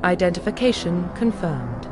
Identification confirmed.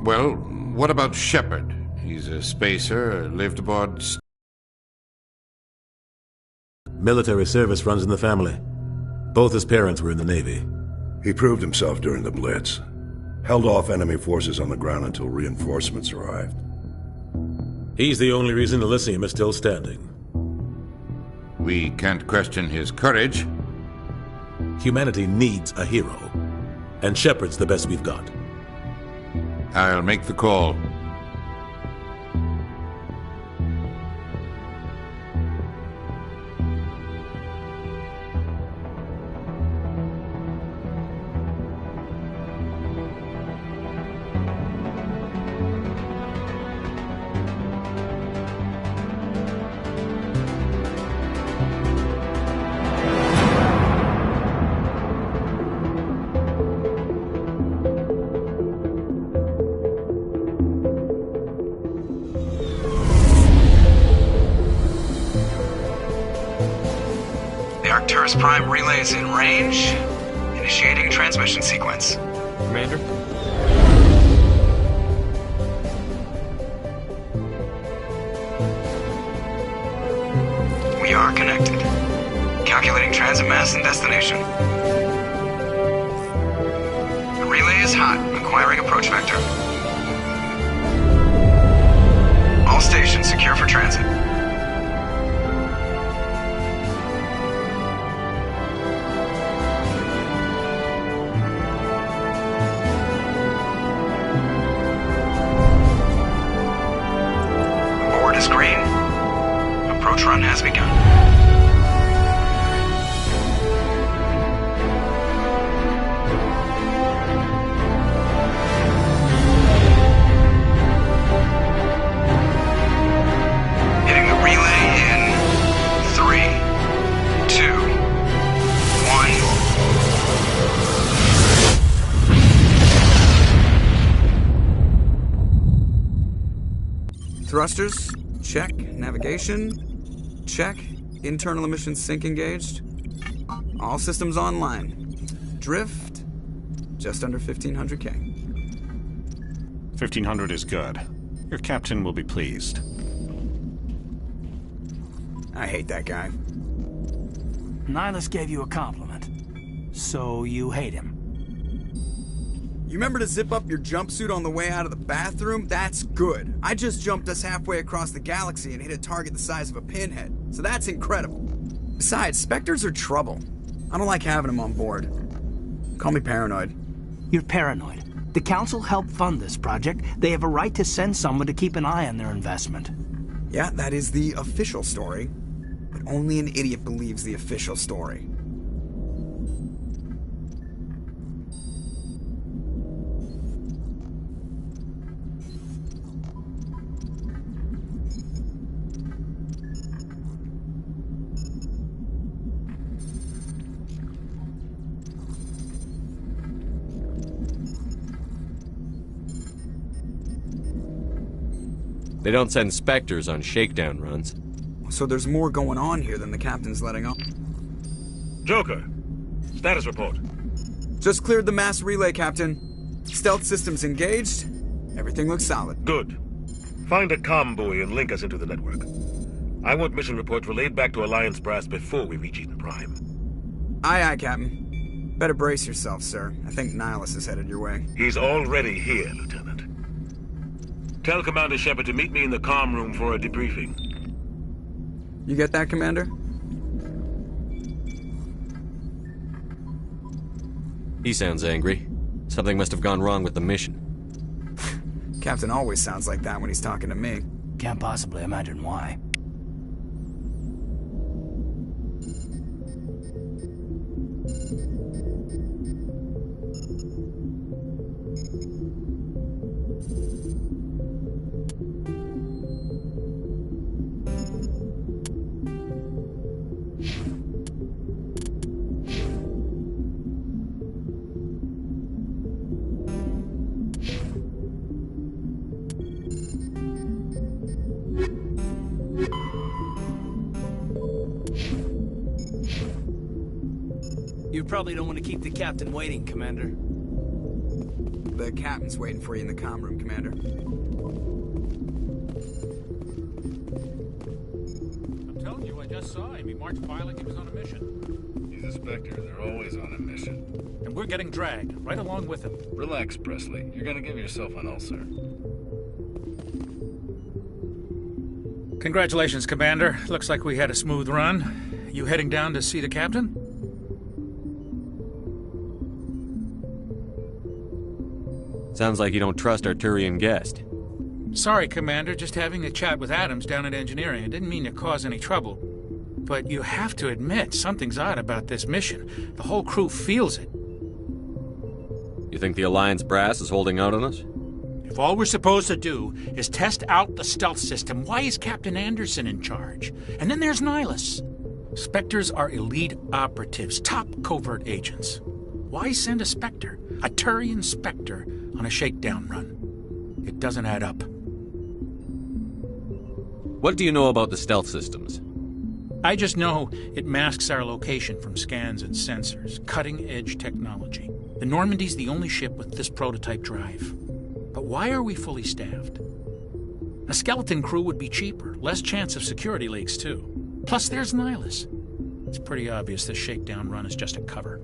Well, what about Shepard? He's a spacer, lived aboard... Military service runs in the family. Both his parents were in the Navy. He proved himself during the Blitz. Held off enemy forces on the ground until reinforcements arrived. He's the only reason Elysium is still standing. We can't question his courage. Humanity needs a hero. And Shepard's the best we've got. I'll make the call. Arcturus Prime relay is in range. Initiating transmission sequence. Commander? We are connected. Calculating transit mass and destination. The relay is hot, acquiring approach vector. All stations secure for transit. Green. Approach run has begun. Hitting the relay in 3, 2, 1. Thrusters. Check. Navigation. Check. Internal emissions sync engaged. All systems online. Drift. Just under 1500K. 1,500 is good. Your captain will be pleased. I hate that guy. Nihilus gave you a compliment. So you hate him. You remember to zip up your jumpsuit on the way out of the bathroom? That's good. I just jumped us halfway across the galaxy and hit a target the size of a pinhead. So that's incredible. Besides, specters are trouble. I don't like having them on board. Call me paranoid. You're paranoid. The Council helped fund this project. They have a right to send someone to keep an eye on their investment. Yeah, that is the official story. But only an idiot believes the official story. They don't send specters on shakedown runs. So there's more going on here than the captain's letting on. Joker, status report. Just cleared the mass relay, Captain. Stealth systems engaged. Everything looks solid. Good. Find a comm buoy and link us into the network. I want mission reports relayed back to Alliance Brass before we reach Eden Prime. Aye, aye, Captain. Better brace yourself, sir. I think Nihilus is headed your way. He's already here, Lieutenant. Tell Commander Shepard to meet me in the comm room for a debriefing. You get that, Commander? He sounds angry. Something must have gone wrong with the mission. Captain always sounds like that when he's talking to me. Can't possibly imagine why. You probably don't want to keep the captain waiting, Commander. The captain's waiting for you in the comm room, Commander. I'm telling you, I just saw him. He marched by like he was on a mission. He's a Spectre. They're always on a mission. And we're getting dragged, right along with him. Relax, Presley. You're gonna give yourself an ulcer. Congratulations, Commander. Looks like we had a smooth run. You heading down to see the captain? Sounds like you don't trust our Turian guest. Sorry, Commander. Just having a chat with Adams down at engineering. I didn't mean to cause any trouble. But you have to admit, something's odd about this mission. The whole crew feels it. You think the Alliance brass is holding out on us? If all we're supposed to do is test out the stealth system, why is Captain Anderson in charge? And then there's Nihilus. Spectres are elite operatives, top covert agents. Why send a Spectre, a Turian Spectre, on a shakedown run? It doesn't add up. What do you know about the stealth systems? I just know it masks our location from scans and sensors. Cutting-edge technology. The Normandy's the only ship with this prototype drive. But why are we fully staffed? A skeleton crew would be cheaper. Less chance of security leaks, too. Plus, there's Nihilus. It's pretty obvious this shakedown run is just a cover.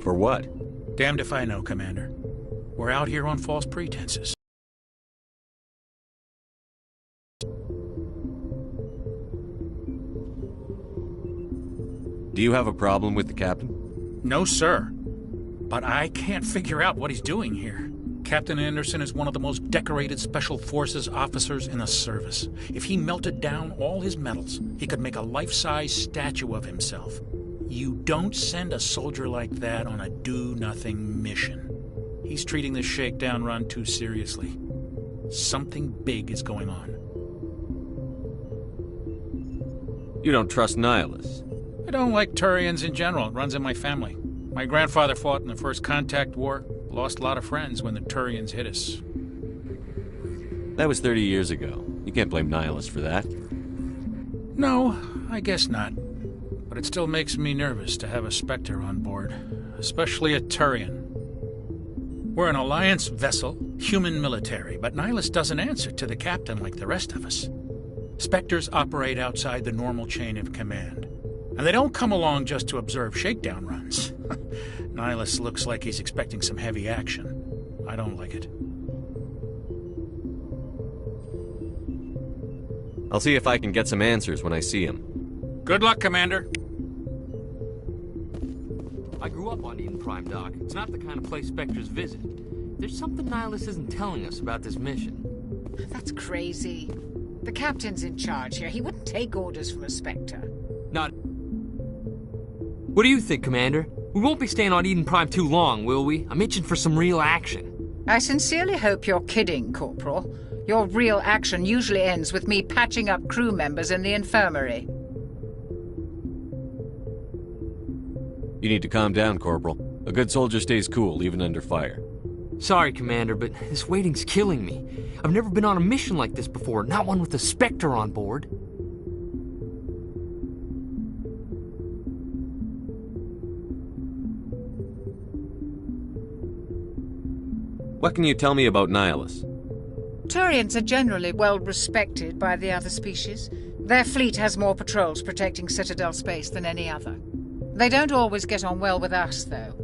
For what? Damned if I know, Commander. We're out here on false pretenses. Do you have a problem with the captain? No, sir. But I can't figure out what he's doing here. Captain Anderson is one of the most decorated Special Forces officers in the service. If he melted down all his medals, he could make a life-size statue of himself. You don't send a soldier like that on a do-nothing mission. He's treating this shakedown run too seriously. Something big is going on. You don't trust Nihilus? I don't like Turians in general. It runs in my family. My grandfather fought in the First Contact War. Lost a lot of friends when the Turians hit us. That was 30 years ago. You can't blame Nihilus for that. No, I guess not. But it still makes me nervous to have a Spectre on board. Especially a Turian. We're an Alliance vessel, human military, but Nihilus doesn't answer to the captain like the rest of us. Spectres operate outside the normal chain of command, and they don't come along just to observe shakedown runs. Nihilus looks like he's expecting some heavy action. I don't like it. I'll see if I can get some answers when I see him. Good luck, Commander. I grew up on Eden Prime, Doc. It's not the kind of place Spectres visit. There's something Nihilus isn't telling us about this mission. That's crazy. The captain's in charge here. He wouldn't take orders from a Spectre. Not... What do you think, Commander? We won't be staying on Eden Prime too long, will we? I'm itching for some real action. I sincerely hope you're kidding, Corporal. Your real action usually ends with me patching up crew members in the infirmary. You need to calm down, Corporal. A good soldier stays cool, even under fire. Sorry, Commander, but this waiting's killing me. I've never been on a mission like this before, not one with a Spectre on board. What can you tell me about Nihilus? Turians are generally well respected by the other species. Their fleet has more patrols protecting Citadel space than any other. They don't always get on well with us, though.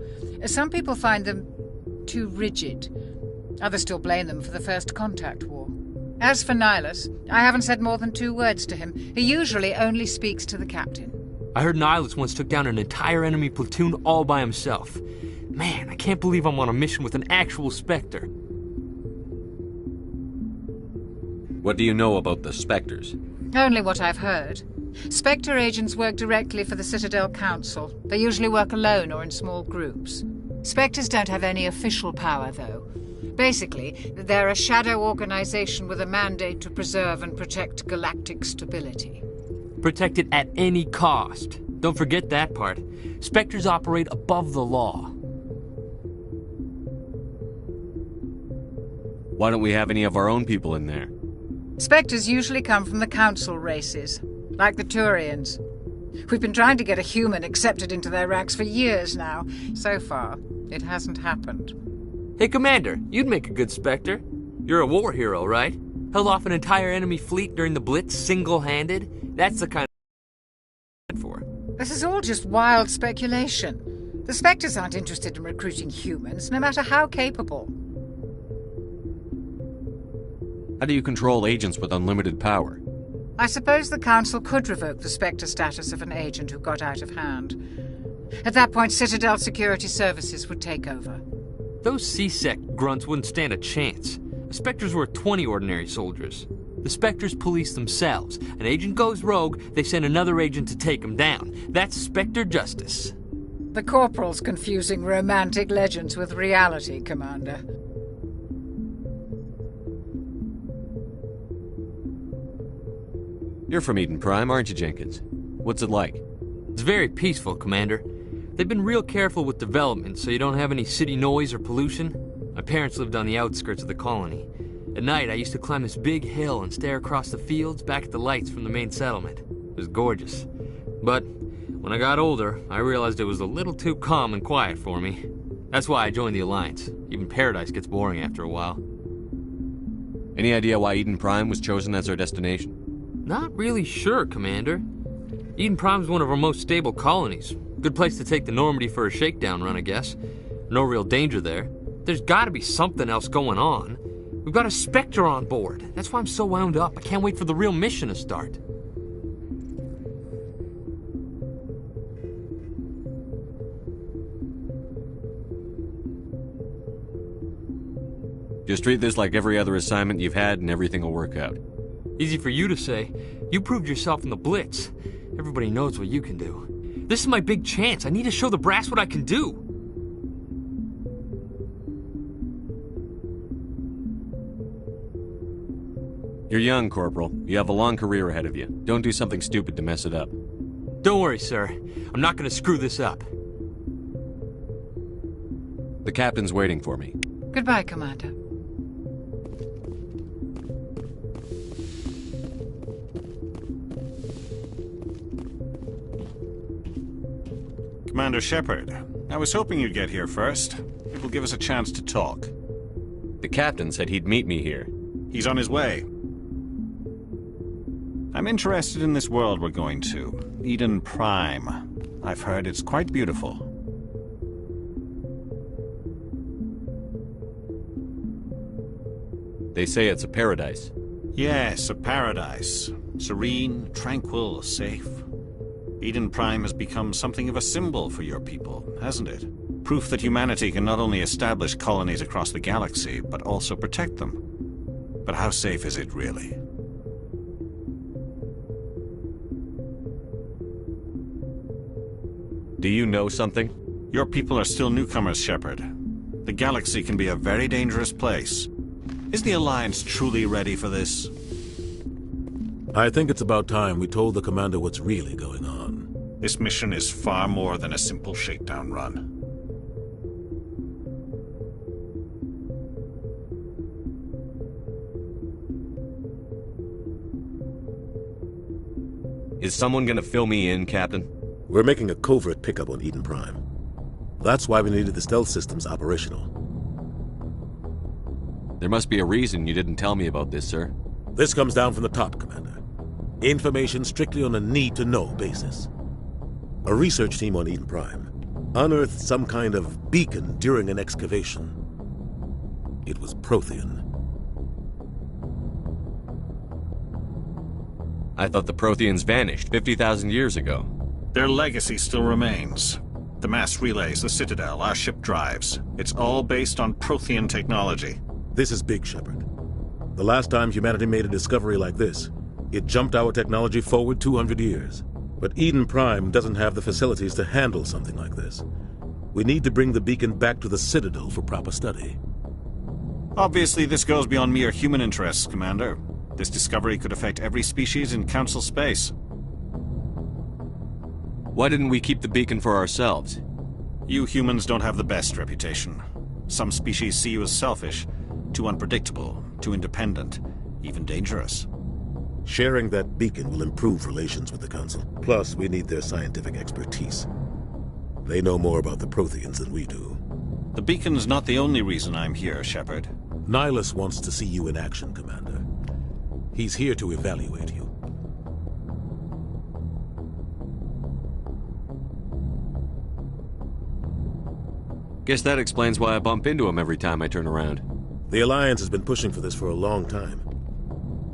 Some people find them too rigid. Others still blame them for the First Contact War. As for Nihilus, I haven't said more than 2 words to him. He usually only speaks to the captain. I heard Nihilus once took down an entire enemy platoon all by himself. Man, I can't believe I'm on a mission with an actual Spectre. What do you know about the Spectres? Only what I've heard. Spectre agents work directly for the Citadel Council. They usually work alone or in small groups. Spectres don't have any official power, though. Basically, they're a shadow organization with a mandate to preserve and protect galactic stability. Protect it at any cost. Don't forget that part. Spectres operate above the law. Why don't we have any of our own people in there? Spectres usually come from the Council races, like the Turians. We've been trying to get a human accepted into their ranks for years now. So far, it hasn't happened. Hey, Commander, you'd make a good Spectre. You're a war hero, right? Held off an entire enemy fleet during the Blitz single-handed? That's the kind of... for. This is all just wild speculation. The Spectres aren't interested in recruiting humans, no matter how capable. How do you control agents with unlimited power? I suppose the Council could revoke the Spectre status of an agent who got out of hand. At that point, Citadel Security Services would take over. Those C-Sec grunts wouldn't stand a chance. The Spectres were 20 ordinary soldiers. The Spectres police themselves. An agent goes rogue, they send another agent to take him down. That's Spectre justice. The Corporal's confusing romantic legends with reality, Commander. You're from Eden Prime, aren't you, Jenkins? What's it like? It's very peaceful, Commander. They've been real careful with development, so you don't have any city noise or pollution. My parents lived on the outskirts of the colony. At night, I used to climb this big hill and stare across the fields back at the lights from the main settlement. It was gorgeous. But when I got older, I realized it was a little too calm and quiet for me. That's why I joined the Alliance. Even Paradise gets boring after a while. Any idea why Eden Prime was chosen as our destination? Not really sure, Commander. Eden Prime's one of our most stable colonies. Good place to take the Normandy for a shakedown run, I guess. No real danger there. There's gotta be something else going on. We've got a Spectre on board. That's why I'm so wound up. I can't wait for the real mission to start. Just treat this like every other assignment you've had and everything will work out. Easy for you to say. You proved yourself in the Blitz. Everybody knows what you can do. This is my big chance. I need to show the brass what I can do. You're young, Corporal. You have a long career ahead of you. Don't do something stupid to mess it up. Don't worry, sir. I'm not gonna screw this up. The captain's waiting for me. Goodbye, Commander. Commander Shepard, I was hoping you'd get here first. It will give us a chance to talk. The captain said he'd meet me here. He's on his way. I'm interested in this world we're going to, Eden Prime. I've heard it's quite beautiful. They say it's a paradise. Yes, a paradise. Serene, tranquil, safe. Eden Prime has become something of a symbol for your people, hasn't it? Proof that humanity can not only establish colonies across the galaxy, but also protect them. But how safe is it really? Do you know something? Your people are still newcomers, Shepard. The galaxy can be a very dangerous place. Is the Alliance truly ready for this? I think it's about time we told the commander what's really going on. This mission is far more than a simple shakedown run. Is someone gonna fill me in, Captain? We're making a covert pickup on Eden Prime. That's why we needed the stealth systems operational. There must be a reason you didn't tell me about this, sir. This comes down from the top, Commander. Information strictly on a need-to-know basis. A research team on Eden Prime unearthed some kind of beacon during an excavation. It was Prothean. I thought the Protheans vanished 50,000 years ago. Their legacy still remains. The mass relays, the Citadel, our ship drives. It's all based on Prothean technology. This is big, Shepard. The last time humanity made a discovery like this, it jumped our technology forward 200 years. But Eden Prime doesn't have the facilities to handle something like this. We need to bring the beacon back to the Citadel for proper study. Obviously, this goes beyond mere human interests, Commander. This discovery could affect every species in Council space. Why didn't we keep the beacon for ourselves? You humans don't have the best reputation. Some species see you as selfish, too unpredictable, too independent, even dangerous. Sharing that beacon will improve relations with the Council. Plus, we need their scientific expertise. They know more about the Protheans than we do. The beacon's not the only reason I'm here, Shepard. Nihilus wants to see you in action, Commander. He's here to evaluate you. Guess that explains why I bump into him every time I turn around. The Alliance has been pushing for this for a long time.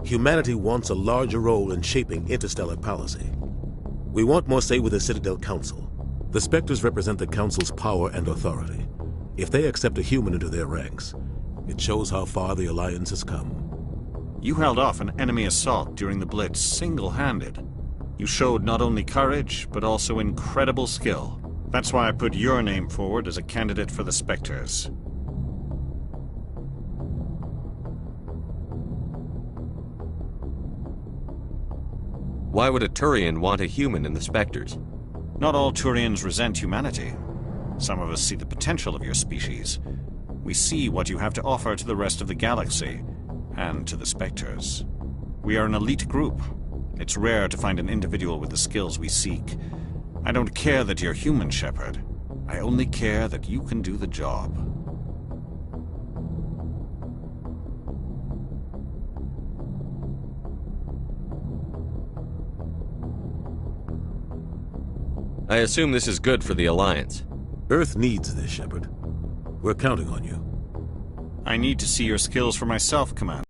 Humanity wants a larger role in shaping interstellar policy. We want more say with the Citadel Council. The Spectres represent the Council's power and authority. If they accept a human into their ranks, it shows how far the Alliance has come. You held off an enemy assault during the Blitz single-handed. You showed not only courage, but also incredible skill. That's why I put your name forward as a candidate for the Spectres. Why would a Turian want a human in the Spectres? Not all Turians resent humanity. Some of us see the potential of your species. We see what you have to offer to the rest of the galaxy, and to the Spectres. We are an elite group. It's rare to find an individual with the skills we seek. I don't care that you're human, Shepard. I only care that you can do the job. I assume this is good for the Alliance. Earth needs this, Shepard. We're counting on you. I need to see your skills for myself, Commander.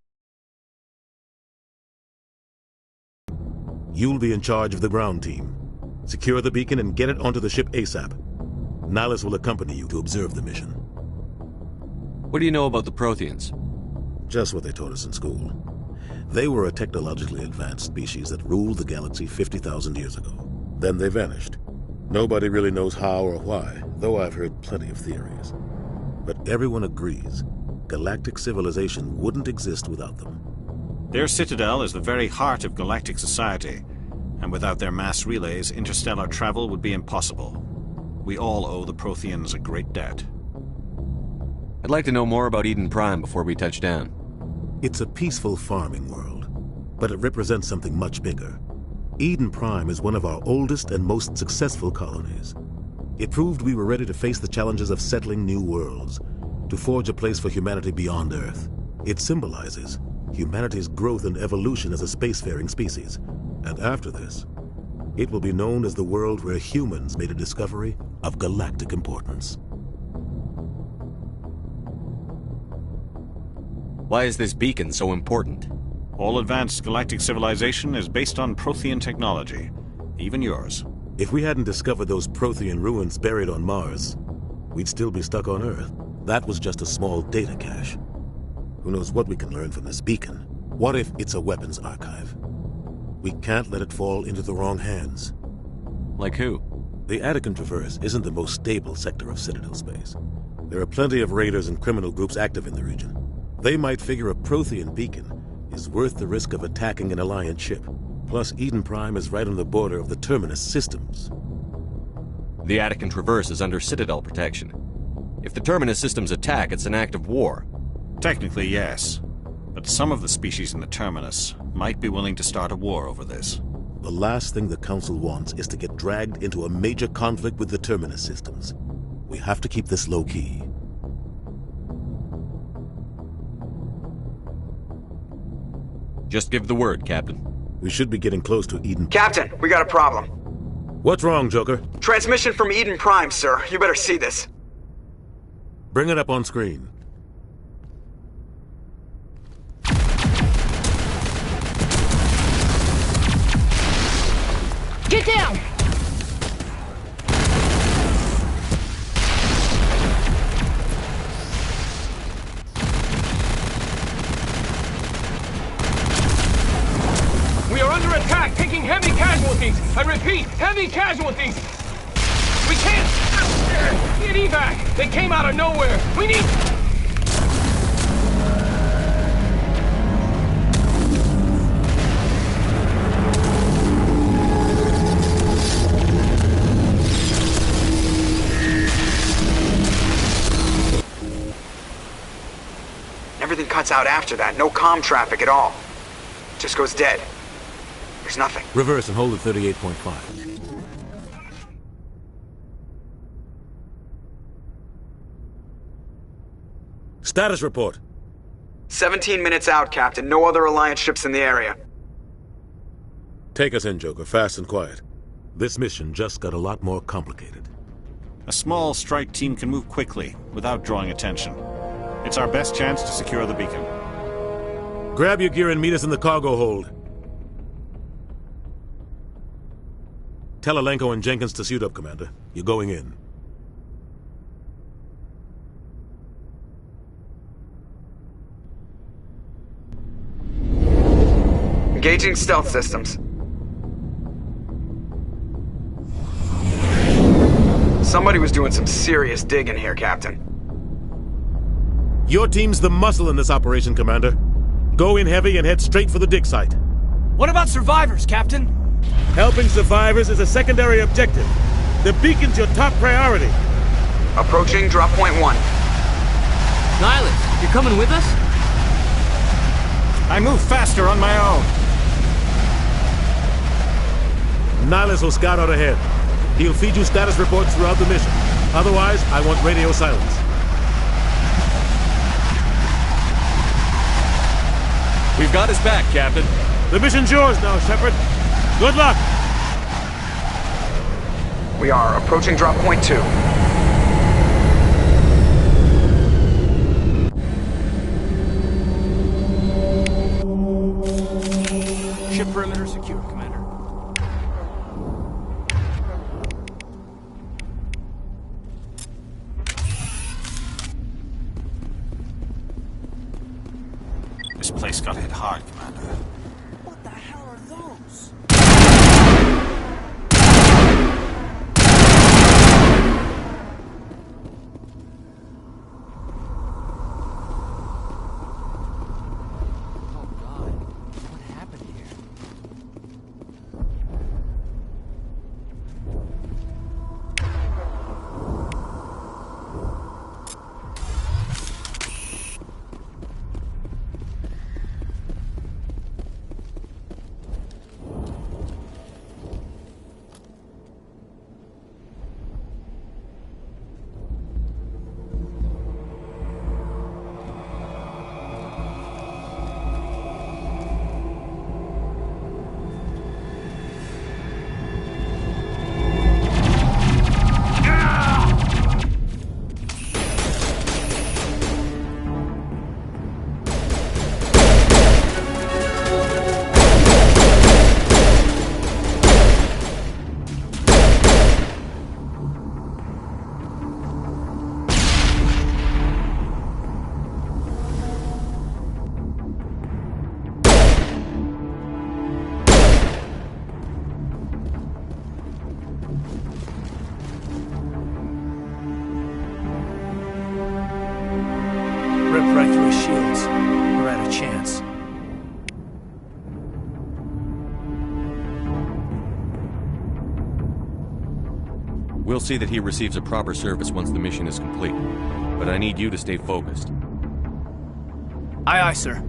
You'll be in charge of the ground team. Secure the beacon and get it onto the ship ASAP. Nihilus will accompany you to observe the mission. What do you know about the Protheans? Just what they taught us in school. They were a technologically advanced species that ruled the galaxy 50,000 years ago. Then they vanished. Nobody really knows how or why, though I've heard plenty of theories. But everyone agrees, galactic civilization wouldn't exist without them. Their citadel is the very heart of galactic society, and without their mass relays, interstellar travel would be impossible. We all owe the Protheans a great debt. I'd like to know more about Eden Prime before we touch down. It's a peaceful farming world, but it represents something much bigger. Eden Prime is one of our oldest and most successful colonies. It proved we were ready to face the challenges of settling new worlds, to forge a place for humanity beyond Earth. It symbolizes humanity's growth and evolution as a spacefaring species. And after this, it will be known as the world where humans made a discovery of galactic importance. Why is this beacon so important? All advanced galactic civilization is based on Prothean technology, even yours. If we hadn't discovered those Prothean ruins buried on Mars, we'd still be stuck on Earth. That was just a small data cache. Who knows what we can learn from this beacon? What if it's a weapons archive? We can't let it fall into the wrong hands. Like who? The Attican Traverse isn't the most stable sector of Citadel space. There are plenty of raiders and criminal groups active in the region. They might figure a Prothean beacon is worth the risk of attacking an Alliance ship. Plus, Eden Prime is right on the border of the Terminus systems. The Attican Traverse is under Citadel protection. If the Terminus systems attack, it's an act of war. Technically, yes. But some of the species in the Terminus might be willing to start a war over this. The last thing the Council wants is to get dragged into a major conflict with the Terminus systems. We have to keep this low-key. Just give the word, Captain. We should be getting close to Eden. Captain, we got a problem. What's wrong, Joker? Transmission from Eden Prime, sir. You better see this. Bring it up on screen. Get down! We are under attack, taking heavy casualties. I repeat, heavy casualties. We can't get evac. They came out of nowhere. We need... Everything cuts out after that. No comm traffic at all. Just goes dead. There's nothing. Reverse and hold at 38.5. Status report. 17 minutes out, Captain. No other Alliance ships in the area. Take us in, Joker, fast and quiet. This mission just got a lot more complicated. A small strike team can move quickly, without drawing attention. It's our best chance to secure the beacon. Grab your gear and meet us in the cargo hold. Tell Alenko and Jenkins to suit up, Commander. You're going in. Engaging stealth systems. Somebody was doing some serious digging here, Captain. Your team's the muscle in this operation, Commander. Go in heavy and head straight for the dig site. What about survivors, Captain? Helping survivors is a secondary objective. The beacon's your top priority. Approaching drop point 1. Nihilus, you're coming with us? I move faster on my own. Nihilus will scout out ahead. He'll feed you status reports throughout the mission. Otherwise, I want radio silence. We've got his back, Captain. The mission's yours now, Shepard. Good luck! We are approaching drop point 2. Ship perimeter secure, Commander. This place got hit hard, Commander. What the hell are those? Oh God, what happened here? We'll see that he receives a proper service once the mission is complete. But I need you to stay focused. Aye, aye, sir.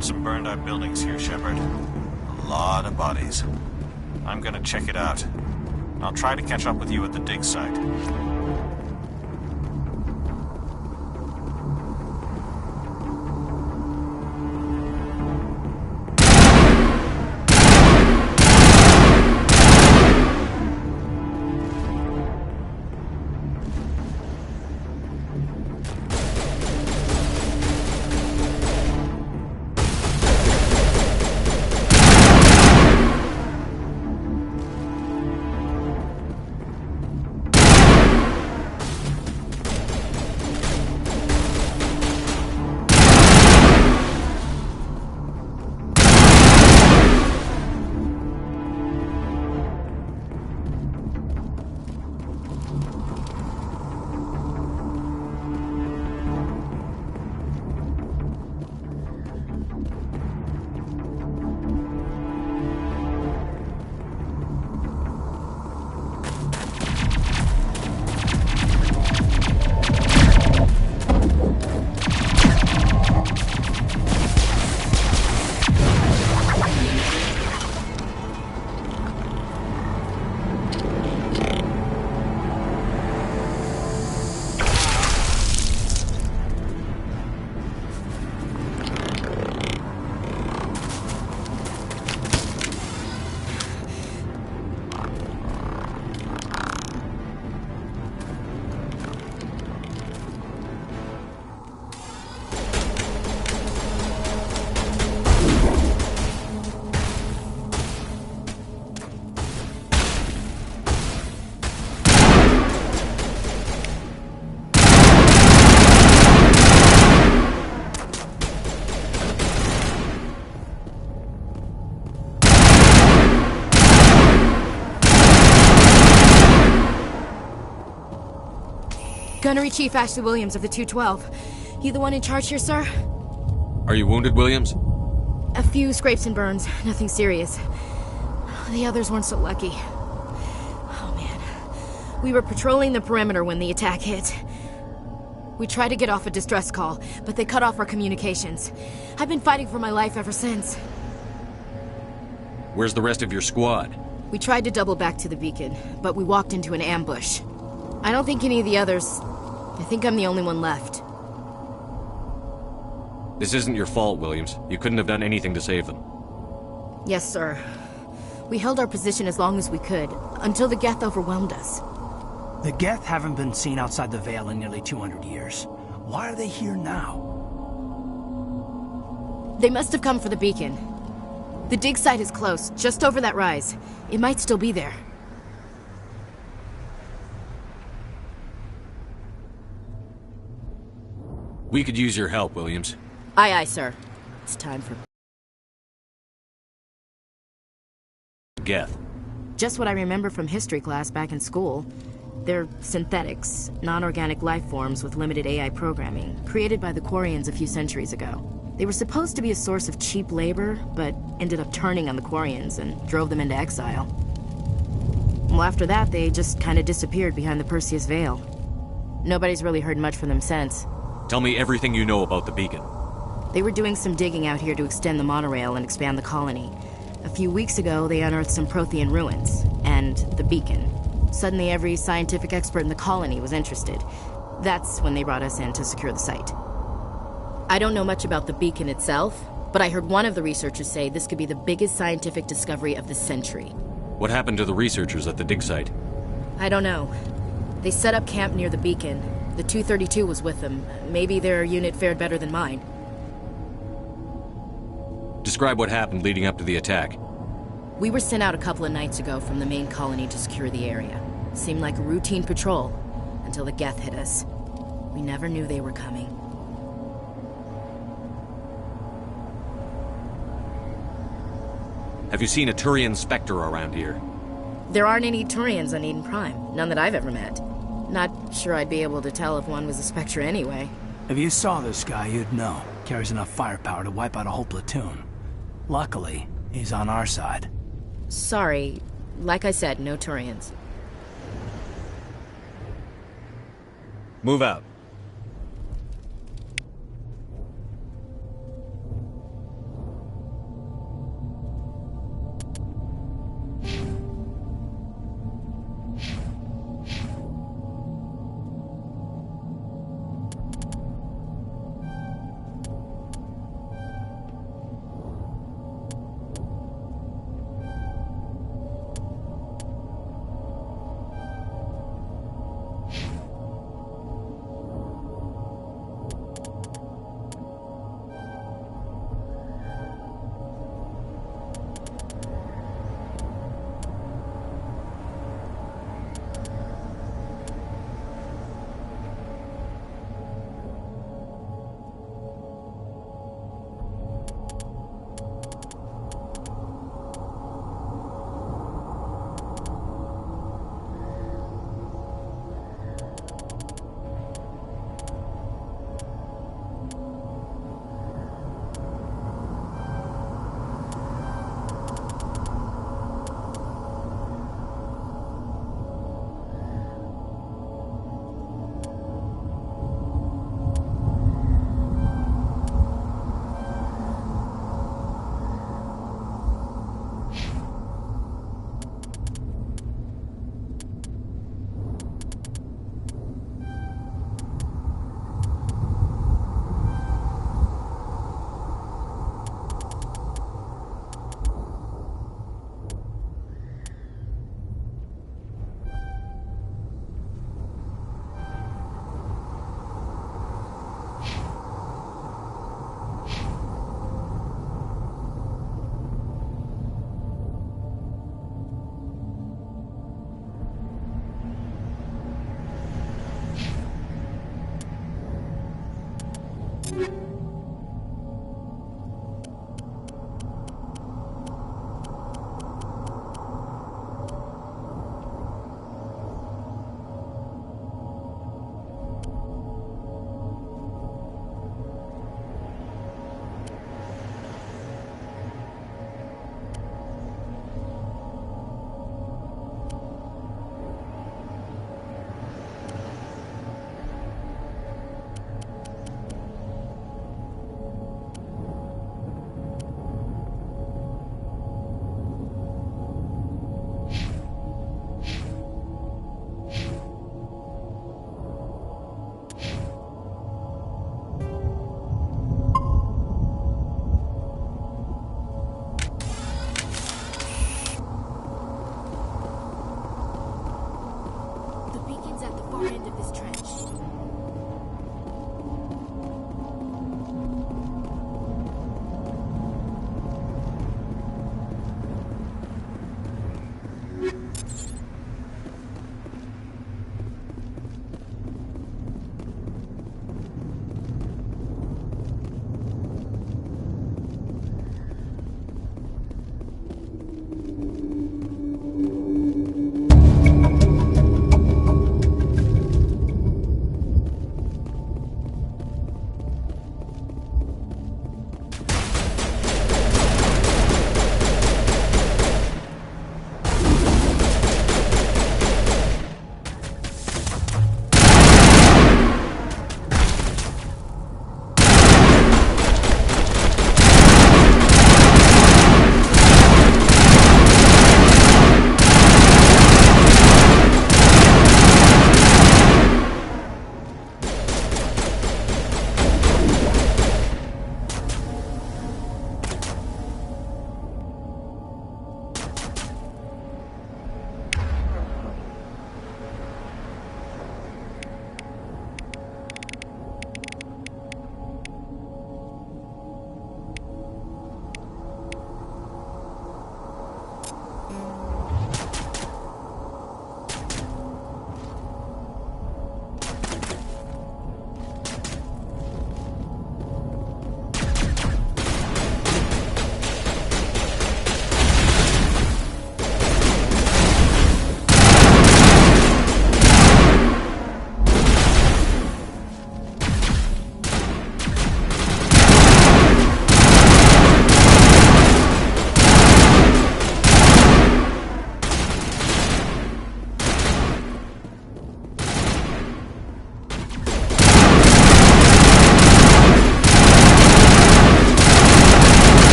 Some burned-out buildings here, Shepard. A lot of bodies. I'm gonna check it out. I'll try to catch up with you at the dig site. Gunnery Chief Ashley Williams of the 212. You the one in charge here, sir? Are you wounded, Williams? A few scrapes and burns, nothing serious. The others weren't so lucky. Oh man. We were patrolling the perimeter when the attack hit. We tried to get off a distress call, but they cut off our communications. I've been fighting for my life ever since. Where's the rest of your squad? We tried to double back to the beacon, but we walked into an ambush. I don't think any of the others... I think I'm the only one left. This isn't your fault, Williams. You couldn't have done anything to save them. Yes, sir. We held our position as long as we could, until the Geth overwhelmed us. The Geth haven't been seen outside the Veil in nearly 200 years. Why are they here now? They must have come for the beacon. The dig site is close, just over that rise. It might still be there. We could use your help, Williams. Aye, aye, sir. It's time for... Geth. Just what I remember from history class back in school. They're synthetics, non-organic life forms with limited AI programming, created by the Quarians a few centuries ago. They were supposed to be a source of cheap labor, but ended up turning on the Quarians and drove them into exile. Well, after that, they just kind of disappeared behind the Perseus Veil. Nobody's really heard much from them since. Tell me everything you know about the beacon. They were doing some digging out here to extend the monorail and expand the colony. A few weeks ago, they unearthed some Prothean ruins, and the beacon. Suddenly, every scientific expert in the colony was interested. That's when they brought us in to secure the site. I don't know much about the beacon itself, but I heard one of the researchers say this could be the biggest scientific discovery of the century. What happened to the researchers at the dig site? I don't know. They set up camp near the beacon. The 232 was with them. Maybe their unit fared better than mine. Describe what happened leading up to the attack. We were sent out a couple of nights ago from the main colony to secure the area. Seemed like a routine patrol, until the Geth hit us. We never knew they were coming. Have you seen a Turian spectre around here? There aren't any Turians on Eden Prime. None that I've ever met. Not sure I'd be able to tell if one was a spectre anyway. If you saw this guy, you'd know. Carries enough firepower to wipe out a whole platoon. Luckily, he's on our side. Sorry. Like I said, no Turians. Move out.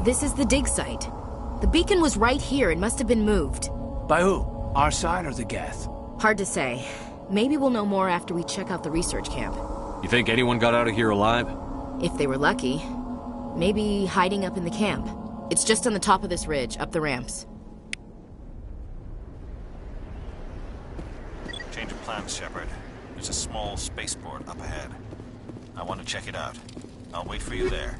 This is the dig site. The beacon was right here. It must have been moved. By who? Our side or the Geth? Hard to say. Maybe we'll know more after we check out the research camp. You think anyone got out of here alive? If they were lucky. Maybe hiding up in the camp. It's just on the top of this ridge, up the ramps. Change of plans, Shepard. There's a small spaceport up ahead. I want to check it out. I'll wait for you there.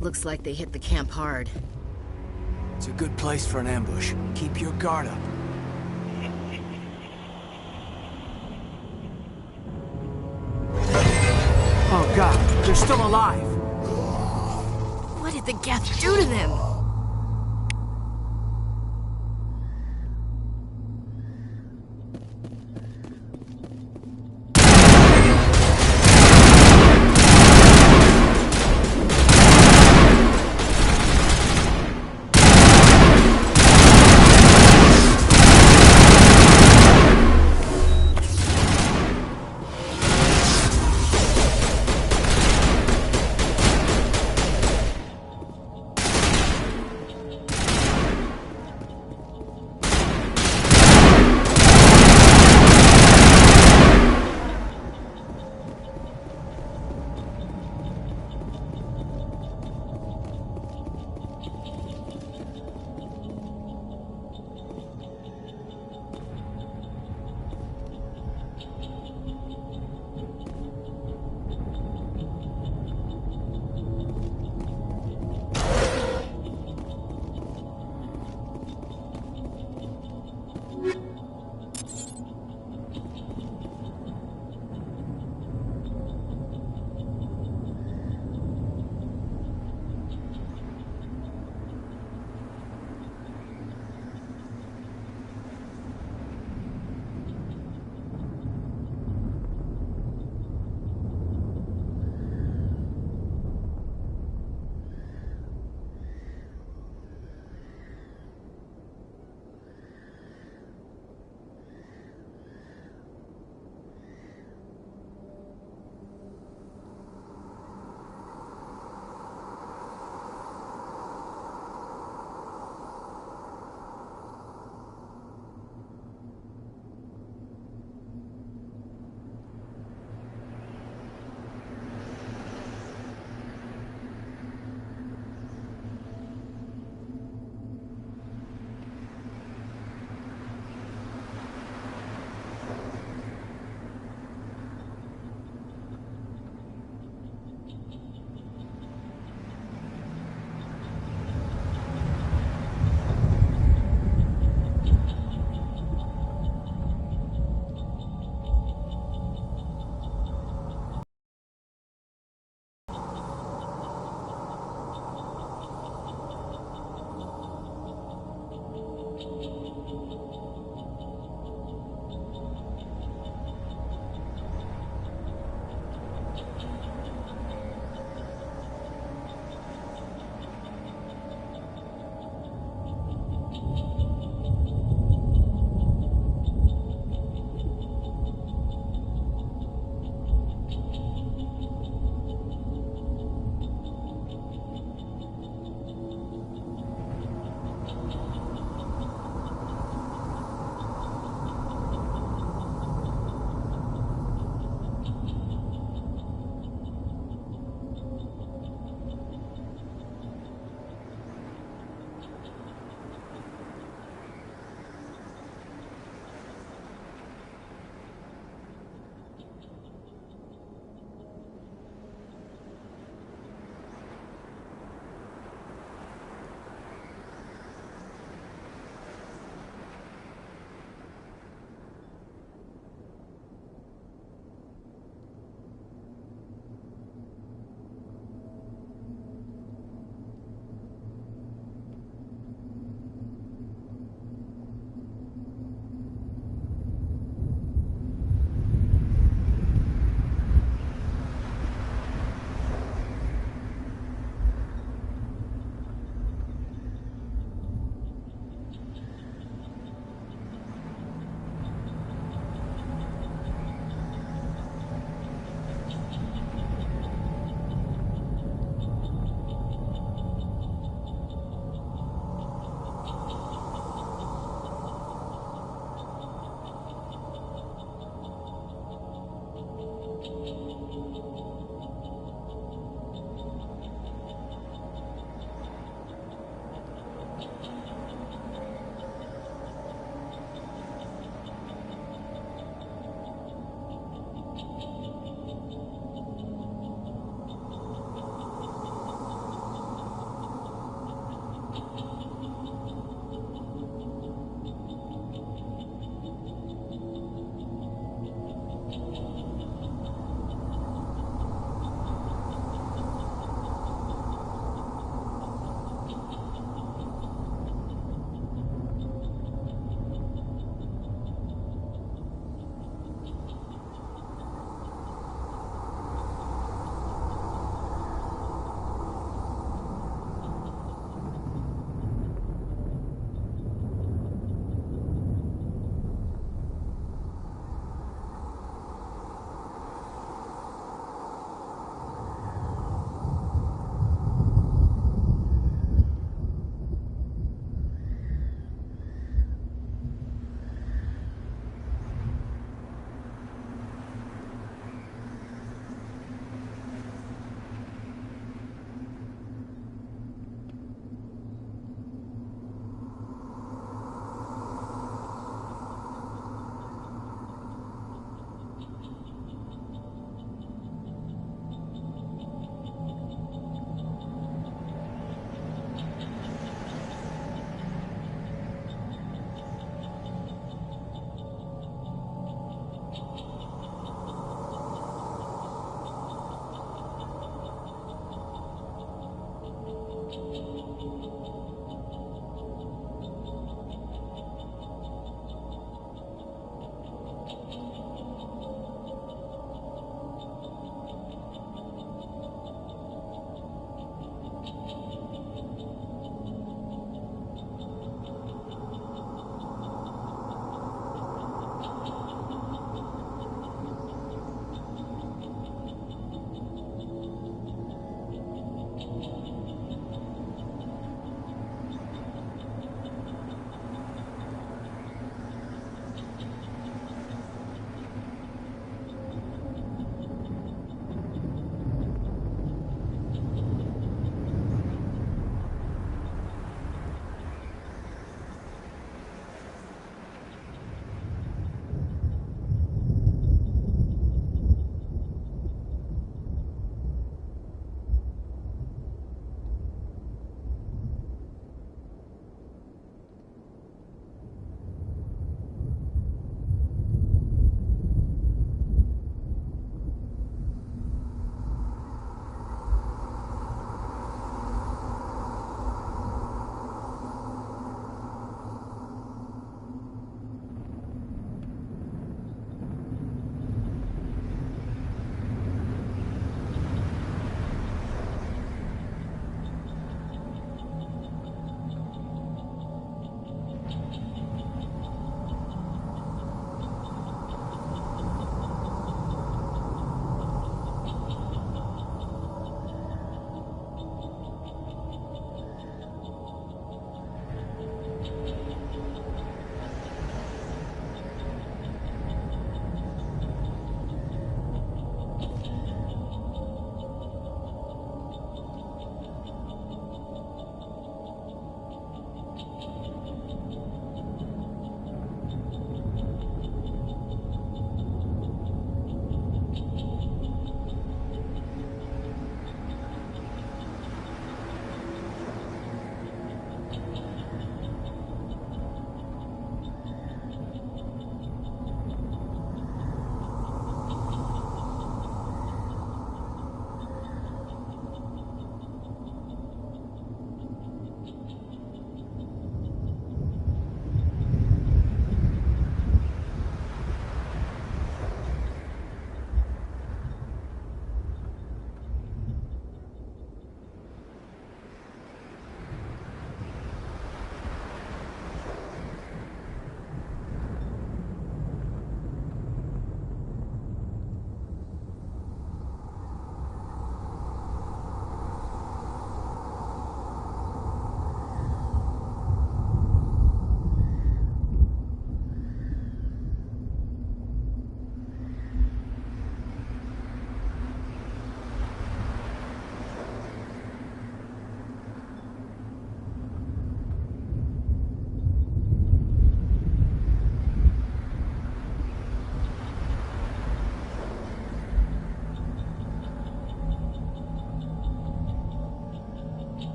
Looks like they hit the camp hard. It's a good place for an ambush. Keep your guard up. Oh god, they're still alive! What did the Geth do to them?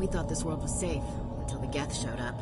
We thought this world was safe until the Geth showed up.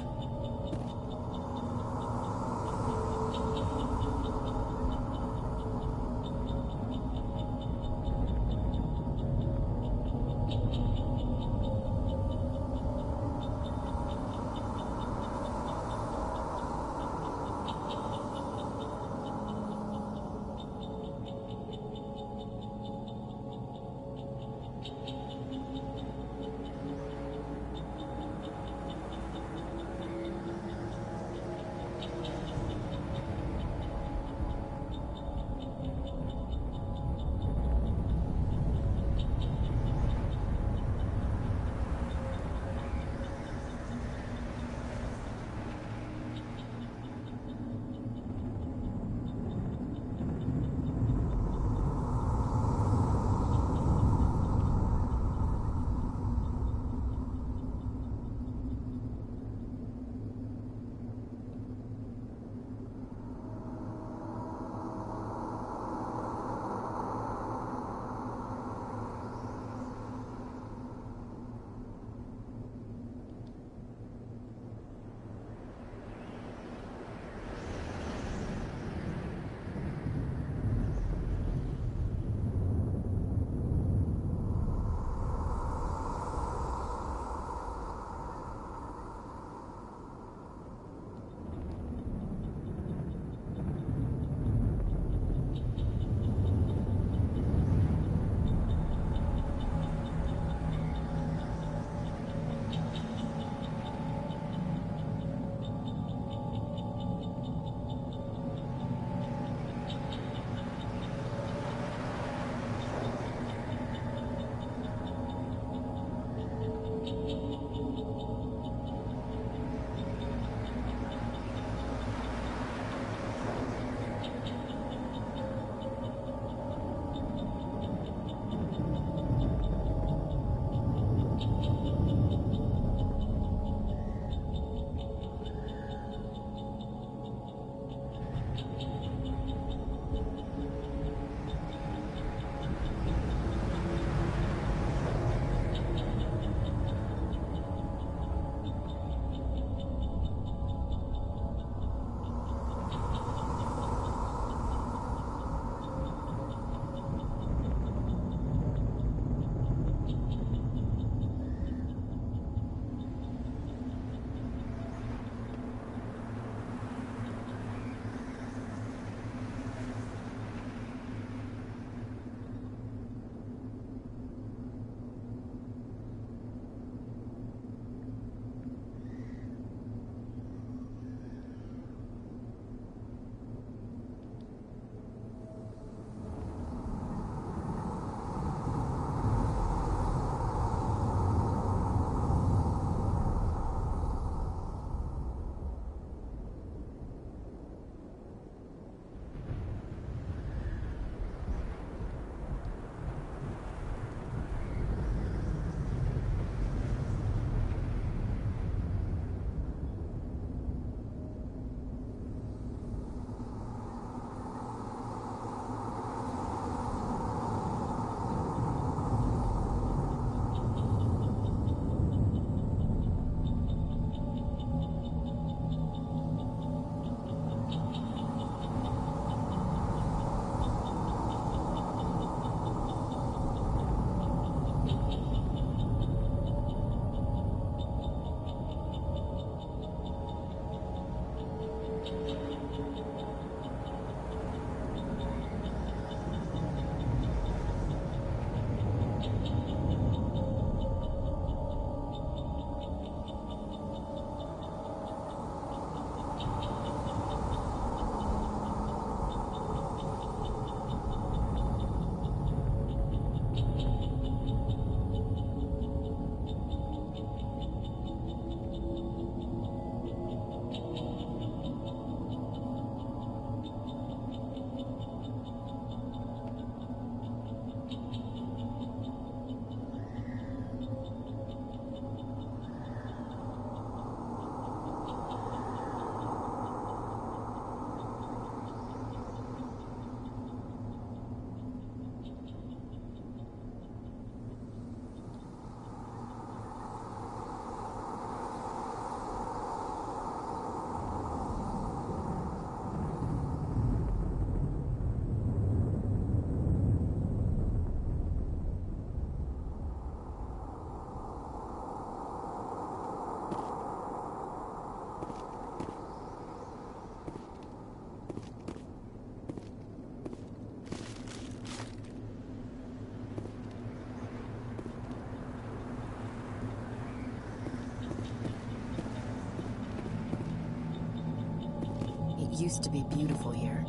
used to be beautiful here.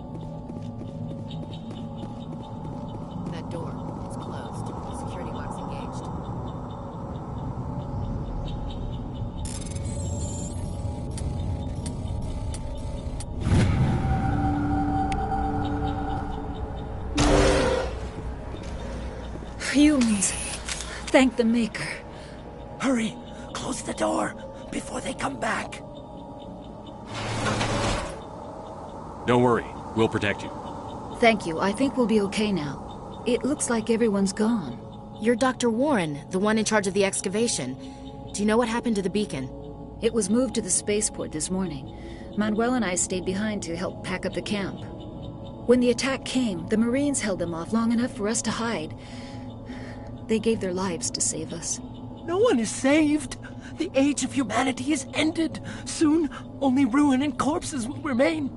That door, it's closed. Security box engaged. Humans. Thank the Maker. Hurry! Close the door before they come back. Don't worry. We'll protect you. Thank you. I think we'll be okay now. It looks like everyone's gone. You're Dr. Warren, the one in charge of the excavation. Do you know what happened to the beacon? It was moved to the spaceport this morning. Manuel and I stayed behind to help pack up the camp. When the attack came, the Marines held them off long enough for us to hide. They gave their lives to save us. No one is saved. The age of humanity is ended. Soon, only ruin and corpses will remain.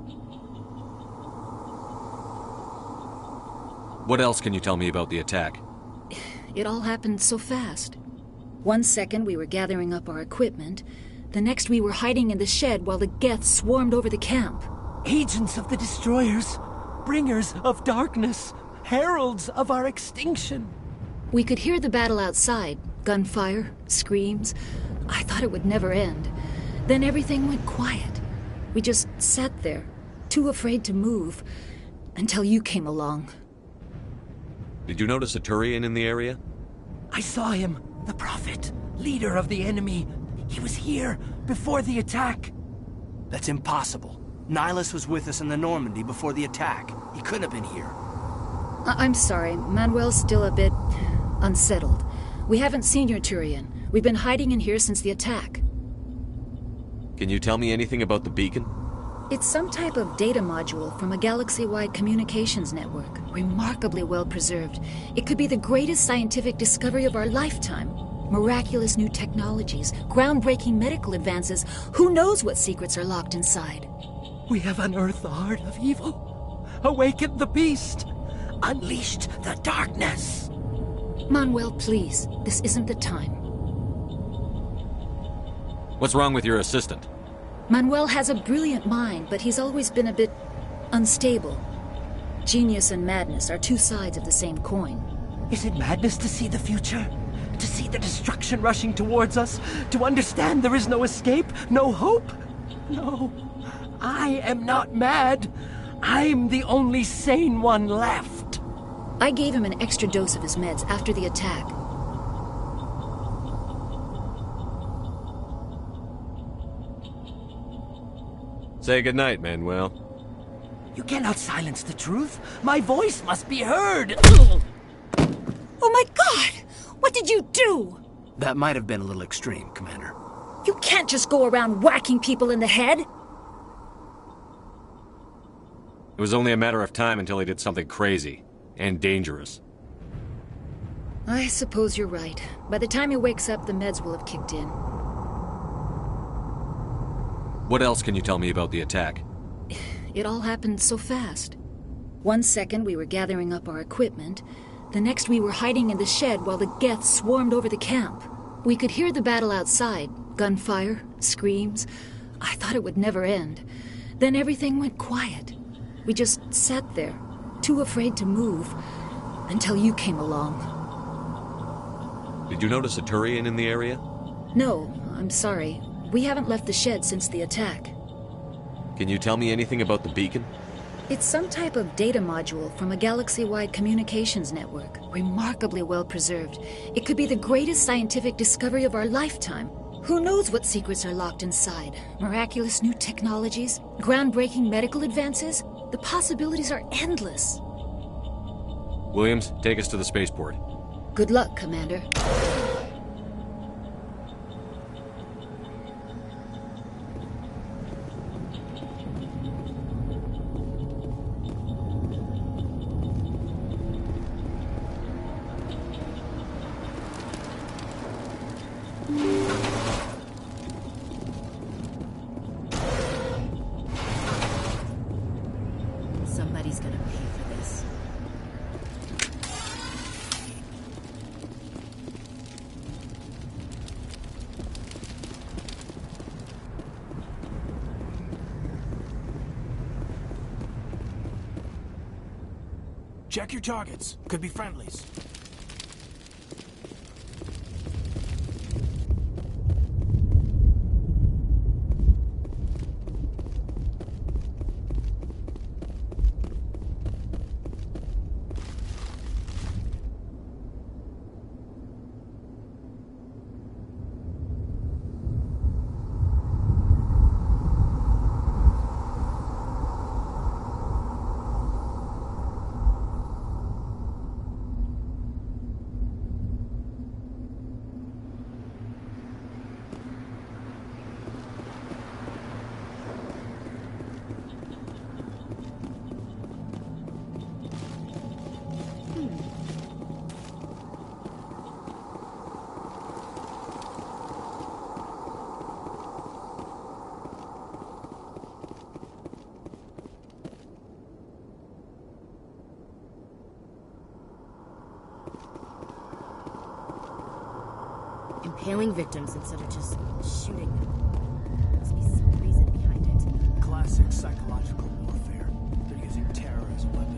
What else can you tell me about the attack? It all happened so fast. 1 second we were gathering up our equipment. The next we were hiding in the shed while the Geth swarmed over the camp. Agents of the destroyers, bringers of darkness, heralds of our extinction. We could hear the battle outside. Gunfire, screams. I thought it would never end. Then everything went quiet. We just sat there, too afraid to move, until you came along. Did you notice a Turian in the area? I saw him, the Prophet, leader of the enemy. He was here before the attack. That's impossible. Nihilus was with us in the Normandy before the attack. He couldn't have been here. I'm sorry. Manuel's still a bit unsettled. We haven't seen your Turian. We've been hiding in here since the attack. Can you tell me anything about the beacon? It's some type of data module from a galaxy-wide communications network. Remarkably well preserved. It could be the greatest scientific discovery of our lifetime. Miraculous new technologies, groundbreaking medical advances. Who knows what secrets are locked inside? We have unearthed the heart of evil, awakened the beast, unleashed the darkness. Manuel, please. This isn't the time. What's wrong with your assistant? Manuel has a brilliant mind, but he's always been a bit unstable. Genius and madness are two sides of the same coin. Is it madness to see the future? To see the destruction rushing towards us? To understand there is no escape? No hope? No. I am not mad. I'm the only sane one left. I gave him an extra dose of his meds after the attack. Say goodnight, Manuel. You cannot silence the truth. My voice must be heard. Oh my God! What did you do? That might have been a little extreme, Commander. You can't just go around whacking people in the head. It was only a matter of time until he did something crazy and dangerous. I suppose you're right. By the time he wakes up, the meds will have kicked in. What else can you tell me about the attack? It all happened so fast. 1 second we were gathering up our equipment. The next we were hiding in the shed while the Geth swarmed over the camp. We could hear the battle outside. Gunfire, screams. I thought it would never end. Then everything went quiet. We just sat there, too afraid to move, until you came along. Did you notice a Turian in the area? No, I'm sorry. We haven't left the shed since the attack. Can you tell me anything about the beacon? It's some type of data module from a galaxy-wide communications network. Remarkably well preserved. It could be the greatest scientific discovery of our lifetime. Who knows what secrets are locked inside? Miraculous new technologies? Groundbreaking medical advances? The possibilities are endless. Williams, take us to the spaceport. Good luck, Commander. Somebody's gonna pay for this. Check your targets. Could be friendlies. Impaling victims instead of just shooting them. Must be some reason behind it. Classic psychological warfare. They're using terror as a weapon.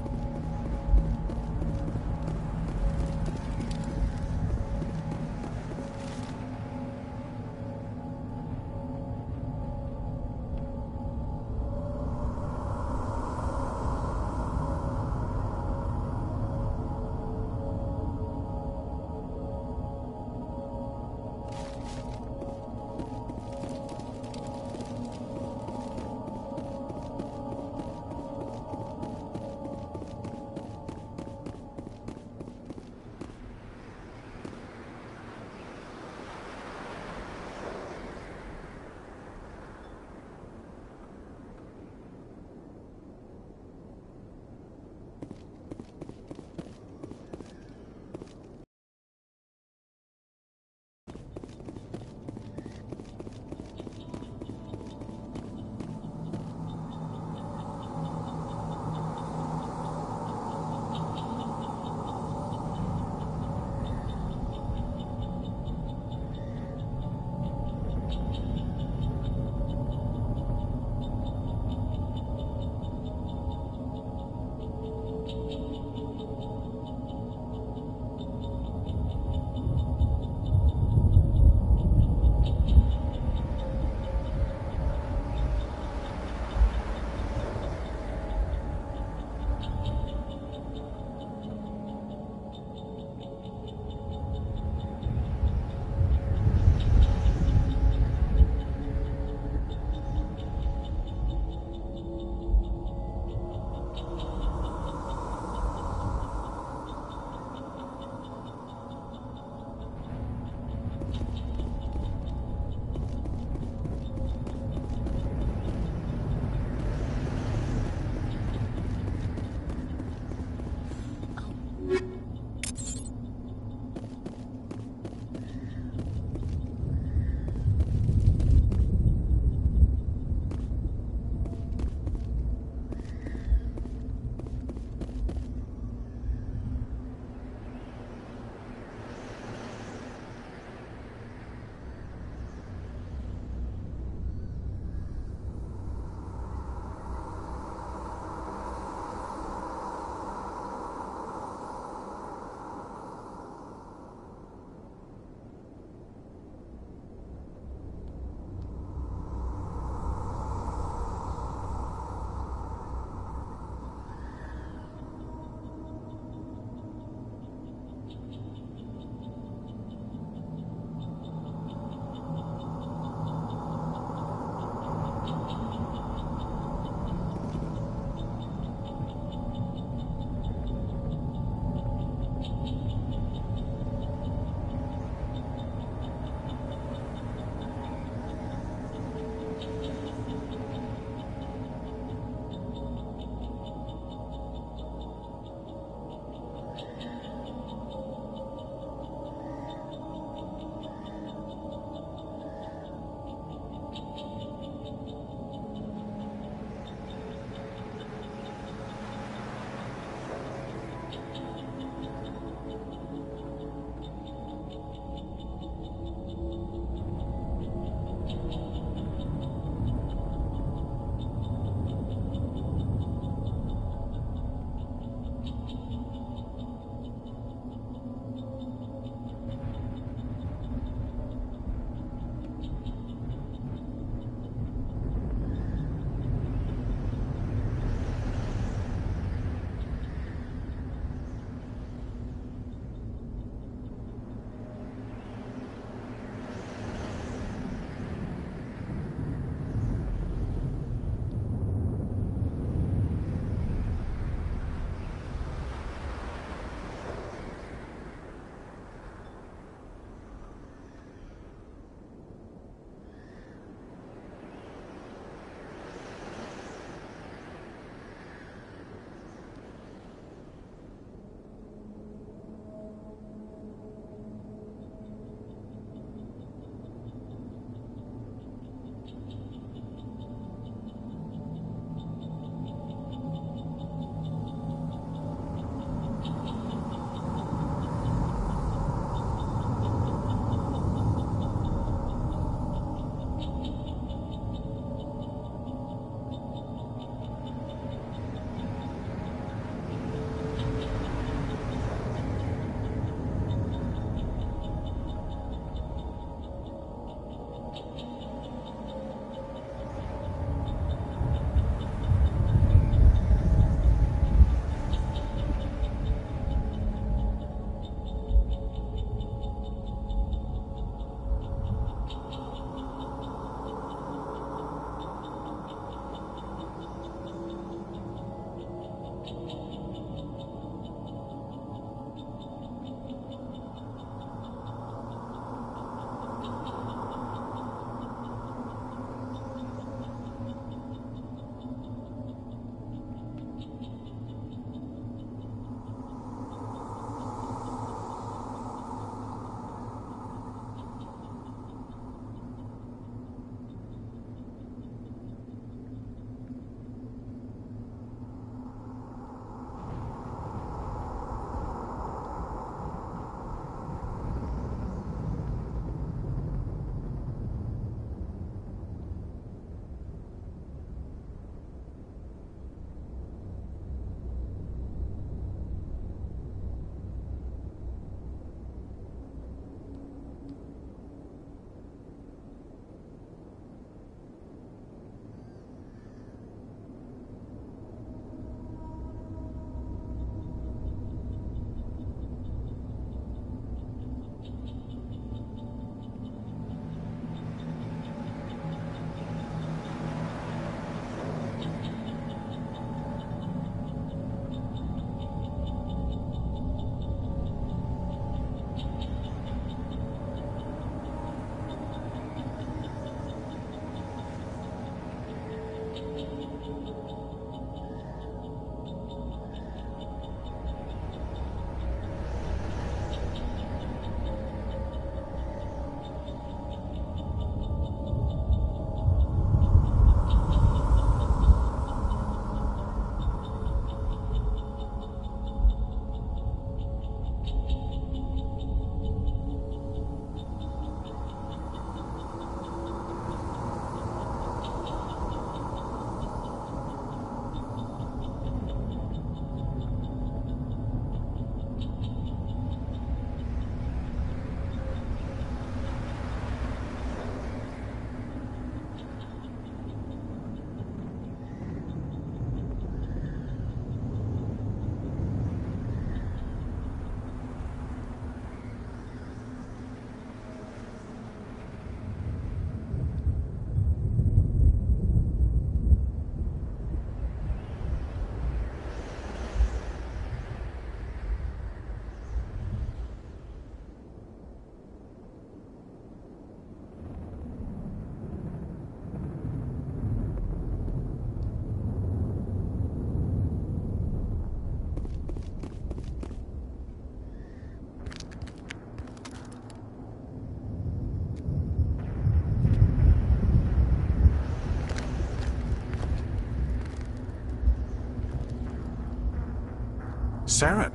Saren.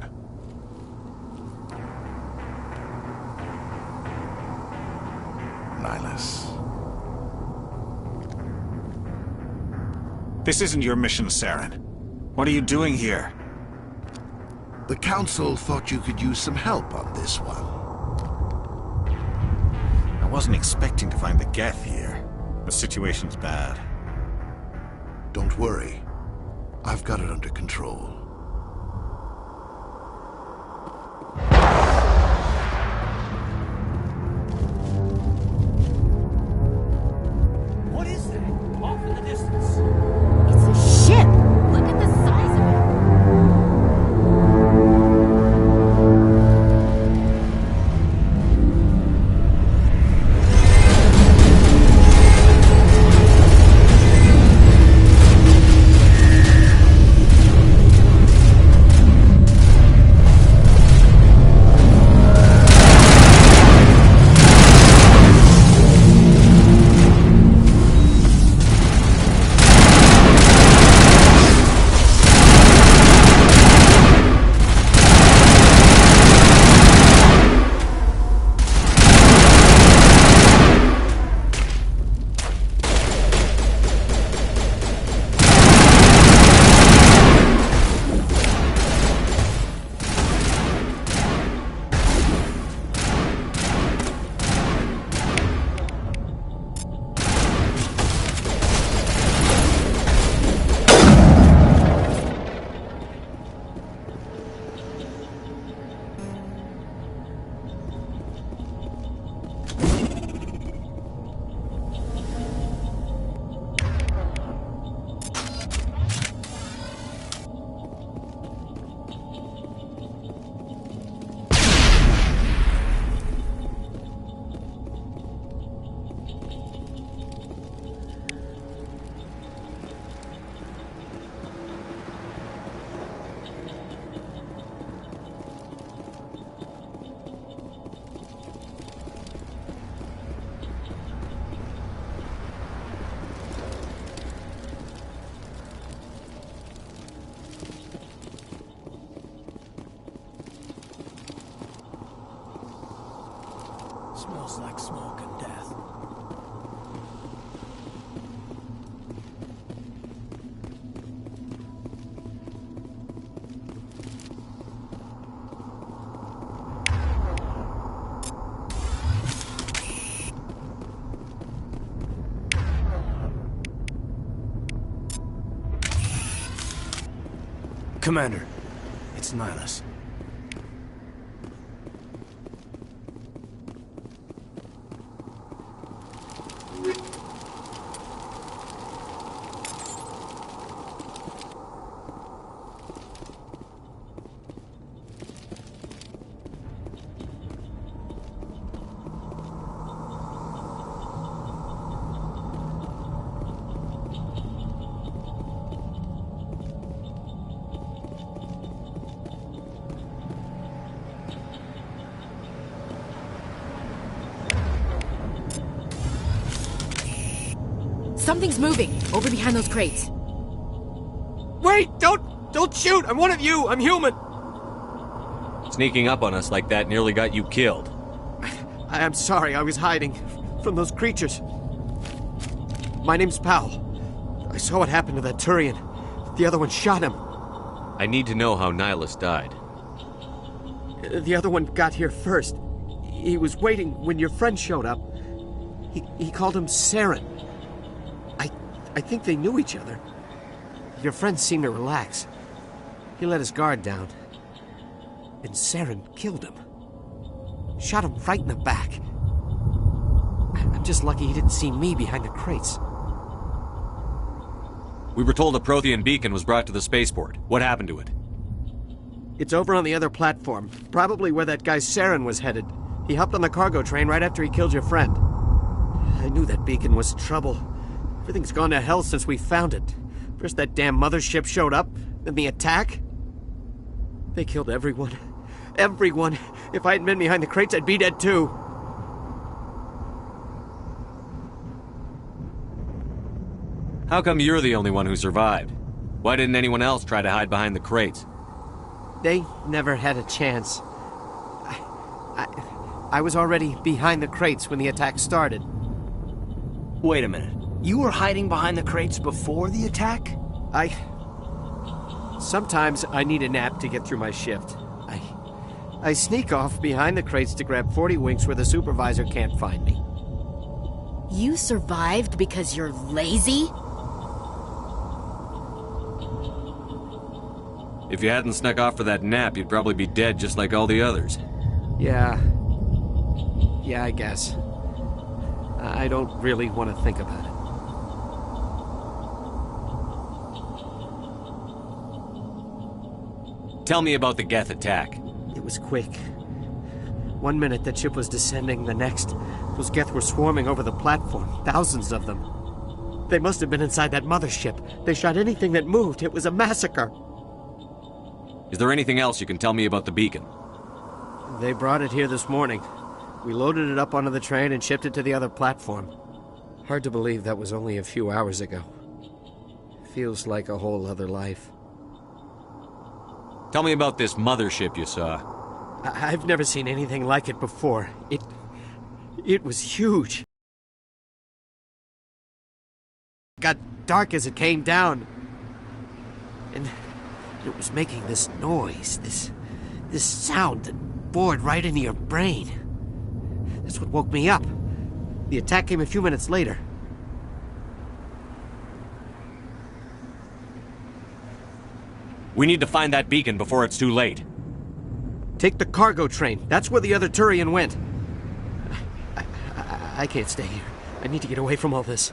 Nihilus. This isn't your mission, Saren. What are you doing here? The Council thought you could use some help on this one. I wasn't expecting to find the Geth here. The situation's bad. Don't worry. I've got it under control. What is that? Off in the distance. It's a ship! Look at the size of it! Smells like smoke and death. Commander, it's Nihilus. Something's moving, over behind those crates. Wait! Don't shoot! I'm one of you! I'm human! Sneaking up on us like that nearly got you killed. I'm sorry, I was hiding from those creatures. My name's Powell. I saw what happened to that Turian. The other one shot him. I need to know how Nihilus died. The other one got here first. He was waiting when your friend showed up. He called him Saren. I think they knew each other. Your friend seemed to relax. He let his guard down. And Saren killed him. Shot him right in the back. I'm just lucky he didn't see me behind the crates. We were told a Prothean beacon was brought to the spaceport. What happened to it? It's over on the other platform. Probably where that guy Saren was headed. He hopped on the cargo train right after he killed your friend. I knew that beacon was trouble. Everything's gone to hell since we found it. First that damn mothership showed up, then the attack. They killed everyone. Everyone. If I hadn't been behind the crates, I'd be dead too. How come you're the only one who survived? Why didn't anyone else try to hide behind the crates? They never had a chance. I was already behind the crates when the attack started. Wait a minute. You were hiding behind the crates before the attack? Sometimes I need a nap to get through my shift. I sneak off behind the crates to grab 40 winks where the supervisor can't find me. You survived because you're lazy? If you hadn't snuck off for that nap, you'd probably be dead just like all the others. Yeah, I guess. I don't really want to think about it. Tell me about the Geth attack. It was quick. 1 minute the ship was descending, the next, those Geth were swarming over the platform, thousands of them. They must have been inside that mothership. They shot anything that moved. It was a massacre. Is there anything else you can tell me about the beacon? They brought it here this morning. We loaded it up onto the train and shipped it to the other platform. Hard to believe that was only a few hours ago. Feels like a whole other life. Tell me about this mothership you saw. I've never seen anything like it before. It was huge. It got dark as it came down. And it was making this noise, this sound that bored right into your brain. That's what woke me up. The attack came a few minutes later. We need to find that beacon before it's too late. Take the cargo train. That's where the other Turian went. I can't stay here. I need to get away from all this.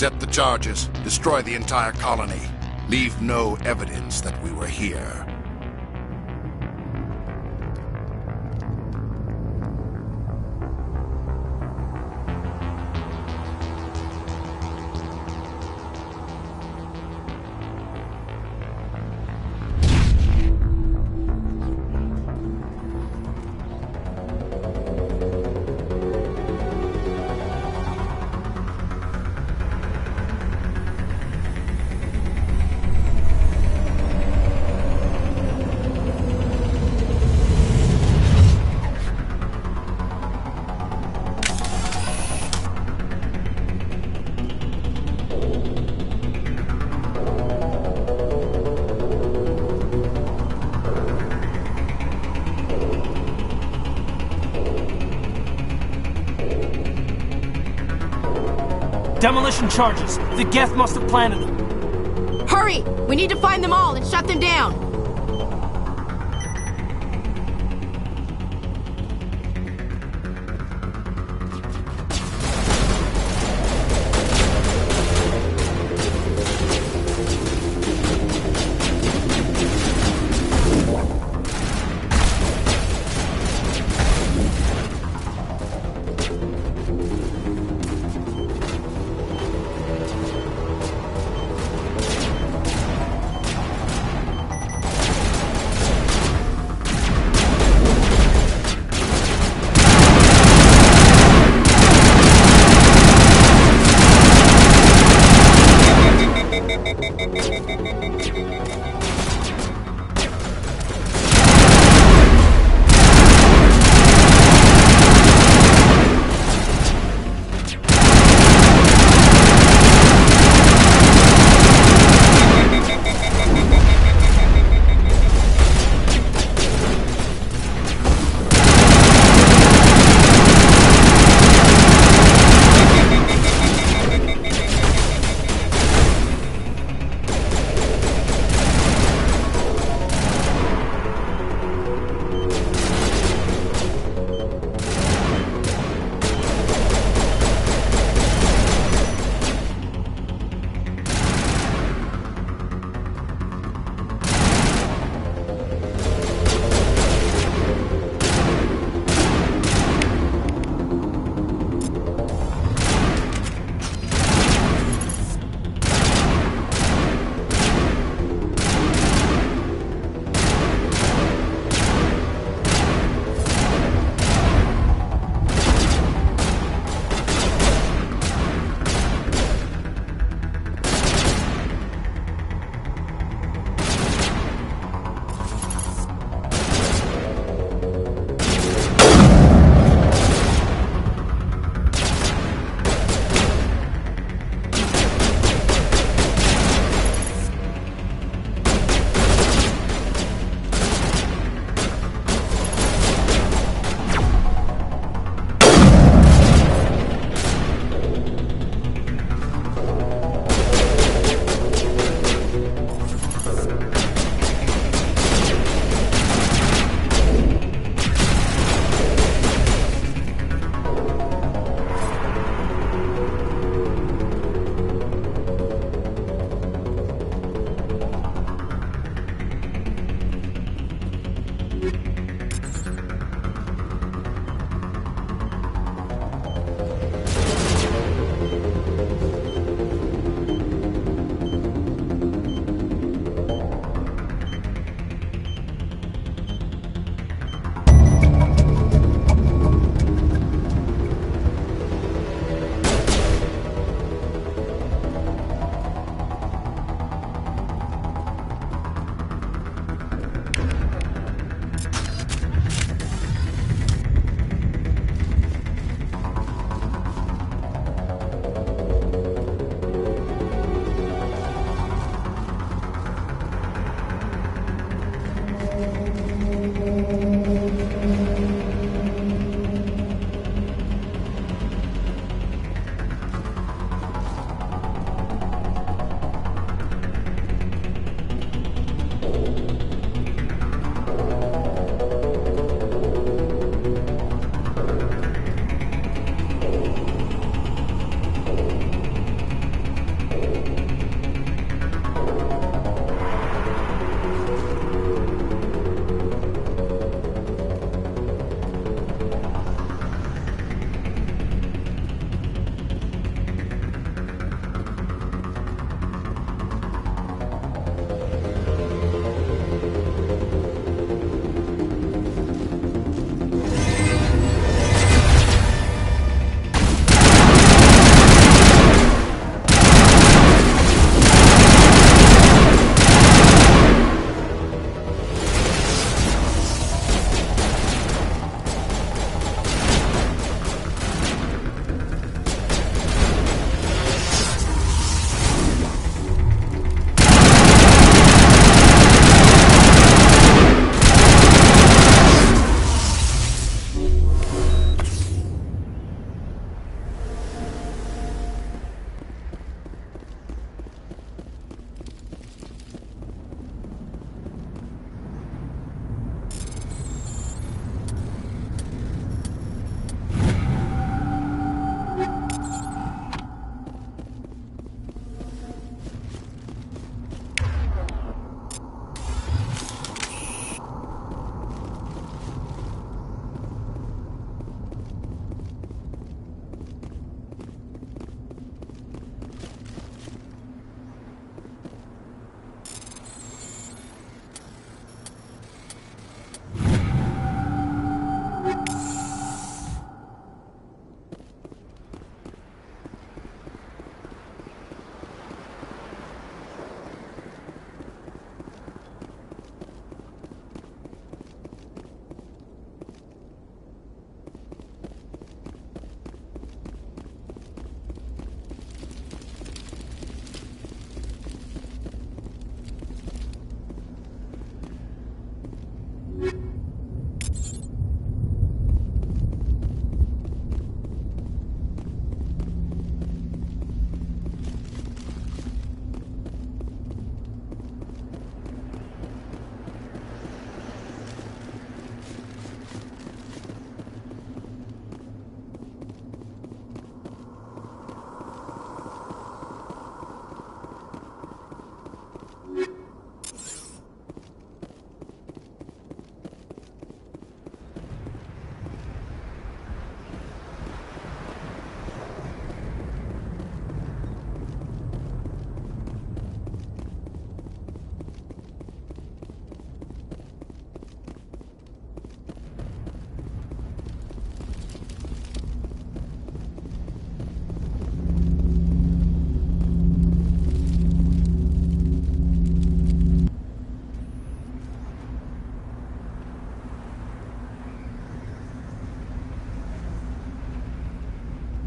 Set the charges. Destroy the entire colony. Leave no evidence that we were here. Demolition charges. The Geth must have planted them. Hurry! We need to find them all and shut them down.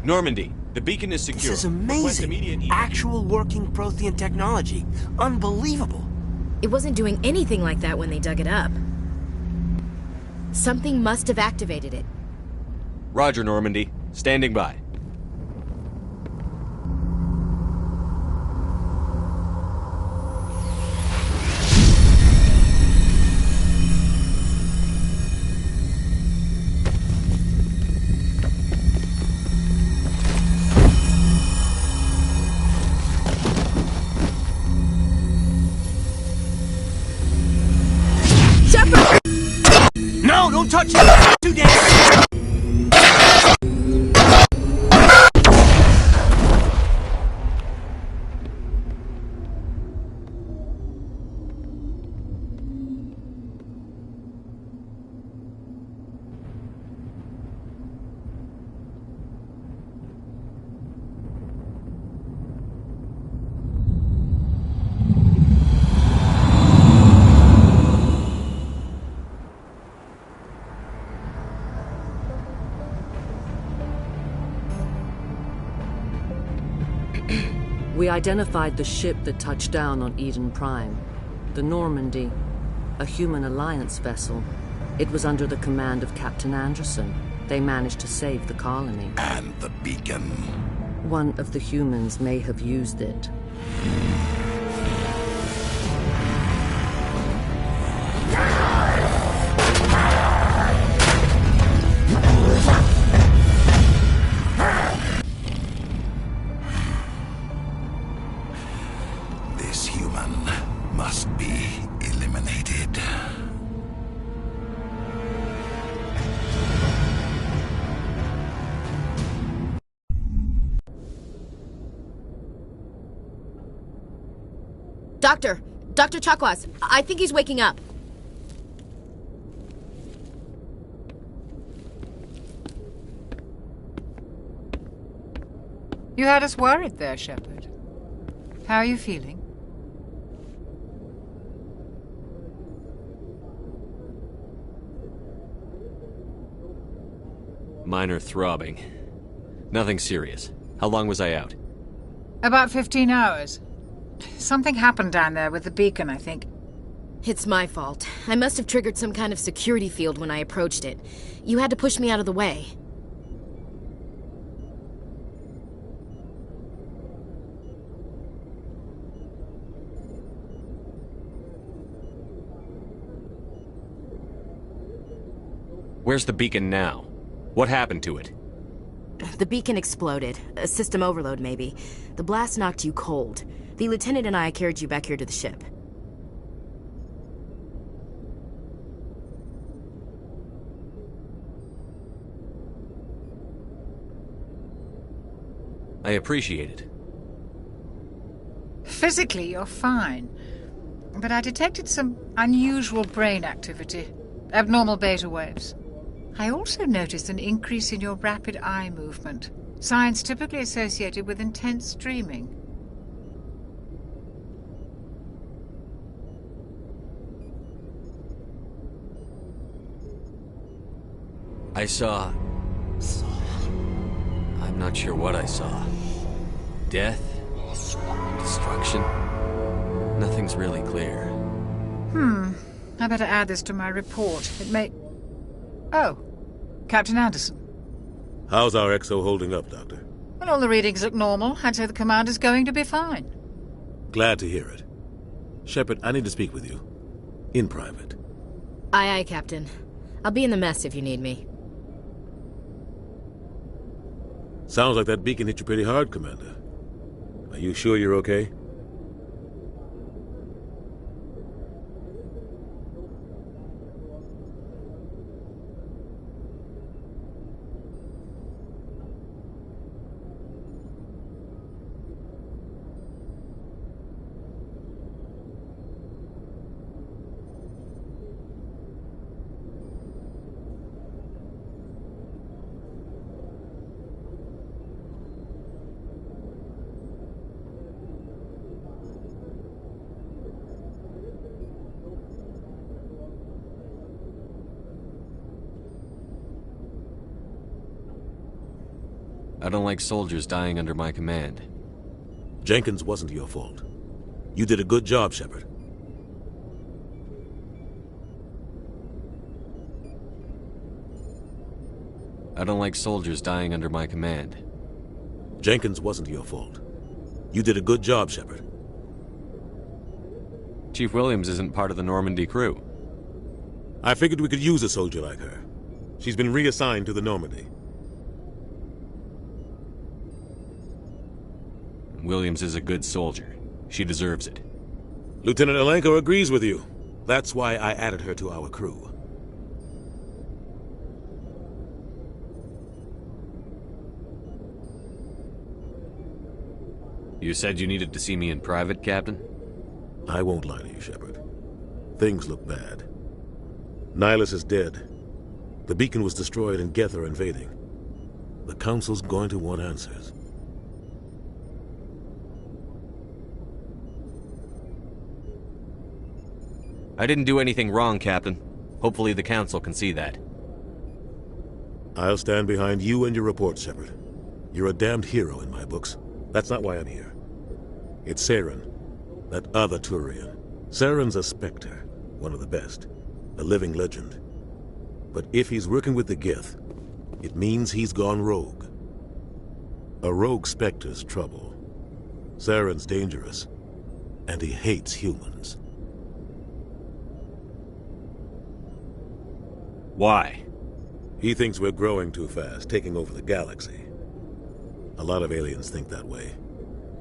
Normandy, the beacon is secure. This is amazing. Actual working Prothean technology. Unbelievable. It wasn't doing anything like that when they dug it up. Something must have activated it. Roger, Normandy. Standing by. No, don't touch it! Too dangerous! We identified the ship that touched down on Eden Prime. The Normandy, a human alliance vessel. It was under the command of Captain Anderson. They managed to save the colony. And the beacon. One of the humans may have used it. This human must be eliminated. Dr. Chakwas, I think he's waking up. You had us worried there, Shepard. How are you feeling? Minor throbbing. Nothing serious. How long was I out? About 15 hours. Something happened down there with the beacon, I think. It's my fault. I must have triggered some kind of security field when I approached it. You had to push me out of the way. Where's the beacon now? What happened to it? The beacon exploded. A system overload, maybe. The blast knocked you cold. The lieutenant and I carried you back here to the ship. I appreciate it. Physically, you're fine. But I detected some unusual brain activity. Abnormal beta waves. I also noticed an increase in your rapid eye movement. Signs typically associated with intense dreaming. I saw... I'm not sure what I saw. Death? Destruction? Nothing's really clear. I better add this to my report. It may... Oh, Captain Anderson. How's our XO holding up, Doctor? Well, all the readings look normal. I'd say the commander's going to be fine. Glad to hear it. Shepard, I need to speak with you. In private. Aye, Captain. I'll be in the mess if you need me. Sounds like that beacon hit you pretty hard, Commander. Are you sure you're okay? I don't like soldiers dying under my command. Jenkins wasn't your fault. You did a good job, Shepard. I don't like soldiers dying under my command. Jenkins wasn't your fault. You did a good job, Shepard. Chief Williams isn't part of the Normandy crew. I figured we could use a soldier like her. She's been reassigned to the Normandy. Williams is a good soldier. She deserves it. Lieutenant Alenko agrees with you. That's why I added her to our crew. You said you needed to see me in private, Captain? I won't lie to you, Shepard. Things look bad. Nihilus is dead. The beacon was destroyed and Geth are invading. The Council's going to want answers. I didn't do anything wrong, Captain. Hopefully the Council can see that. I'll stand behind you and your report, Shepard. You're a damned hero in my books. That's not why I'm here. It's Saren, that other Turian. Saren's a spectre, one of the best, a living legend. But if he's working with the Geth, it means he's gone rogue. A rogue spectre's trouble. Saren's dangerous, and he hates humans. Why? He thinks we're growing too fast, taking over the galaxy. A lot of aliens think that way.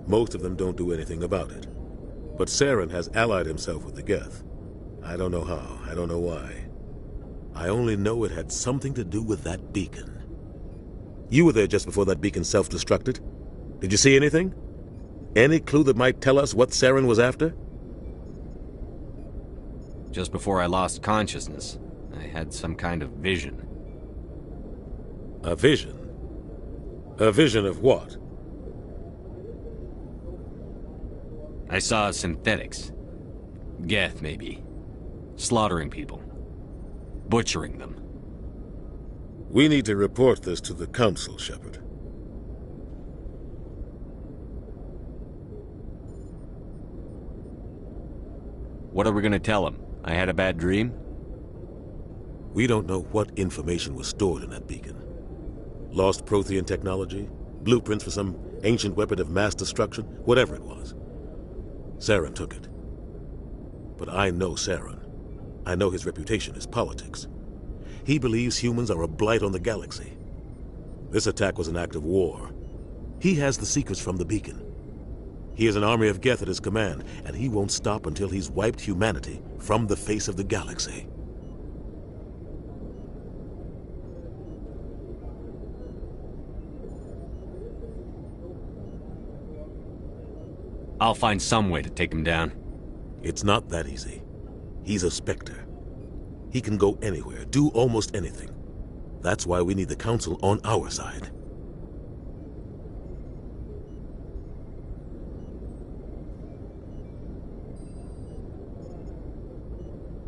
Most of them don't do anything about it. But Saren has allied himself with the Geth. I don't know how, I don't know why. I only know it had something to do with that beacon. You were there just before that beacon self-destructed. Did you see anything? Any clue that might tell us what Saren was after? Just before I lost consciousness, I had some kind of vision. A vision? A vision of what? I saw synthetics. Geth, maybe. Slaughtering people. Butchering them. We need to report this to the Council, Shepard. What are we gonna tell them? I had a bad dream? We don't know what information was stored in that beacon. Lost Prothean technology? Blueprints for some ancient weapon of mass destruction? Whatever it was. Saren took it. But I know Saren. I know his reputation is politics. He believes humans are a blight on the galaxy. This attack was an act of war. He has the secrets from the beacon. He has an army of Geth at his command, and he won't stop until he's wiped humanity from the face of the galaxy. I'll find some way to take him down. It's not that easy. He's a spectre. He can go anywhere, do almost anything. That's why we need the Council on our side.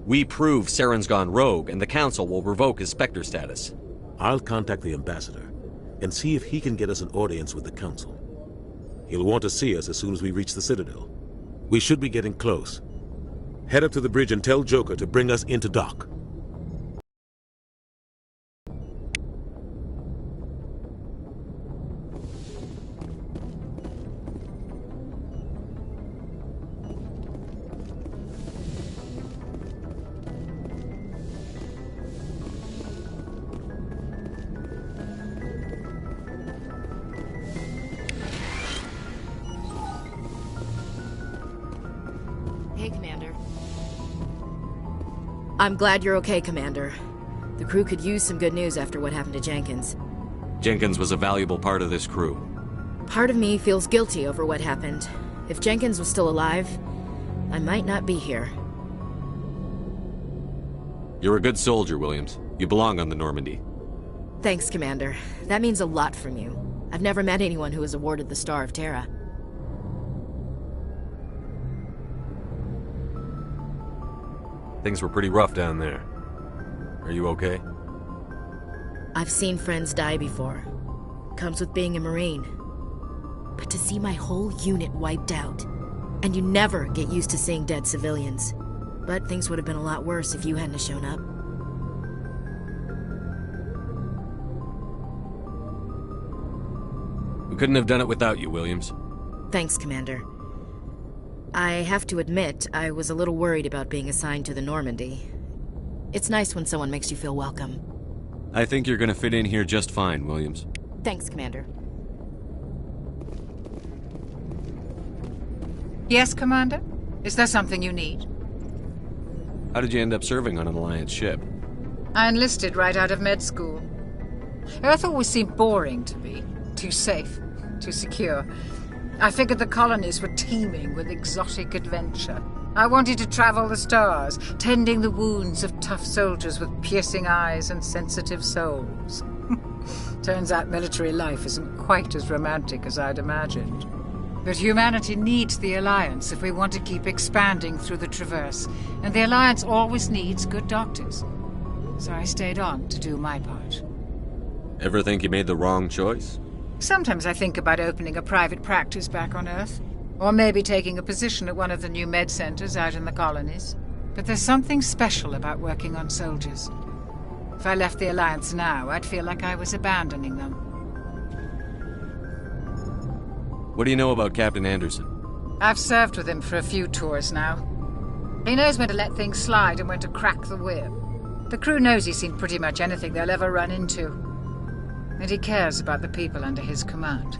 We prove Saren's gone rogue, and the Council will revoke his Spectre status. I'll contact the Ambassador and see if he can get us an audience with the Council. He'll want to see us as soon as we reach the Citadel. We should be getting close. Head up to the bridge and tell Joker to bring us into dock. Hey, Commander. I'm glad you're okay, Commander. The crew could use some good news after what happened to Jenkins. Jenkins was a valuable part of this crew. Part of me feels guilty over what happened. If Jenkins was still alive, I might not be here. You're a good soldier, Williams. You belong on the Normandy. Thanks, Commander. That means a lot from you. I've never met anyone who was awarded the Star of Terra. Things were pretty rough down there. Are you okay? I've seen friends die before. comes with being a Marine. But to see my whole unit wiped out, and you never get used to seeing dead civilians. But things would have been a lot worse if you hadn't have shown up. We couldn't have done it without you, Williams. Thanks, Commander. I have to admit, I was a little worried about being assigned to the Normandy. It's nice when someone makes you feel welcome. I think you're gonna fit in here just fine, Williams. Thanks, Commander. Yes, Commander? Is there something you need? How did you end up serving on an Alliance ship? I enlisted right out of med school. Earth always seemed boring to me. Too safe, too secure. I figured the colonies were teeming with exotic adventure. I wanted to travel the stars, tending the wounds of tough soldiers with piercing eyes and sensitive souls. Turns out military life isn't quite as romantic as I'd imagined. But humanity needs the Alliance if we want to keep expanding through the Traverse, and the Alliance always needs good doctors. So I stayed on to do my part. Ever think you made the wrong choice? Sometimes I think about opening a private practice back on Earth, or maybe taking a position at one of the new med centers out in the colonies. But there's something special about working on soldiers. If I left the Alliance now, I'd feel like I was abandoning them. What do you know about Captain Anderson? I've served with him for a few tours now. He knows when to let things slide and when to crack the whip. The crew knows he's seen pretty much anything they'll ever run into. And he cares about the people under his command.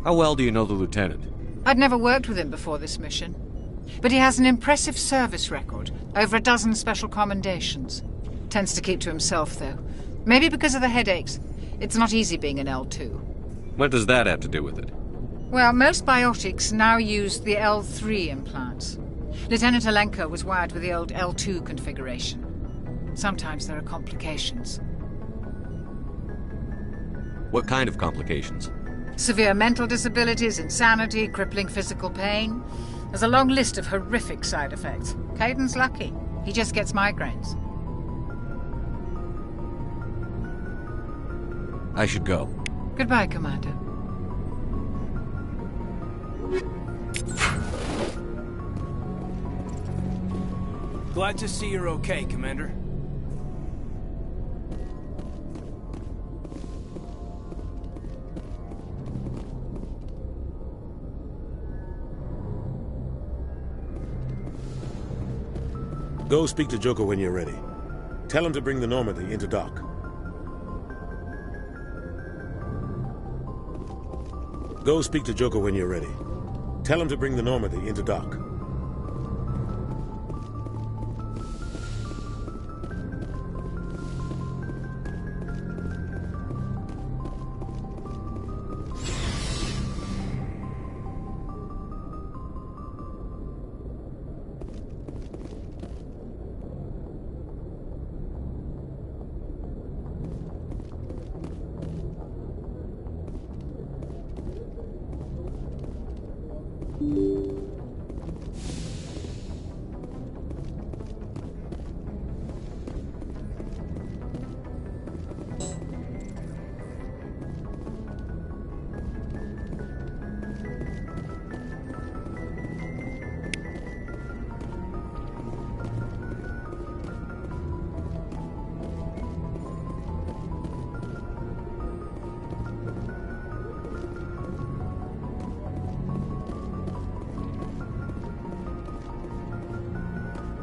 How well do you know the Lieutenant? I'd never worked with him before this mission. But he has an impressive service record, over a dozen special commendations. Tends to keep to himself, though. Maybe because of the headaches. It's not easy being an L2. What does that have to do with it? Well, most biotics now use the L3 implants. Lieutenant Alenko was wired with the old L2 configuration. Sometimes there are complications. What kind of complications? Severe mental disabilities, insanity, crippling physical pain. There's a long list of horrific side effects. Caden's lucky. He just gets migraines. I should go. Goodbye, Commander. Glad to see you're okay, Commander. Go speak to Joker when you're ready. Tell him to bring the Normandy into dock. Go speak to Joker when you're ready. Tell him to bring the Normandy into dock.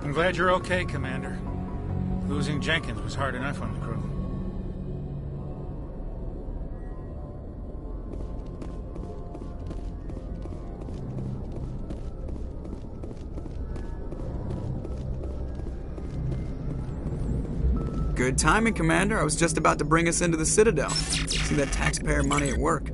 I'm glad you're okay, Commander. Losing Jenkins was hard enough on the crew. Good timing, Commander. I was just about to bring us into the Citadel. See that taxpayer money at work.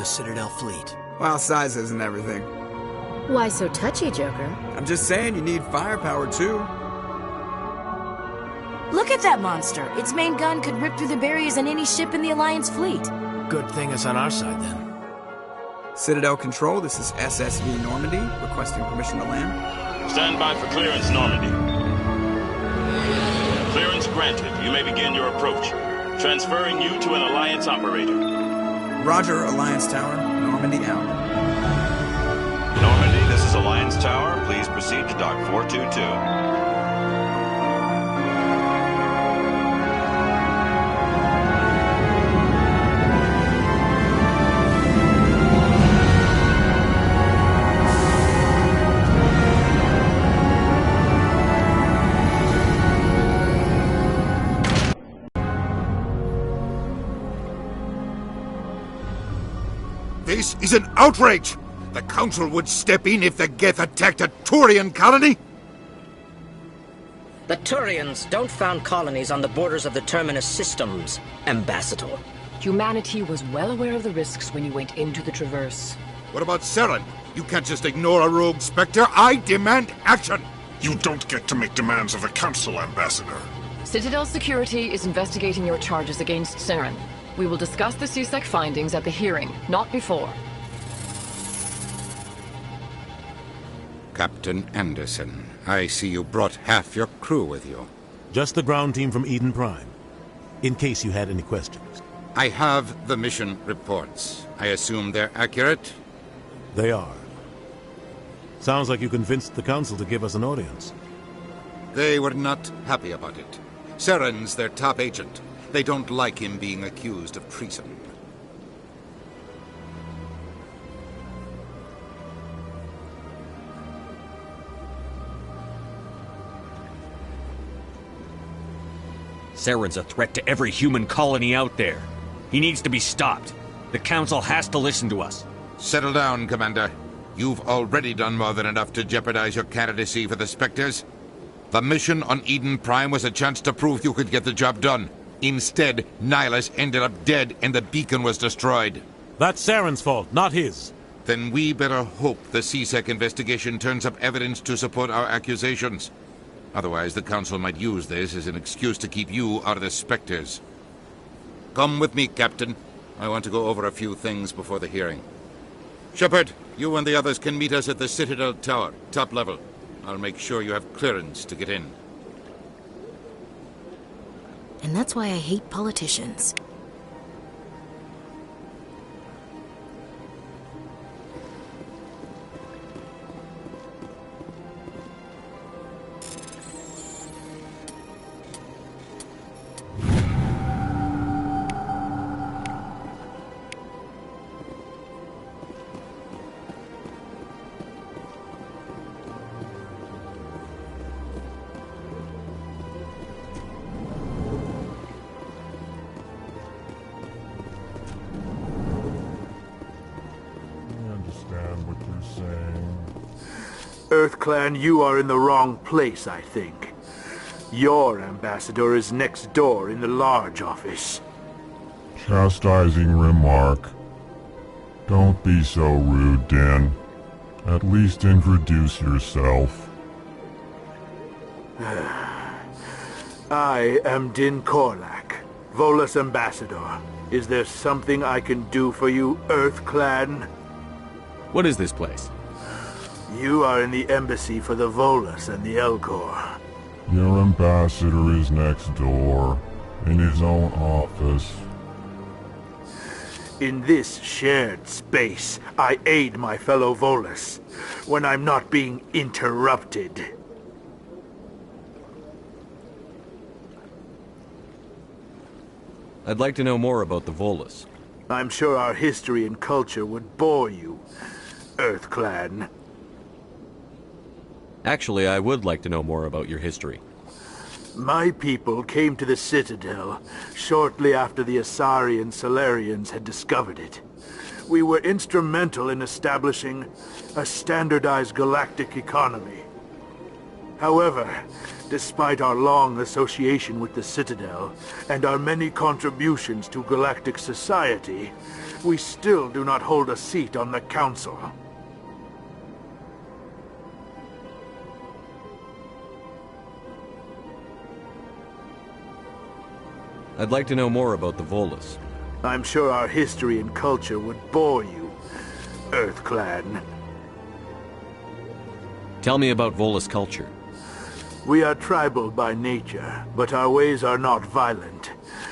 the Citadel fleet. Well, size isn't everything. Why so touchy, Joker? I'm just saying you need firepower, too. Look at that monster. Its main gun could rip through the barriers in any ship in the Alliance fleet. Good thing it's on our side, then. Citadel Control, this is SSV Normandy, requesting permission to land. Stand by for clearance, Normandy. Clearance granted. You may begin your approach. Transferring you to an Alliance operator. Roger, Alliance Tower. Normandy out. Normandy, this is Alliance Tower. Please proceed to Dock 422. This is an outrage! The Council would step in if the Geth attacked a Turian colony? The Turians don't found colonies on the borders of the Terminus systems, Ambassador. Humanity was well aware of the risks when you went into the Traverse. What about Saren? You can't just ignore a rogue Spectre. I demand action! You don't get to make demands of the Council, Ambassador. Citadel Security is investigating your charges against Saren. We will discuss the CSEC findings at the hearing, not before. Captain Anderson, I see you brought half your crew with you. Just the ground team from Eden Prime, in case you had any questions. I have the mission reports. I assume they're accurate? They are. Sounds like you convinced the Council to give us an audience. They were not happy about it. Saren's their top agent. They don't like him being accused of treason. Saren's a threat to every human colony out there. He needs to be stopped. The Council has to listen to us. Settle down, Commander. You've already done more than enough to jeopardize your candidacy for the Spectres. The mission on Eden Prime was a chance to prove you could get the job done. Instead, Nihilus ended up dead and the beacon was destroyed. That's Saren's fault, not his. Then we better hope the CSEC investigation turns up evidence to support our accusations. Otherwise, the Council might use this as an excuse to keep you out of the Spectres. Come with me, Captain. I want to go over a few things before the hearing. Shepard, you and the others can meet us at the Citadel Tower, top level. I'll make sure you have clearance to get in. And that's why I hate politicians. EarthClan, you are in the wrong place, I think. Your ambassador is next door in the large office. Chastising remark. Don't be so rude, Din. At least introduce yourself. I am Din Korlak, Volus ambassador. Is there something I can do for you, EarthClan? What is this place? You are in the embassy for the Volus and the Elcor. Your ambassador is next door, in his own office. In this shared space, I aid my fellow Volus when I'm not being interrupted. I'd like to know more about the Volus. I'm sure our history and culture would bore you, EarthClan. Actually, I would like to know more about your history. My people came to the Citadel shortly after the Asari Solarians had discovered it. We were instrumental in establishing a standardized galactic economy. However, despite our long association with the Citadel and our many contributions to galactic society, we still do not hold a seat on the Council. I'd like to know more about the Volus. I'm sure our history and culture would bore you, EarthClan. Tell me about Volus culture. We are tribal by nature, but our ways are not violent.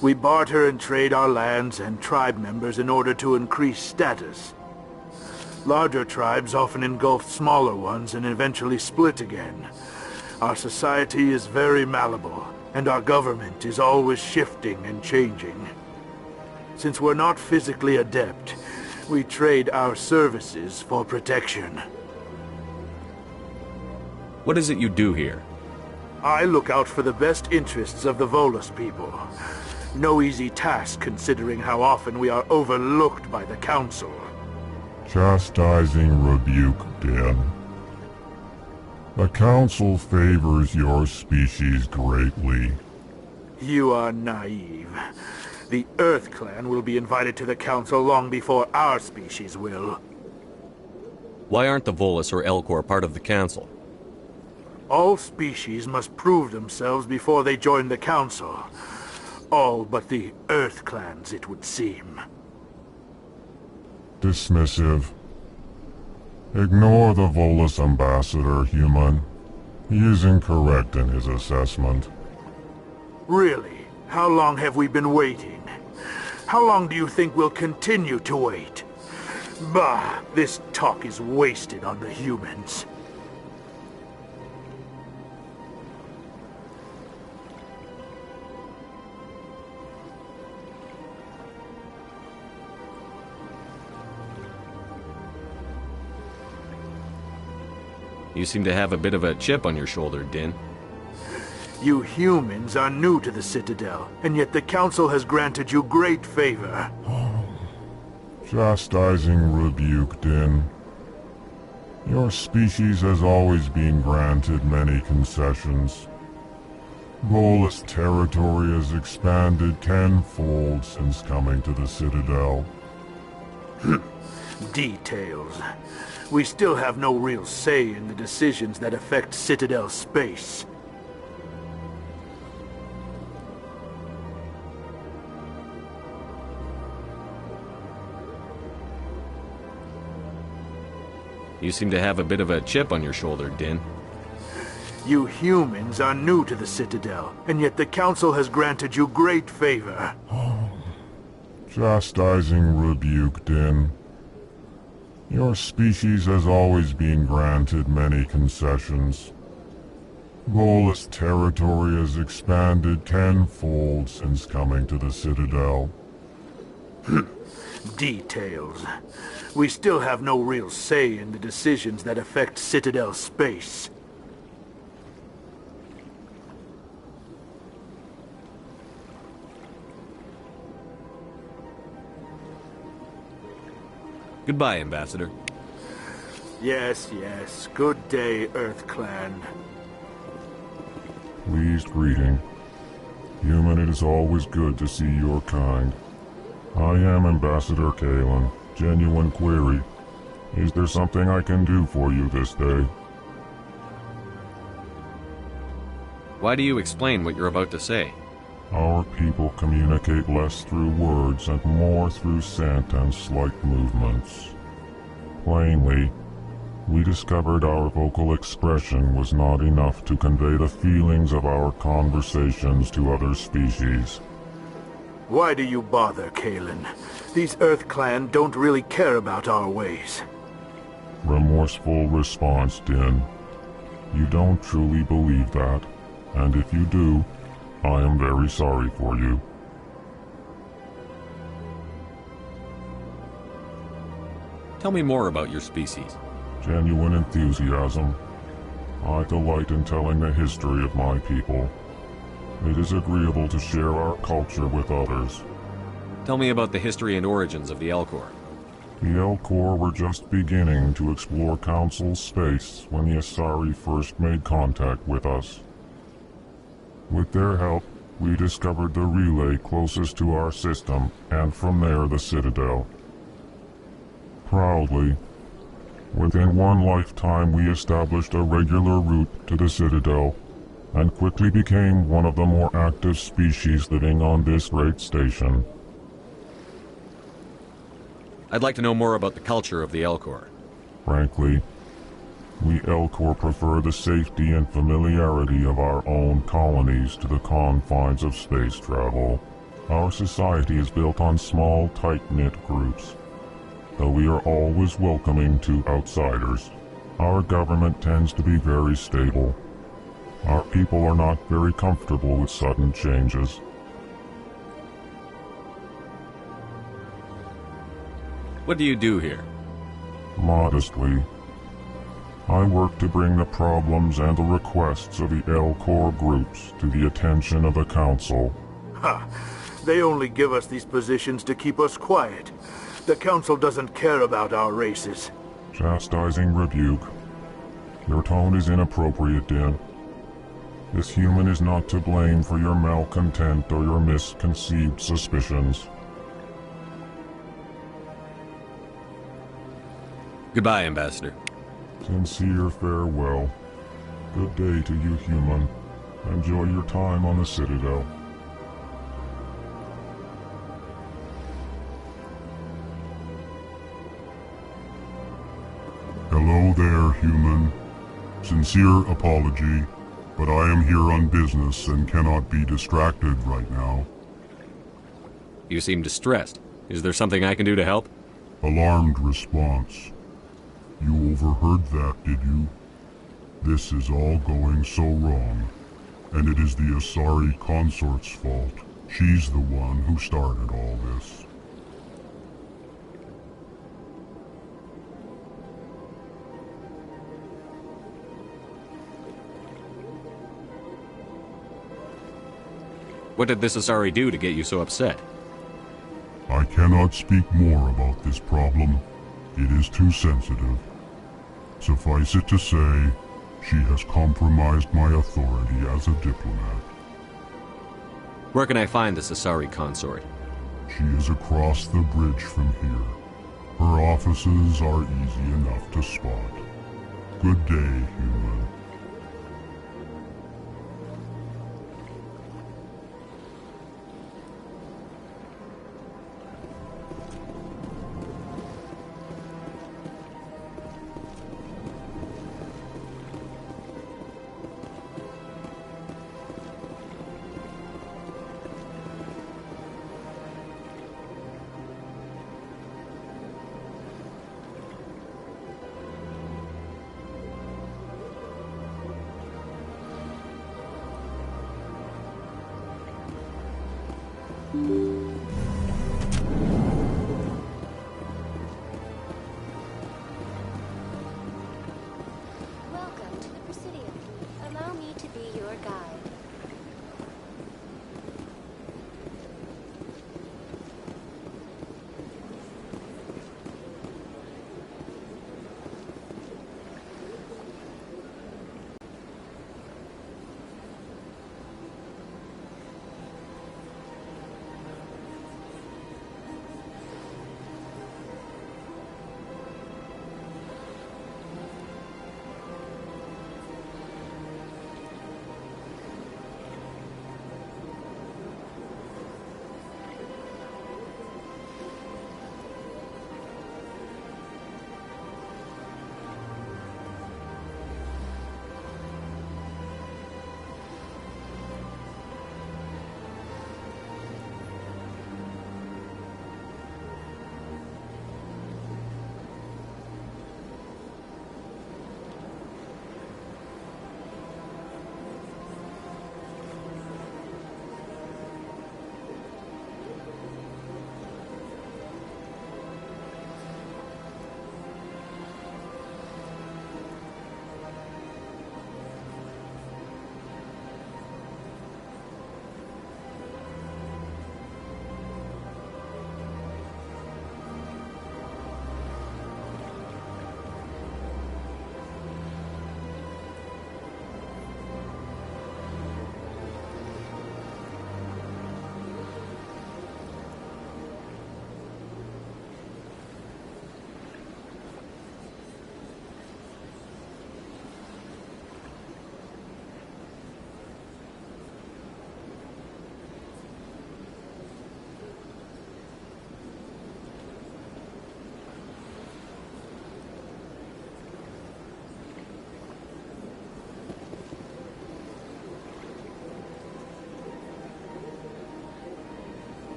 We barter and trade our lands and tribe members in order to increase status. Larger tribes often engulf smaller ones and eventually split again. Our society is very malleable, and our government is always shifting and changing. Since we're not physically adept, we trade our services for protection. What is it you do here? I look out for the best interests of the Volus people. No easy task considering how often we are overlooked by the Council. Chastising rebuke, Din. The Council favors your species greatly. You are naive. The EarthClan will be invited to the Council long before our species will. Why aren't the Volus or Elcor part of the Council? All species must prove themselves before they join the Council. All but the EarthClans, it would seem. Dismissive. Ignore the Volus ambassador, human. He is incorrect in his assessment. Really? How long have we been waiting? How long do you think we'll continue to wait? Bah, this talk is wasted on the humans. You seem to have a bit of a chip on your shoulder, Din. You humans are new to the Citadel, and yet the Council has granted you great favor. Chastising rebuke, Din. Your species has always been granted many concessions. Volus territory has expanded tenfold since coming to the Citadel. Details. We still have no real say in the decisions that affect Citadel space. You seem to have a bit of a chip on your shoulder, Din. You humans are new to the Citadel, and yet the Council has granted you great favor. Chastising rebuke, Din. Your species has always been granted many concessions. Volus territory has expanded tenfold since coming to the Citadel. Details. We still have no real say in the decisions that affect Citadel space. Goodbye, Ambassador. Yes, yes. Good day, EarthClan. Pleased greeting. Human, it is always good to see your kind. I am Ambassador Kalen. Genuine query. Is there something I can do for you this day? Why do you explain what you're about to say? Our people communicate less through words and more through scent and slight movements. Plainly, we discovered our vocal expression was not enough to convey the feelings of our conversations to other species. Why do you bother, Kalen? These EarthClan don't really care about our ways. Remorseful response, Din. You don't truly believe that, and if you do, I am very sorry for you. Tell me more about your species. Genuine enthusiasm. I delight in telling the history of my people. It is agreeable to share our culture with others. Tell me about the history and origins of the Elcor. The Elcor were just beginning to explore Council space when the Asari first made contact with us. With their help, we discovered the relay closest to our system, and from there the Citadel. proudly. Within one lifetime we established a regular route to the Citadel, and quickly became one of the more active species living on this great station. I'd like to know more about the culture of the Elcor. Frankly, we Elcor prefer the safety and familiarity of our own colonies to the confines of space travel. Our society is built on small, tight-knit groups, though we are always welcoming to outsiders. Our government tends to be very stable. Our people are not very comfortable with sudden changes. What do you do here? Modestly, I work to bring the problems and the requests of the Elcor groups to the attention of the Council. Ha! They only give us these positions to keep us quiet. The Council doesn't care about our races. Chastising rebuke. Your tone is inappropriate, Din. This human is not to blame for your malcontent or your misconceived suspicions. Goodbye, Ambassador. Sincere farewell. Good day to you, human. Enjoy your time on the Citadel. Hello there, human. Sincere apology, but I am here on business and cannot be distracted right now. You seem distressed. Is there something I can do to help? Alarmed response. You overheard that, did you? This is all going so wrong, and it is the Asari consort's fault. She's the one who started all this. What did this Asari do to get you so upset? I cannot speak more about this problem. It is too sensitive. Suffice it to say, she has compromised my authority as a diplomat. Where can I find this Asari consort? She is across the bridge from here. Her offices are easy enough to spot. Good day, human.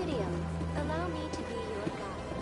Presidio, allow me to be your guide.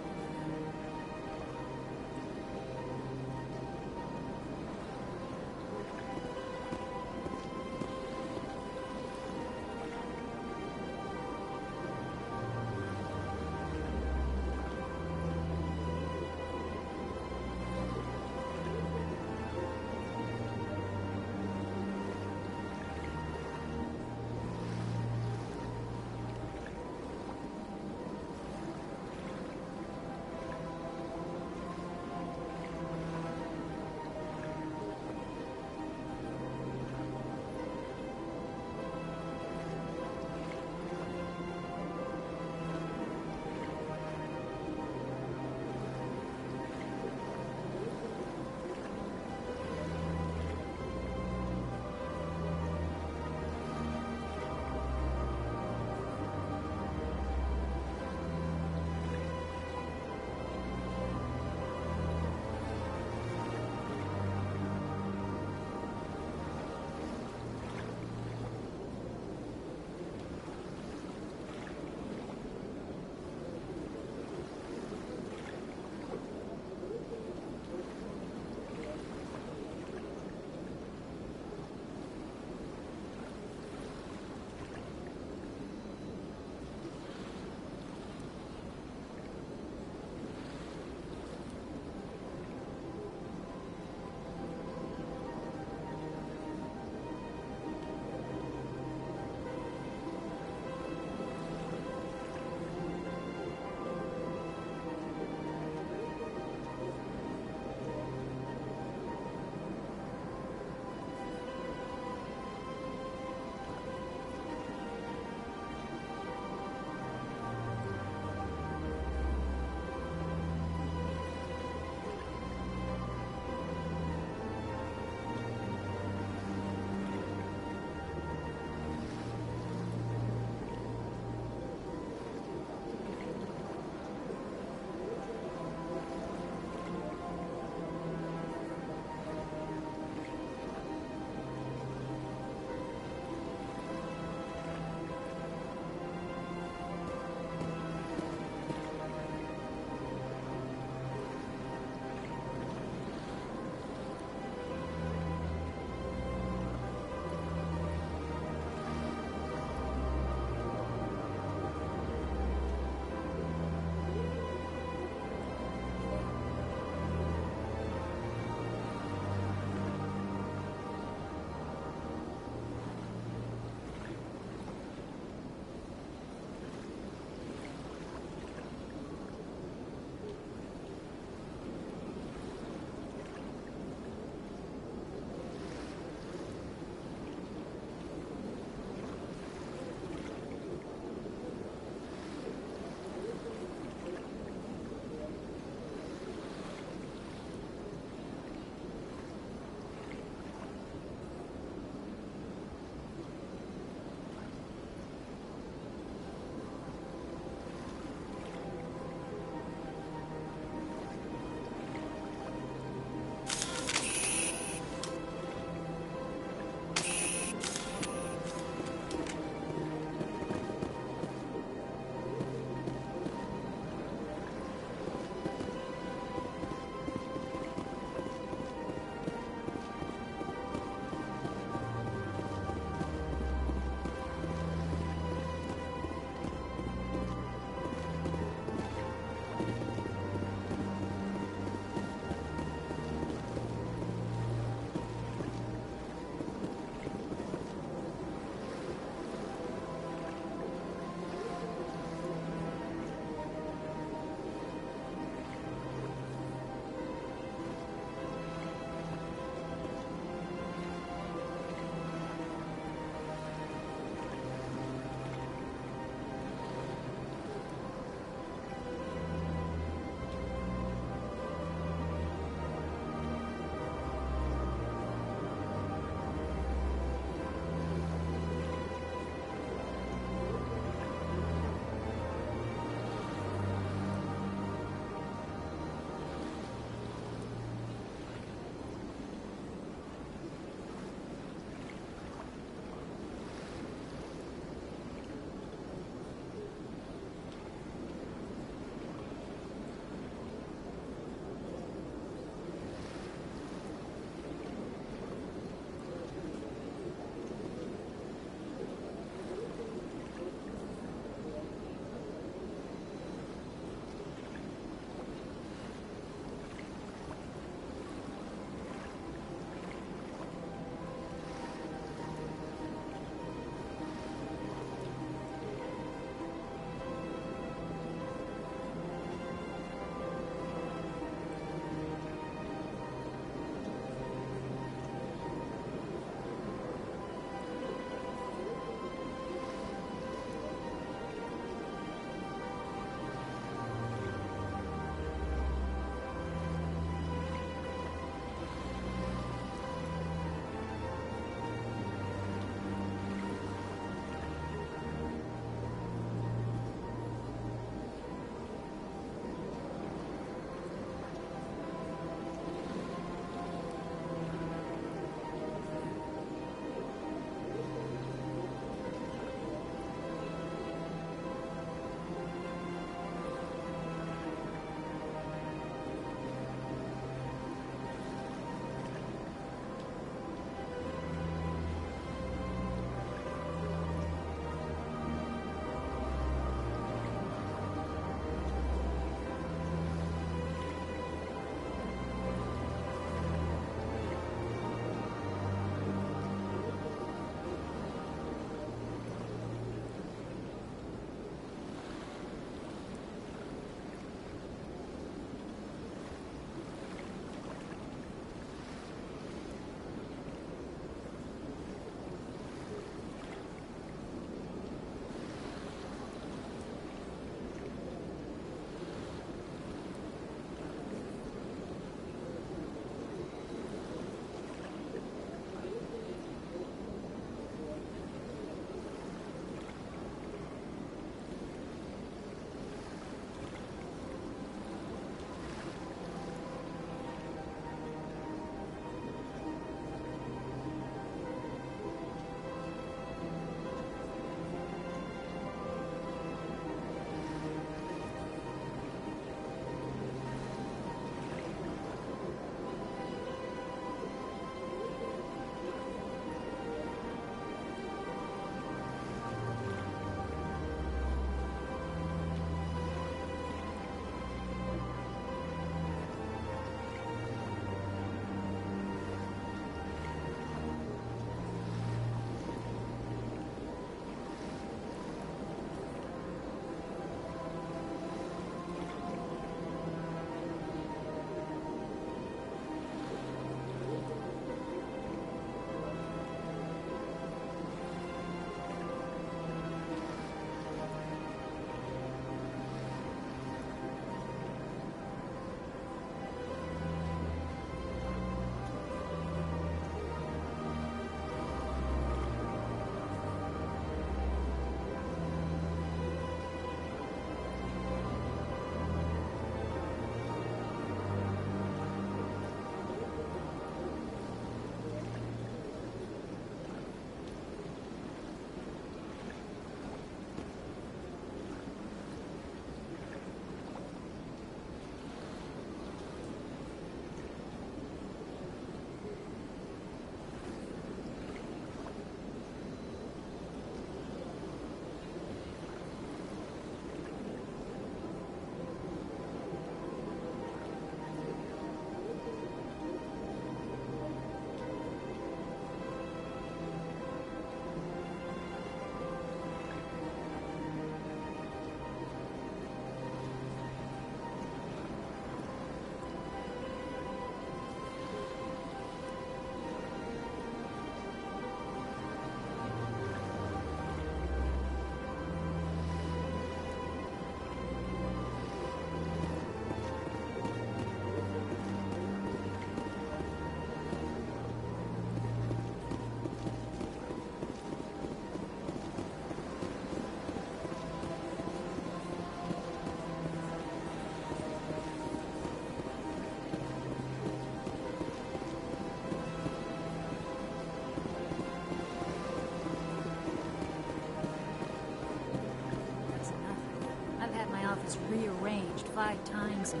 It's rearranged 5 times now.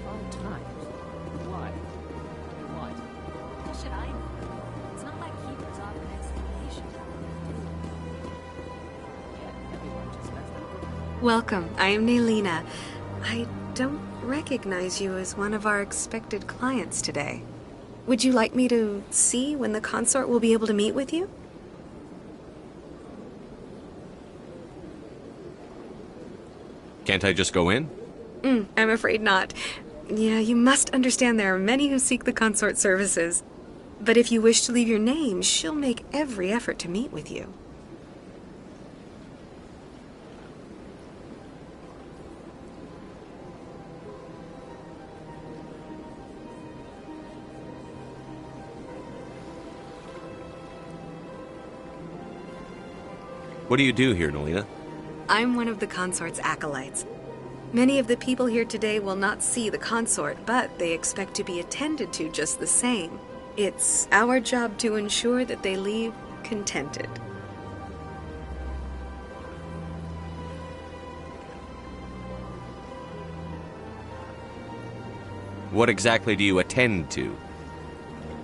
5 times? Why? What? How should I know? It's not like keepers offer an explanation. Yeah, everyone just messed up. Welcome, I am Nelina. I don't recognize you as one of our expected clients today. Would you like me to see when the consort will be able to meet with you? Can't I just go in? I'm afraid not. Yeah, you must understand there are many who seek the consort services. But if you wish to leave your name, she'll make every effort to meet with you. What do you do here, Nelina? I'm one of the consort's acolytes. Many of the people here today will not see the consort, but they expect to be attended to just the same. It's our job to ensure that they leave contented. What exactly do you attend to?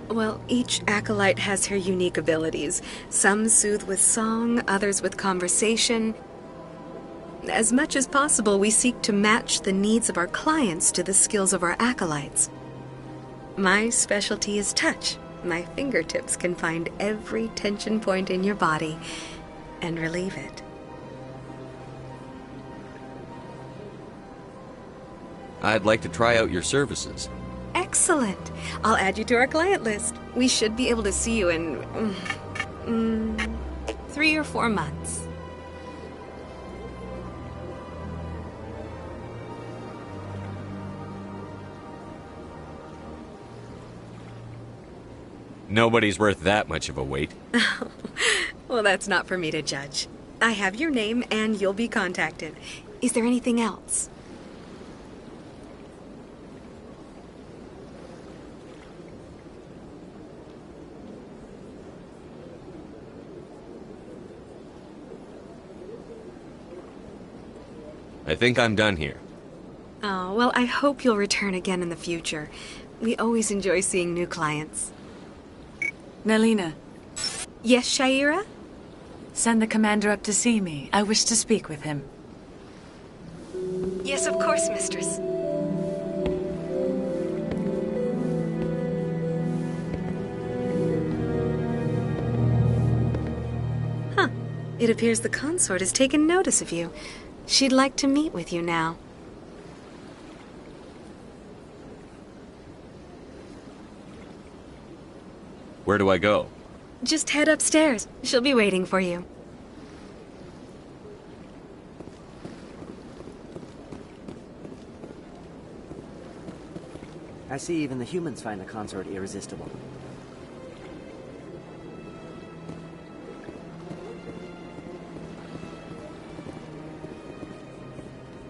Well, each acolyte has her unique abilities. Some soothe with song, others with conversation. As much as possible, we seek to match the needs of our clients to the skills of our acolytes. My specialty is touch. My fingertips can find every tension point in your body and relieve it. I'd like to try out your services. Excellent. I'll add you to our client list. We should be able to see you in 3 or 4 months. Nobody's worth that much of a wait. Well, that's not for me to judge. I have your name and you'll be contacted. Is there anything else? I think I'm done here. Oh, well, I hope you'll return again in the future. We always enjoy seeing new clients. Nelina. Yes, Shaira? Send the commander up to see me. I wish to speak with him. Yes, of course, mistress. Huh. It appears the consort has taken notice of you. She'd like to meet with you now. Where do I go? Just head upstairs. She'll be waiting for you. I see even the humans find the consort irresistible.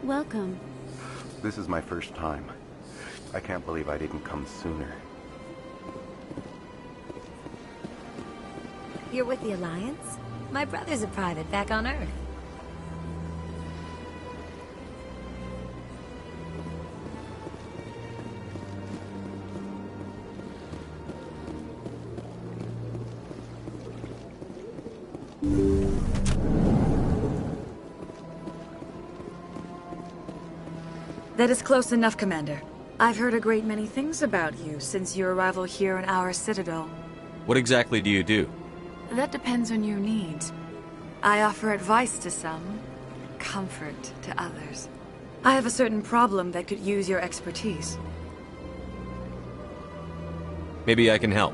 Welcome. This is my first time. I can't believe I didn't come sooner. You're with the Alliance? My brother's a private back on Earth. That is close enough, Commander. I've heard a great many things about you since your arrival here in our citadel. What exactly do you do? That depends on your needs. I offer advice to some, comfort to others. I have a certain problem that could use your expertise. Maybe I can help.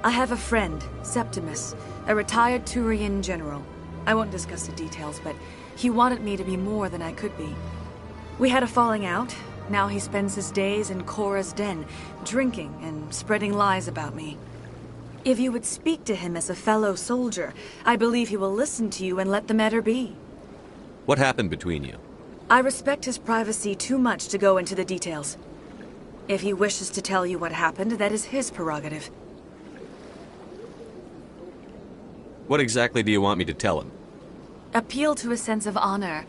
I have a friend, Septimus, a retired Turian general. I won't discuss the details, but he wanted me to be more than I could be. We had a falling out. Now he spends his days in Korra's den, drinking and spreading lies about me. If you would speak to him as a fellow soldier, I believe he will listen to you and let the matter be. What happened between you? I respect his privacy too much to go into the details. If he wishes to tell you what happened, that is his prerogative. What exactly do you want me to tell him? Appeal to a sense of honor.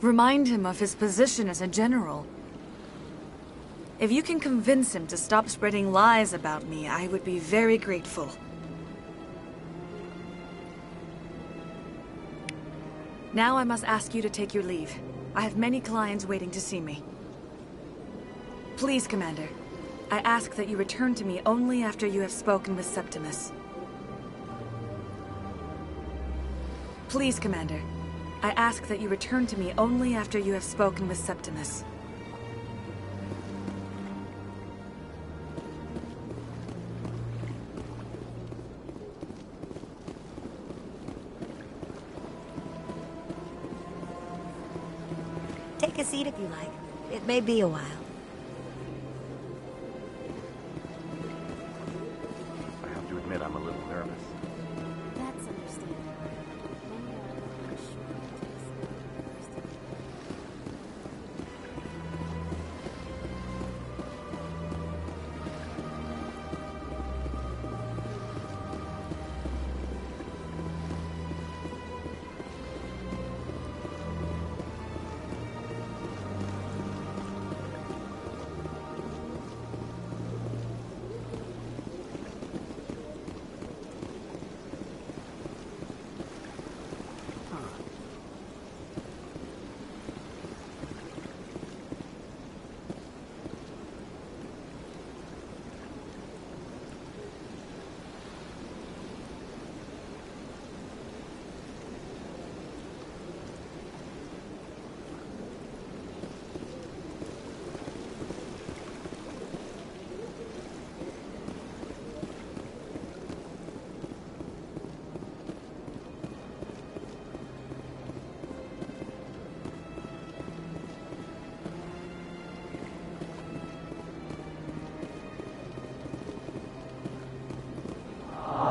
Remind him of his position as a general. If you can convince him to stop spreading lies about me, I would be very grateful. Now I must ask you to take your leave. I have many clients waiting to see me. Please, Commander. I ask that you return to me only after you have spoken with Septimus. Please, Commander. I ask that you return to me only after you have spoken with Septimus. Take a seat if you like. It may be a while. I have to admit, I'm a little nervous. That's understandable.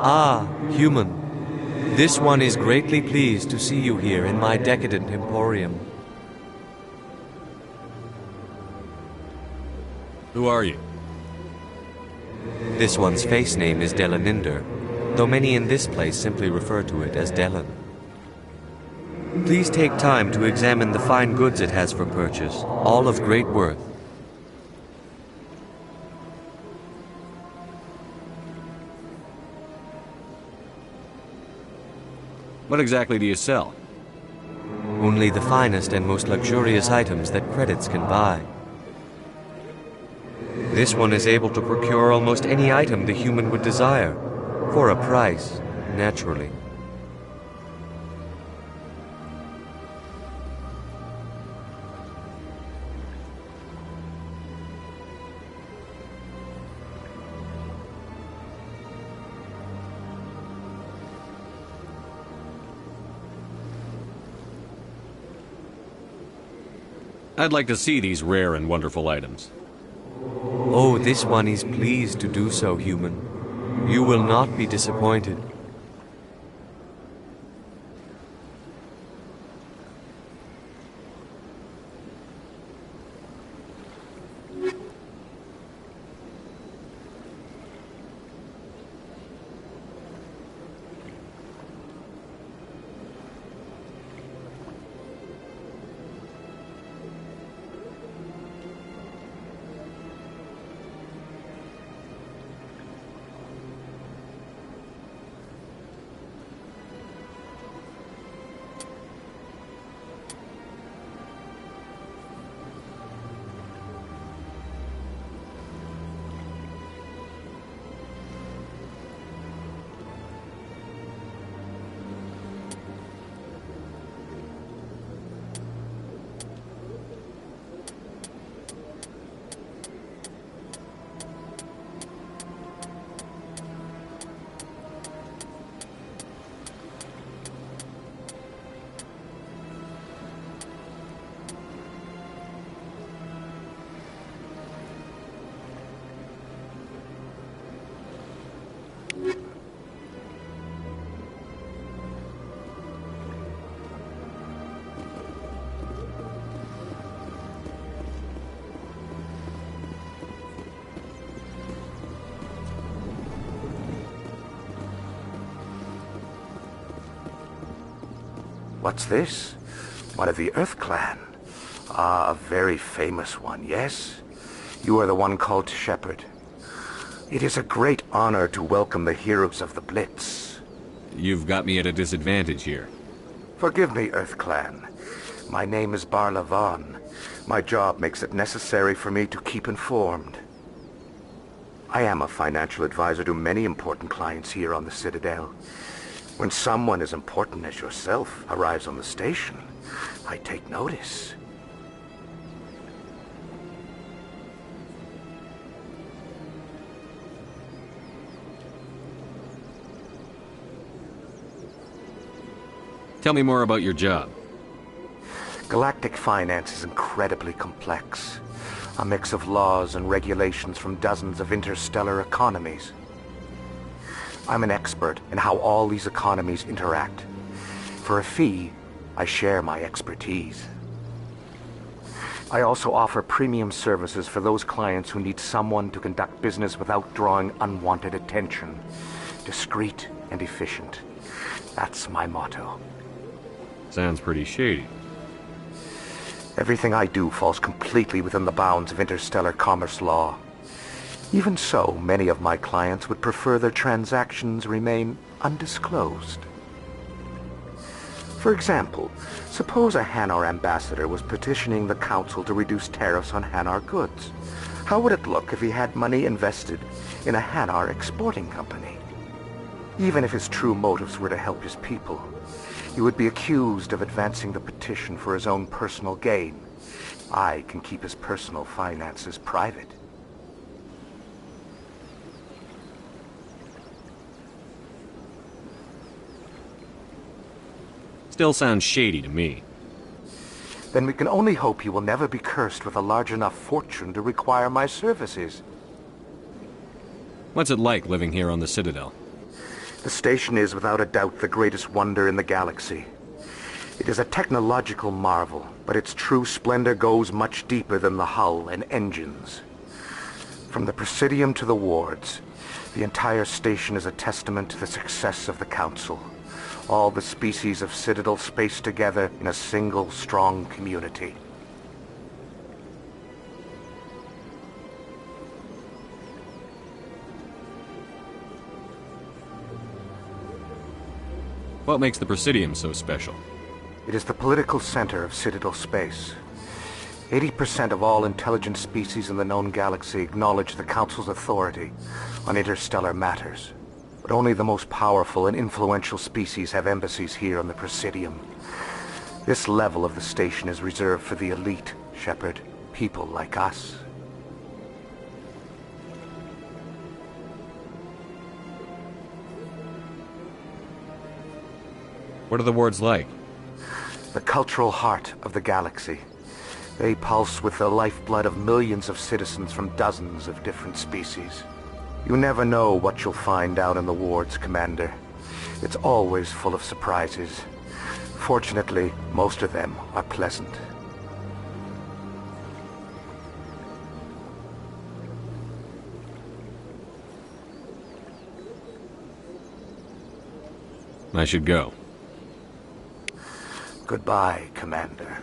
Ah, human. This one is greatly pleased to see you here in my decadent emporium. Who are you? This one's face name is Delaninder, though many in this place simply refer to it as Delan. Please take time to examine the fine goods it has for purchase, all of great worth. What exactly do you sell? Only the finest and most luxurious items that credits can buy. This one is able to procure almost any item the human would desire, for a price, naturally. I'd like to see these rare and wonderful items. Oh, this one is pleased to do so, human. You will not be disappointed. What's this? One of the Earth Clan. Ah, a very famous one, yes? You are the one called Shepard. It is a great honor to welcome the heroes of the Blitz. You've got me at a disadvantage here. Forgive me, Earth Clan. My name is Barla Vaughn. My job makes it necessary for me to keep informed. I am a financial advisor to many important clients here on the Citadel. When someone as important as yourself arrives on the station, I take notice. Tell me more about your job. Galactic finance is incredibly complex. A mix of laws and regulations from dozens of interstellar economies. I'm an expert in how all these economies interact. For a fee, I share my expertise. I also offer premium services for those clients who need someone to conduct business without drawing unwanted attention. Discreet and efficient. That's my motto. Sounds pretty shady. Everything I do falls completely within the bounds of interstellar commerce law. Even so, many of my clients would prefer their transactions remain undisclosed. For example, suppose a Hanar ambassador was petitioning the Council to reduce tariffs on Hanar goods. How would it look if he had money invested in a Hanar exporting company? Even if his true motives were to help his people, he would be accused of advancing the petition for his own personal gain. I can keep his personal finances private. Still sounds shady to me. Then we can only hope you will never be cursed with a large enough fortune to require my services. What's it like living here on the Citadel? The station is without a doubt the greatest wonder in the galaxy. It is a technological marvel, but its true splendor goes much deeper than the hull and engines. From the Presidium to the wards, the entire station is a testament to the success of the Council. All the species of Citadel spaced together in a single strong community. What makes the Presidium so special? It is the political center of Citadel space. 80% of all intelligent species in the known galaxy acknowledge the Council's authority on interstellar matters. But only the most powerful and influential species have embassies here on the Presidium. This level of the station is reserved for the elite, Shepard. People like us. What are the wards like? The cultural heart of the galaxy. They pulse with the lifeblood of millions of citizens from dozens of different species. You never know what you'll find out in the wards, Commander. It's always full of surprises. Fortunately, most of them are pleasant. I should go. Goodbye, Commander.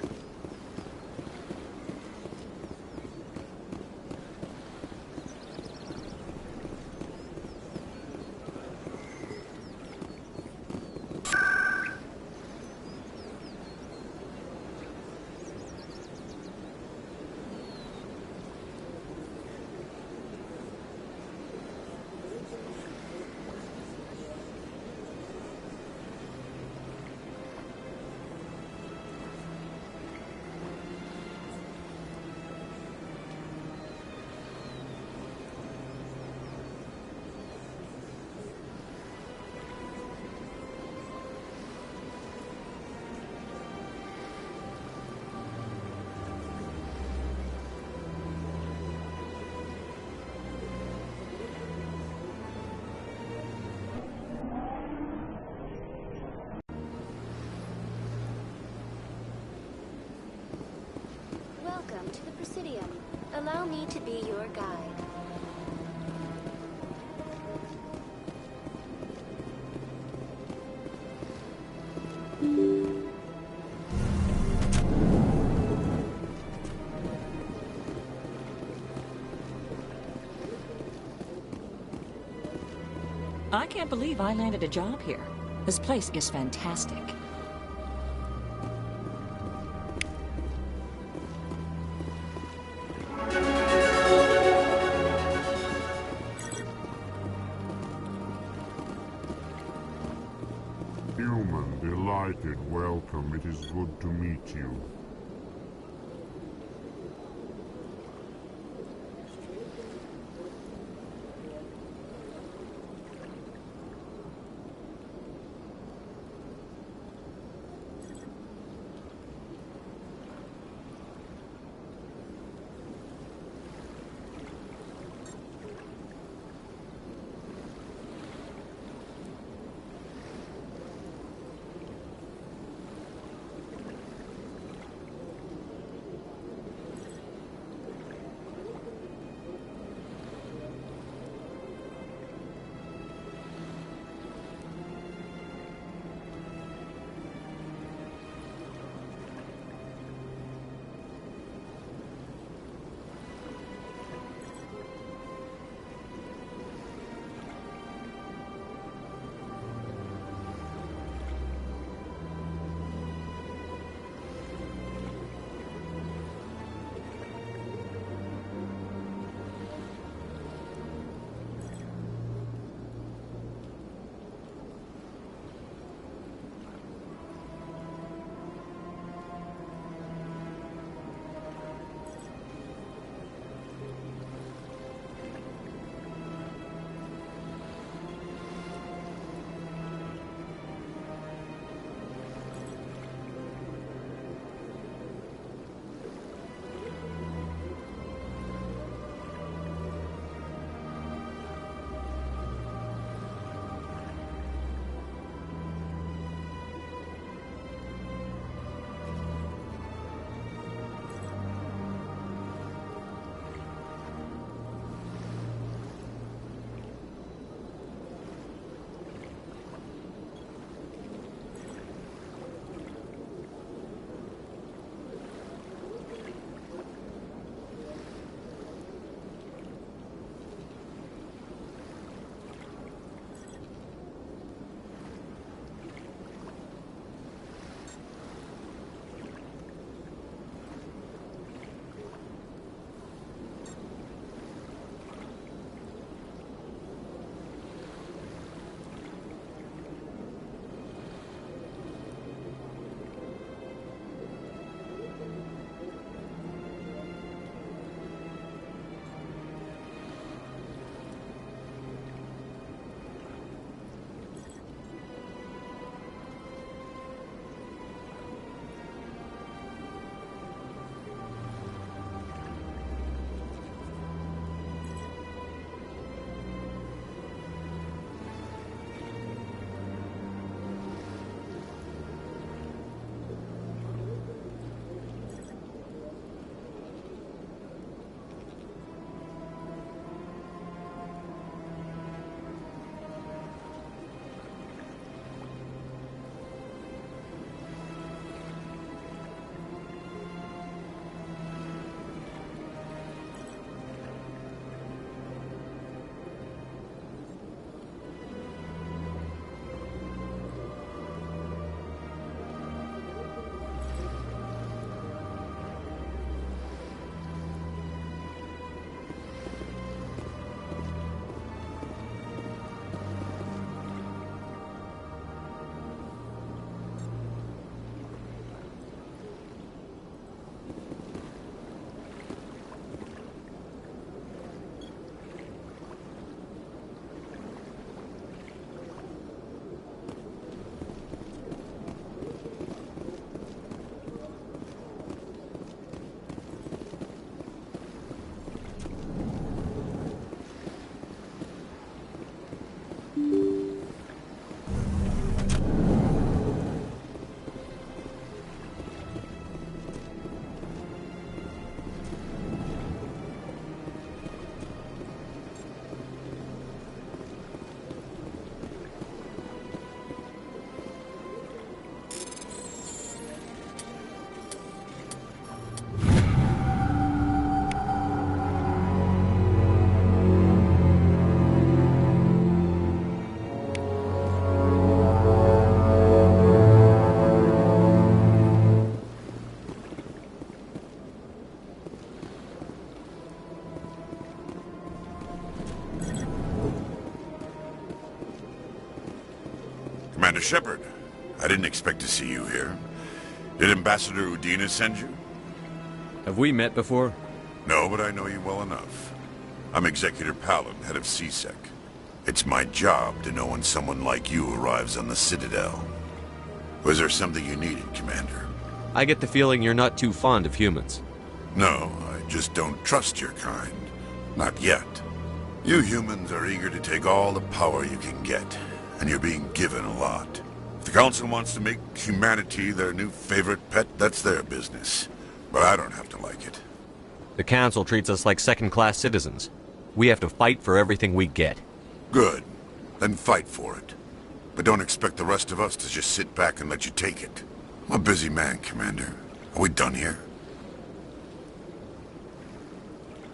Welcome to the Presidium. Allow me to be your guide. I can't believe I landed a job here. This place is fantastic. Human, delighted, welcome. It is good to meet you. Commander Shepard, I didn't expect to see you here. Did Ambassador Udina send you? Have we met before? No, but I know you well enough. I'm Executor Palin, head of CSEC. It's my job to know when someone like you arrives on the Citadel. Was there something you needed, Commander? I get the feeling you're not too fond of humans. No, I just don't trust your kind. Not yet. You humans are eager to take all the power you can get, and you're being given a lot. If the Council wants to make humanity their new favorite pet, that's their business. But I don't have to like it. The Council treats us like second-class citizens. We have to fight for everything we get. Good. Then fight for it. But don't expect the rest of us to just sit back and let you take it. I'm a busy man, Commander. Are we done here?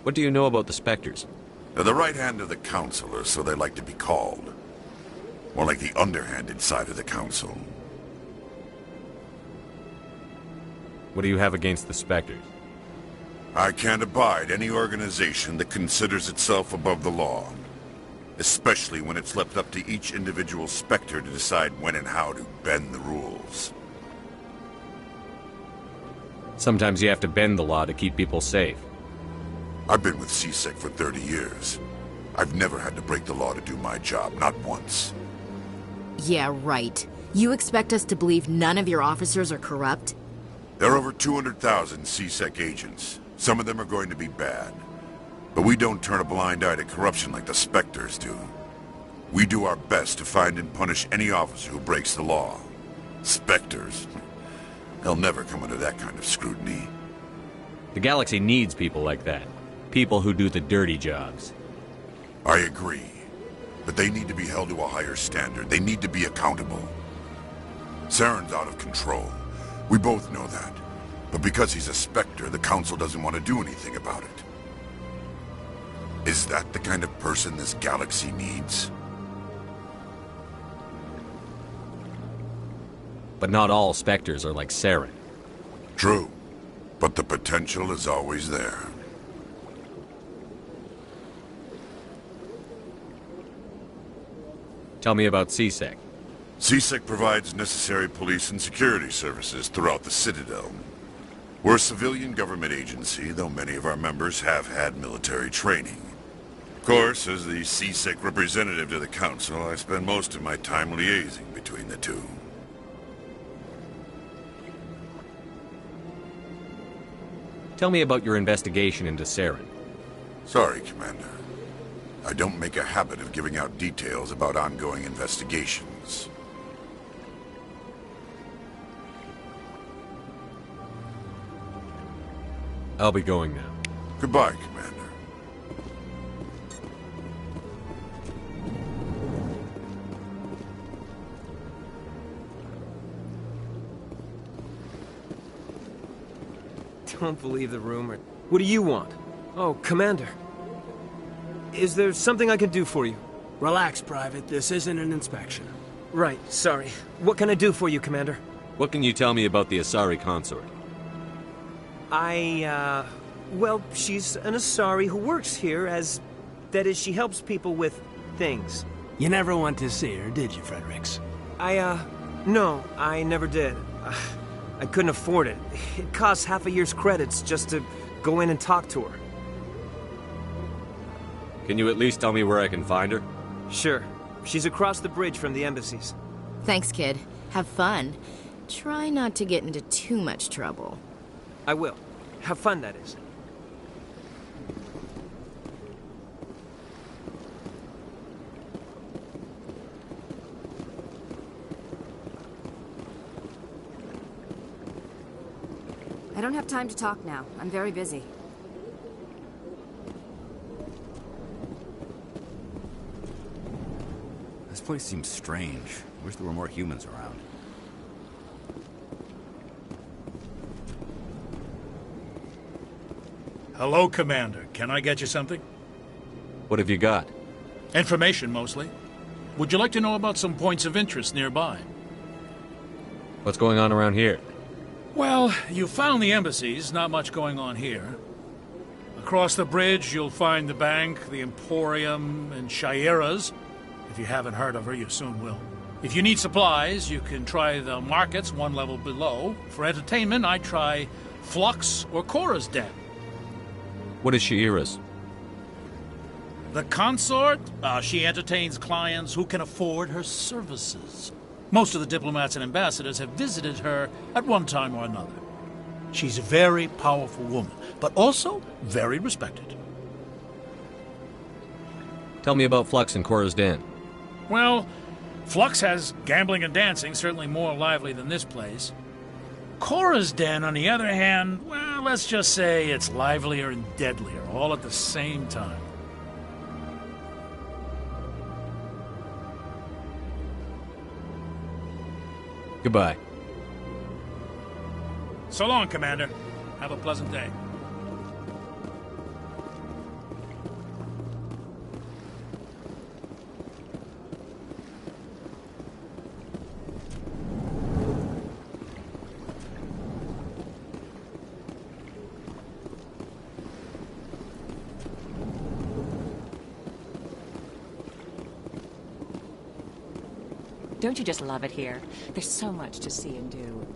What do you know about the Spectres? They're the right hand of the Council, or so they like to be called. More like the underhanded side of the Council. What do you have against the Spectres? I can't abide any organization that considers itself above the law. Especially when it's left up to each individual Spectre to decide when and how to bend the rules. Sometimes you have to bend the law to keep people safe. I've been with CSEC for 30 years. I've never had to break the law to do my job, not once. Yeah, right. You expect us to believe none of your officers are corrupt? There are over 200,000 CSEC agents. Some of them are going to be bad. But we don't turn a blind eye to corruption like the Spectres do. We do our best to find and punish any officer who breaks the law. Spectres. They'll never come under that kind of scrutiny. The galaxy needs people like that. People who do the dirty jobs. I agree. But they need to be held to a higher standard. They need to be accountable. Saren's out of control. We both know that. But because he's a Spectre, the Council doesn't want to do anything about it. Is that the kind of person this galaxy needs? But not all Spectres are like Saren. True. But the potential is always there. Tell me about CSEC. CSEC provides necessary police and security services throughout the Citadel. We're a civilian government agency, though many of our members have had military training. Of course, as the CSEC representative to the Council, I spend most of my time liaising between the two. Tell me about your investigation into Saren. Sorry, Commander. I don't make a habit of giving out details about ongoing investigations. I'll be going now. Goodbye, Commander. Don't believe the rumor. What do you want? Oh, Commander. Is there something I can do for you? Relax, Private. This isn't an inspection. Right, sorry. What can I do for you, Commander? What can you tell me about the Asari consort? Well, she's an Asari who works here as... That is, she helps people with things. You never went to see her, did you, Fredericks? No, I never did. I couldn't afford it. It costs half a year's credits just to go in and talk to her. Can you at least tell me where I can find her? Sure. She's across the bridge from the embassies. Thanks, kid. Have fun. Try not to get into too much trouble. I will. Have fun, that is. I don't have time to talk now. I'm very busy. This place seems strange. I wish there were more humans around. Hello, Commander. Can I get you something? What have you got? Information, mostly. Would you like to know about some points of interest nearby? What's going on around here? Well, you found the embassies. Not much going on here. Across the bridge, you'll find the bank, the Emporium, and Shayera's. If If you haven't heard of her, you soon will. If you need supplies, you can try the markets one level below. For entertainment, I try Flux or Cora's Den. What is Sha'ira's? The consort? She entertains clients who can afford her services. Most of the diplomats and ambassadors have visited her at one time or another. She's a very powerful woman, but also very respected. Tell me about Flux and Cora's Den. Well, Flux has gambling and dancing, certainly more lively than this place. Cora's Den, on the other hand, well, let's just say it's livelier and deadlier, all at the same time. Goodbye. So long, Commander. Have a pleasant day. Don't you just love it here? There's so much to see and do.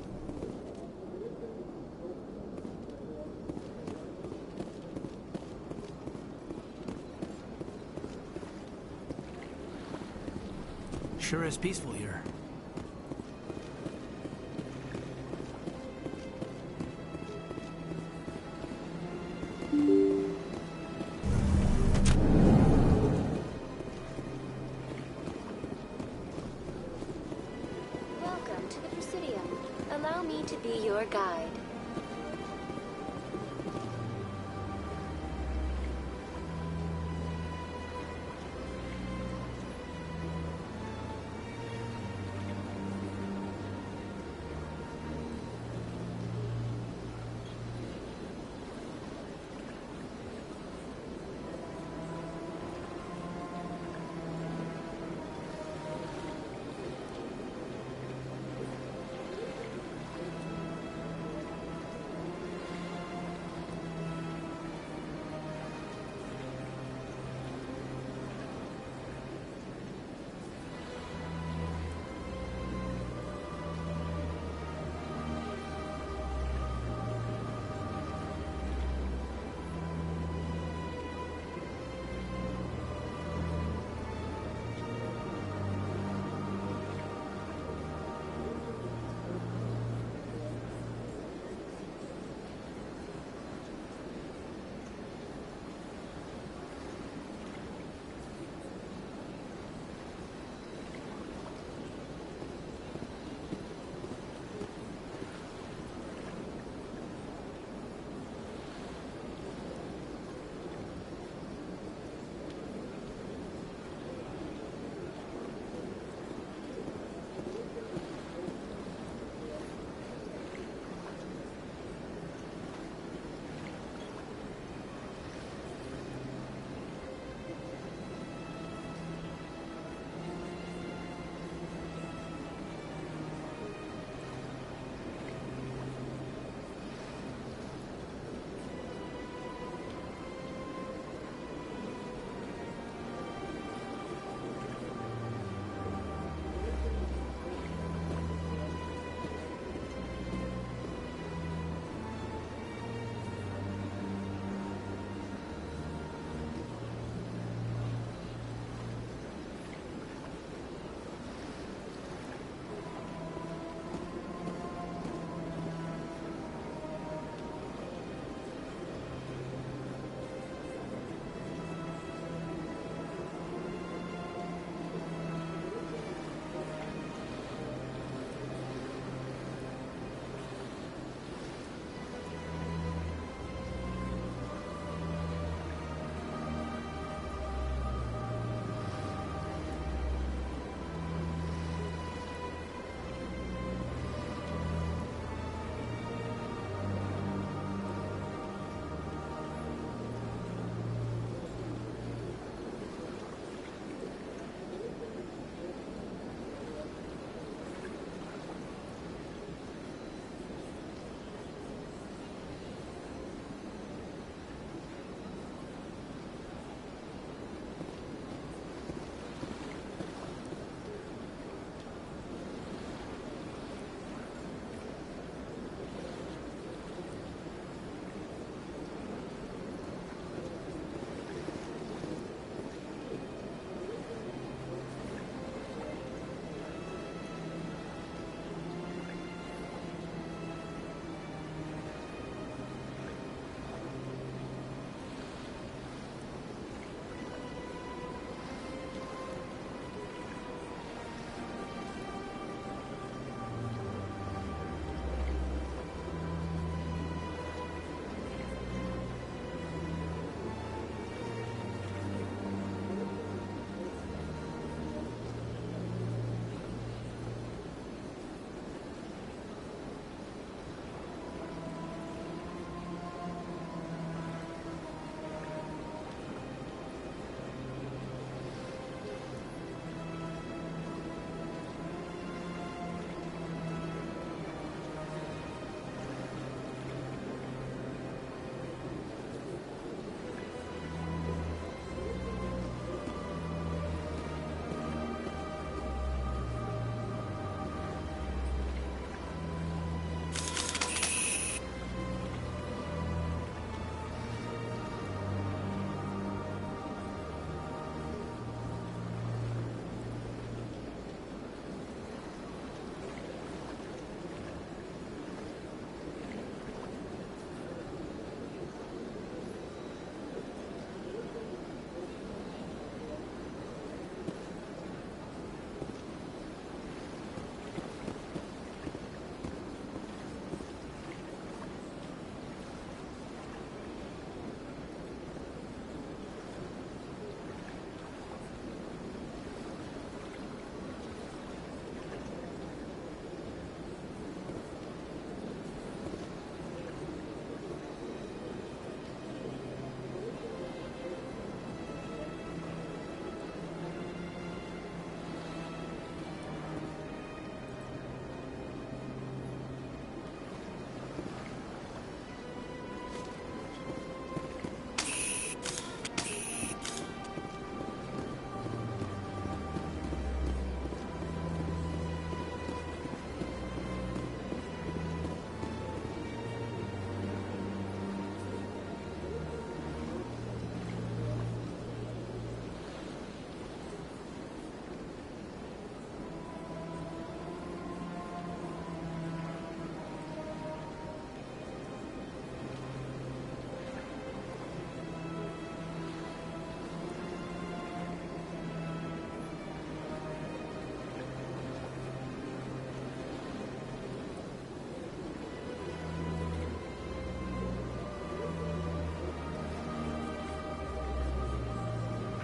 Sure is peaceful here. Welcome to the Presidium. Allow me to be your guide.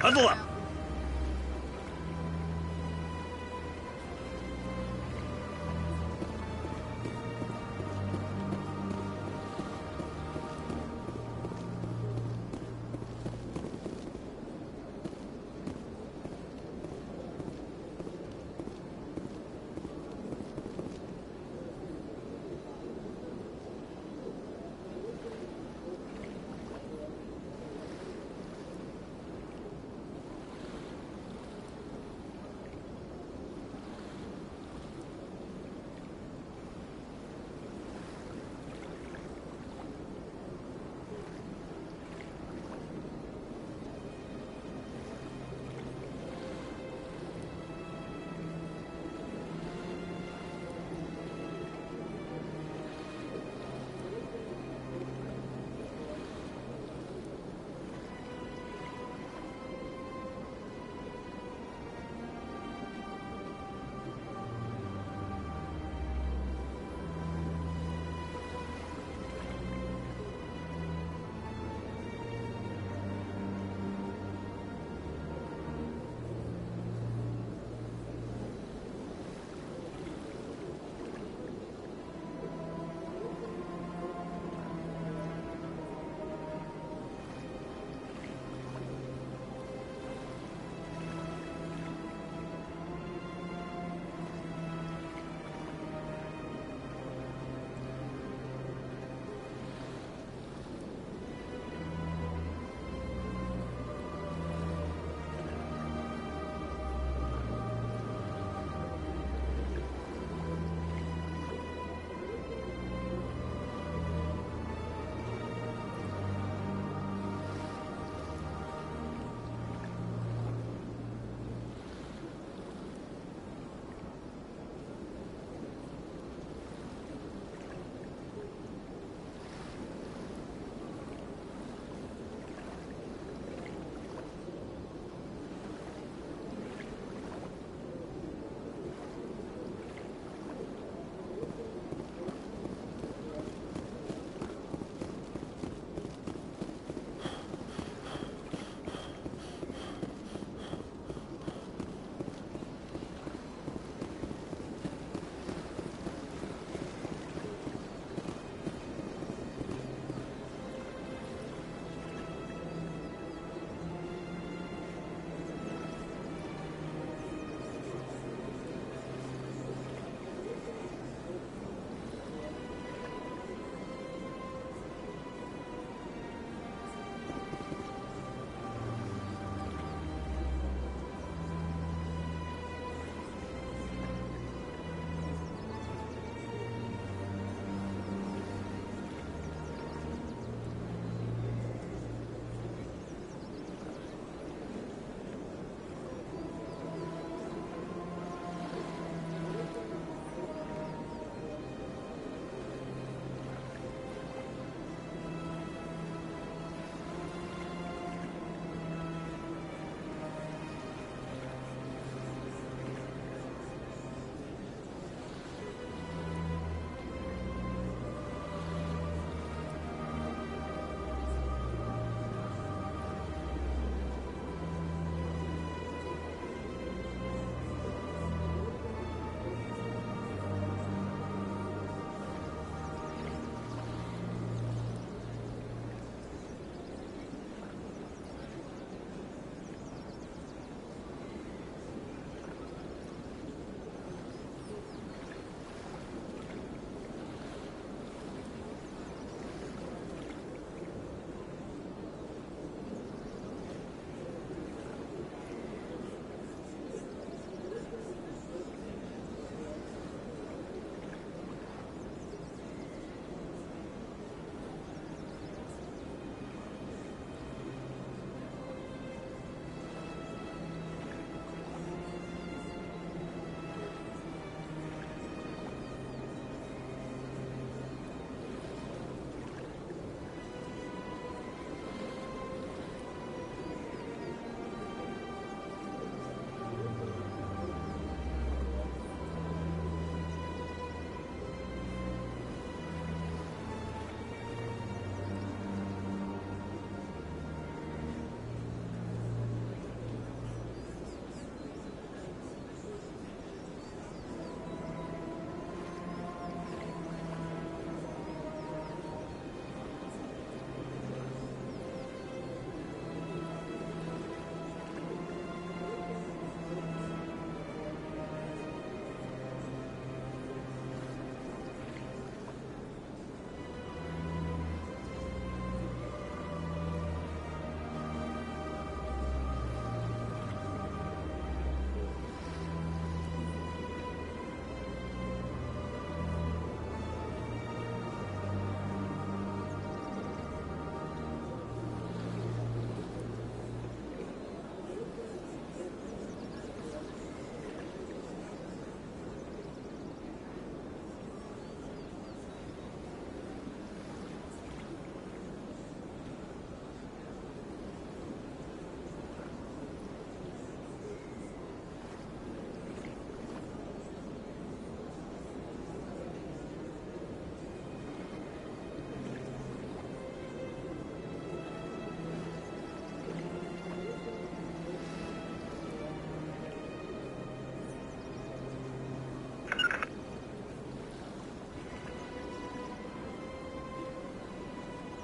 Huddle up!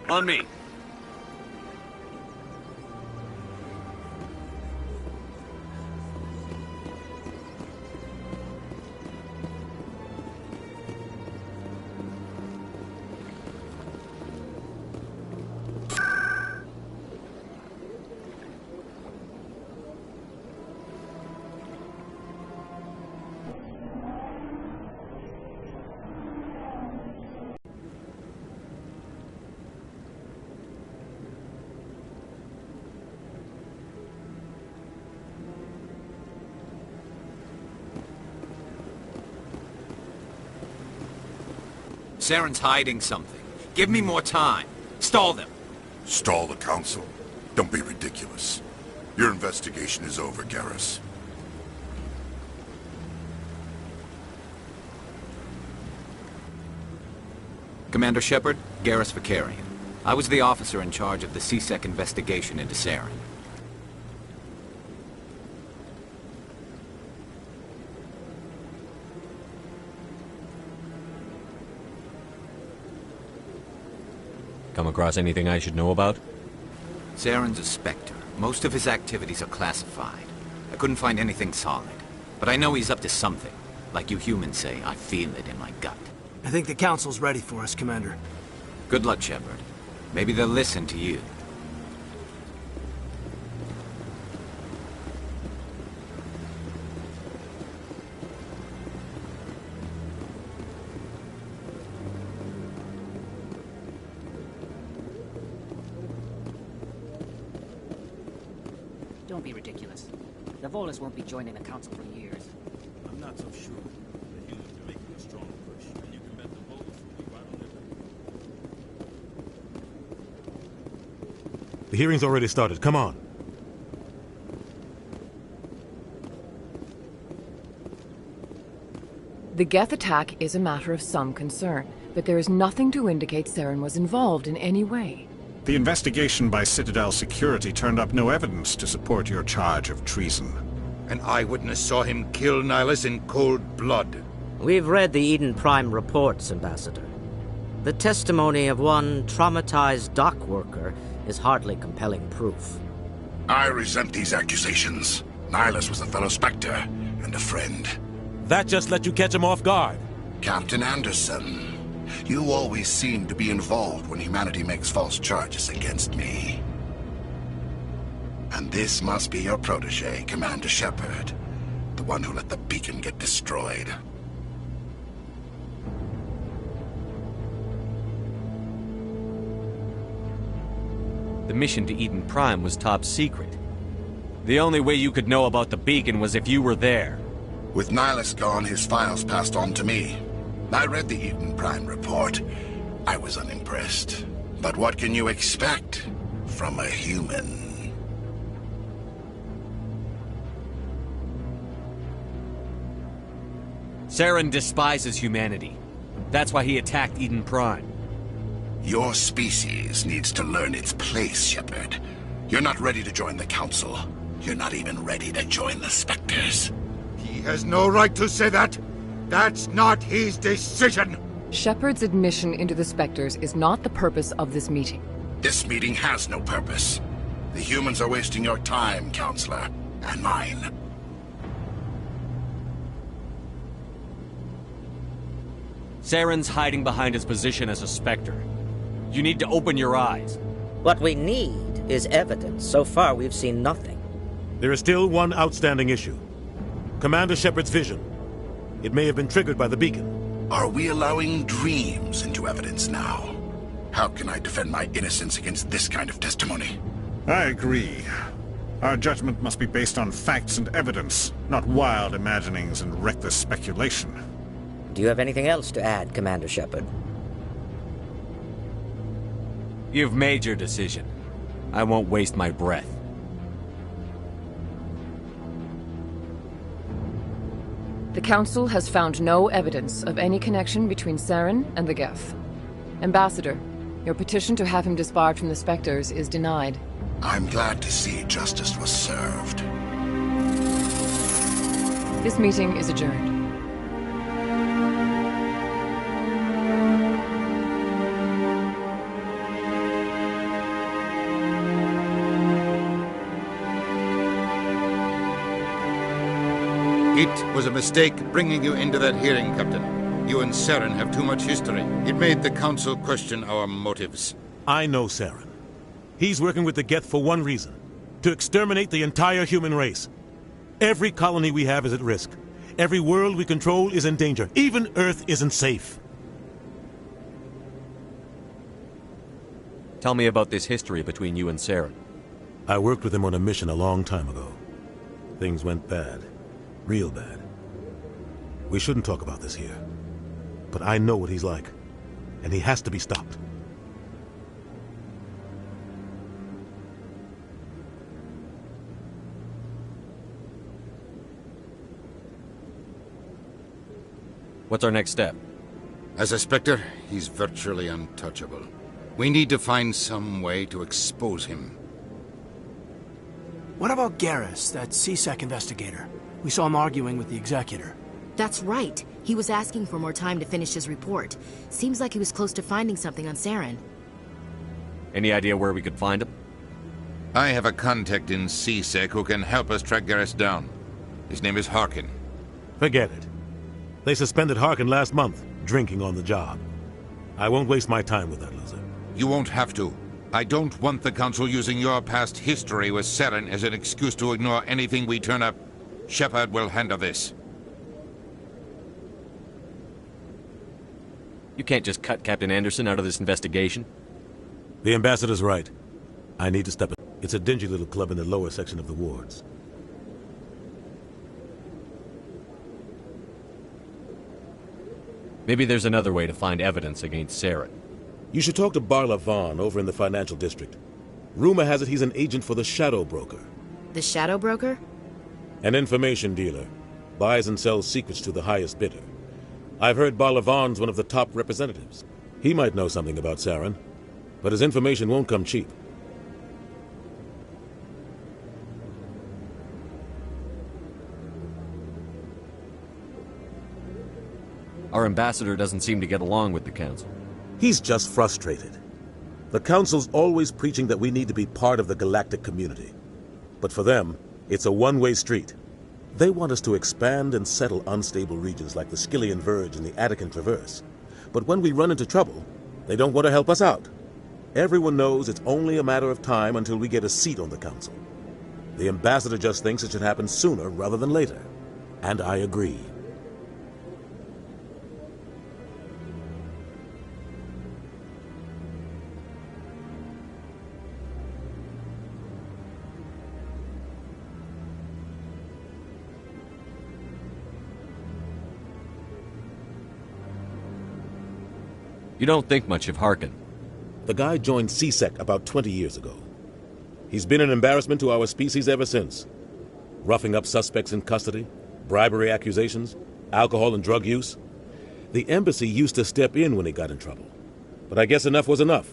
On me. Saren's hiding something. Give me more time. Stall them. Stall the Council? Don't be ridiculous. Your investigation is over, Garrus. Commander Shepard, Garrus Vicarian. I was the officer in charge of the C-Sec investigation into Saren. Come across anything I should know about? Saren's a spectre. Most of his activities are classified. I couldn't find anything solid. But I know he's up to something. Like you humans say, I feel it in my gut. I think the Council's ready for us, Commander. Good luck, Shepard. Maybe they'll listen to you. Don't be ridiculous. The Volus won't be joining the Council for years. I'm not so sure. The humans are making a strong push, and you can bet the Volus will be right on their... The hearing's already started. Come on. The Geth attack is a matter of some concern, but there is nothing to indicate Saren was involved in any way. The investigation by Citadel Security turned up no evidence to support your charge of treason. An eyewitness saw him kill Nihilus in cold blood. We've read the Eden Prime reports, Ambassador. The testimony of one traumatized dock worker is hardly compelling proof. I resent these accusations. Nihilus was a fellow Spectre and a friend. That just let you catch him off guard. Captain Anderson, you always seem to be involved when humanity makes false charges against me. And this must be your protege, Commander Shepard, the one who let the beacon get destroyed. The mission to Eden Prime was top secret. The only way you could know about the beacon was if you were there. With Nihilus gone, his files passed on to me. I read the Eden Prime report. I was unimpressed. But what can you expect from a human? Saren despises humanity. That's why he attacked Eden Prime. Your species needs to learn its place, Shepard. You're not ready to join the Council. You're not even ready to join the Spectres. He has no right to say that. That's not his decision. Shepard's admission into the Spectres is not the purpose of this meeting. This meeting has no purpose. The humans are wasting your time, Counselor, and mine. Saren's hiding behind his position as a Spectre. You need to open your eyes. What we need is evidence. So far, we've seen nothing. There is still one outstanding issue. Commander Shepard's vision. It may have been triggered by the beacon. Are we allowing dreams into evidence now? How can I defend my innocence against this kind of testimony? I agree. Our judgment must be based on facts and evidence, not wild imaginings and reckless speculation. Do you have anything else to add, Commander Shepard? You've made your decision. I won't waste my breath. The Council has found no evidence of any connection between Saren and the Geth. Ambassador, your petition to have him disbarred from the Spectres is denied. I'm glad to see justice was served. This meeting is adjourned. It was a mistake bringing you into that hearing, Captain. You and Saren have too much history. It made the Council question our motives. I know Saren. He's working with the Geth for one reason. To exterminate the entire human race. Every colony we have is at risk. Every world we control is in danger. Even Earth isn't safe. Tell me about this history between you and Saren. I worked with him on a mission a long time ago. Things went bad. Real bad. We shouldn't talk about this here. But I know what he's like. And he has to be stopped. What's our next step? As a Spectre, he's virtually untouchable. We need to find some way to expose him. What about Garrus, that CSEC investigator? We saw him arguing with the Executor. That's right. He was asking for more time to finish his report. Seems like he was close to finding something on Saren. Any idea where we could find him? I have a contact in CSEC who can help us track Garrus down. His name is Harkin. Forget it. They suspended Harkin last month, drinking on the job. I won't waste my time with that loser. You won't have to. I don't want the Council using your past history with Saren as an excuse to ignore anything we turn up. Shepard will handle this. You can't just cut Captain Anderson out of this investigation. The Ambassador's right. I need to step in. It's a dingy little club in the lower section of the wards. Maybe there's another way to find evidence against Saren. You should talk to Barla Vaughn over in the financial district. Rumor has it he's an agent for the Shadow Broker. The Shadow Broker? An information dealer. Buys and sells secrets to the highest bidder. I've heard Barla Vaughn's one of the top representatives. He might know something about Saren, but his information won't come cheap. Our ambassador doesn't seem to get along with the Council. He's just frustrated. The Council's always preaching that we need to be part of the galactic community. But for them, it's a one-way street. They want us to expand and settle unstable regions like the Skillian Verge and the Attican Traverse. But when we run into trouble, they don't want to help us out. Everyone knows it's only a matter of time until we get a seat on the Council. The Ambassador just thinks it should happen sooner rather than later. And I agree. You don't think much of Harkin. The guy joined CSEC about 20 years ago. He's been an embarrassment to our species ever since. Roughing up suspects in custody, bribery accusations, alcohol and drug use. The embassy used to step in when he got in trouble. But I guess enough was enough.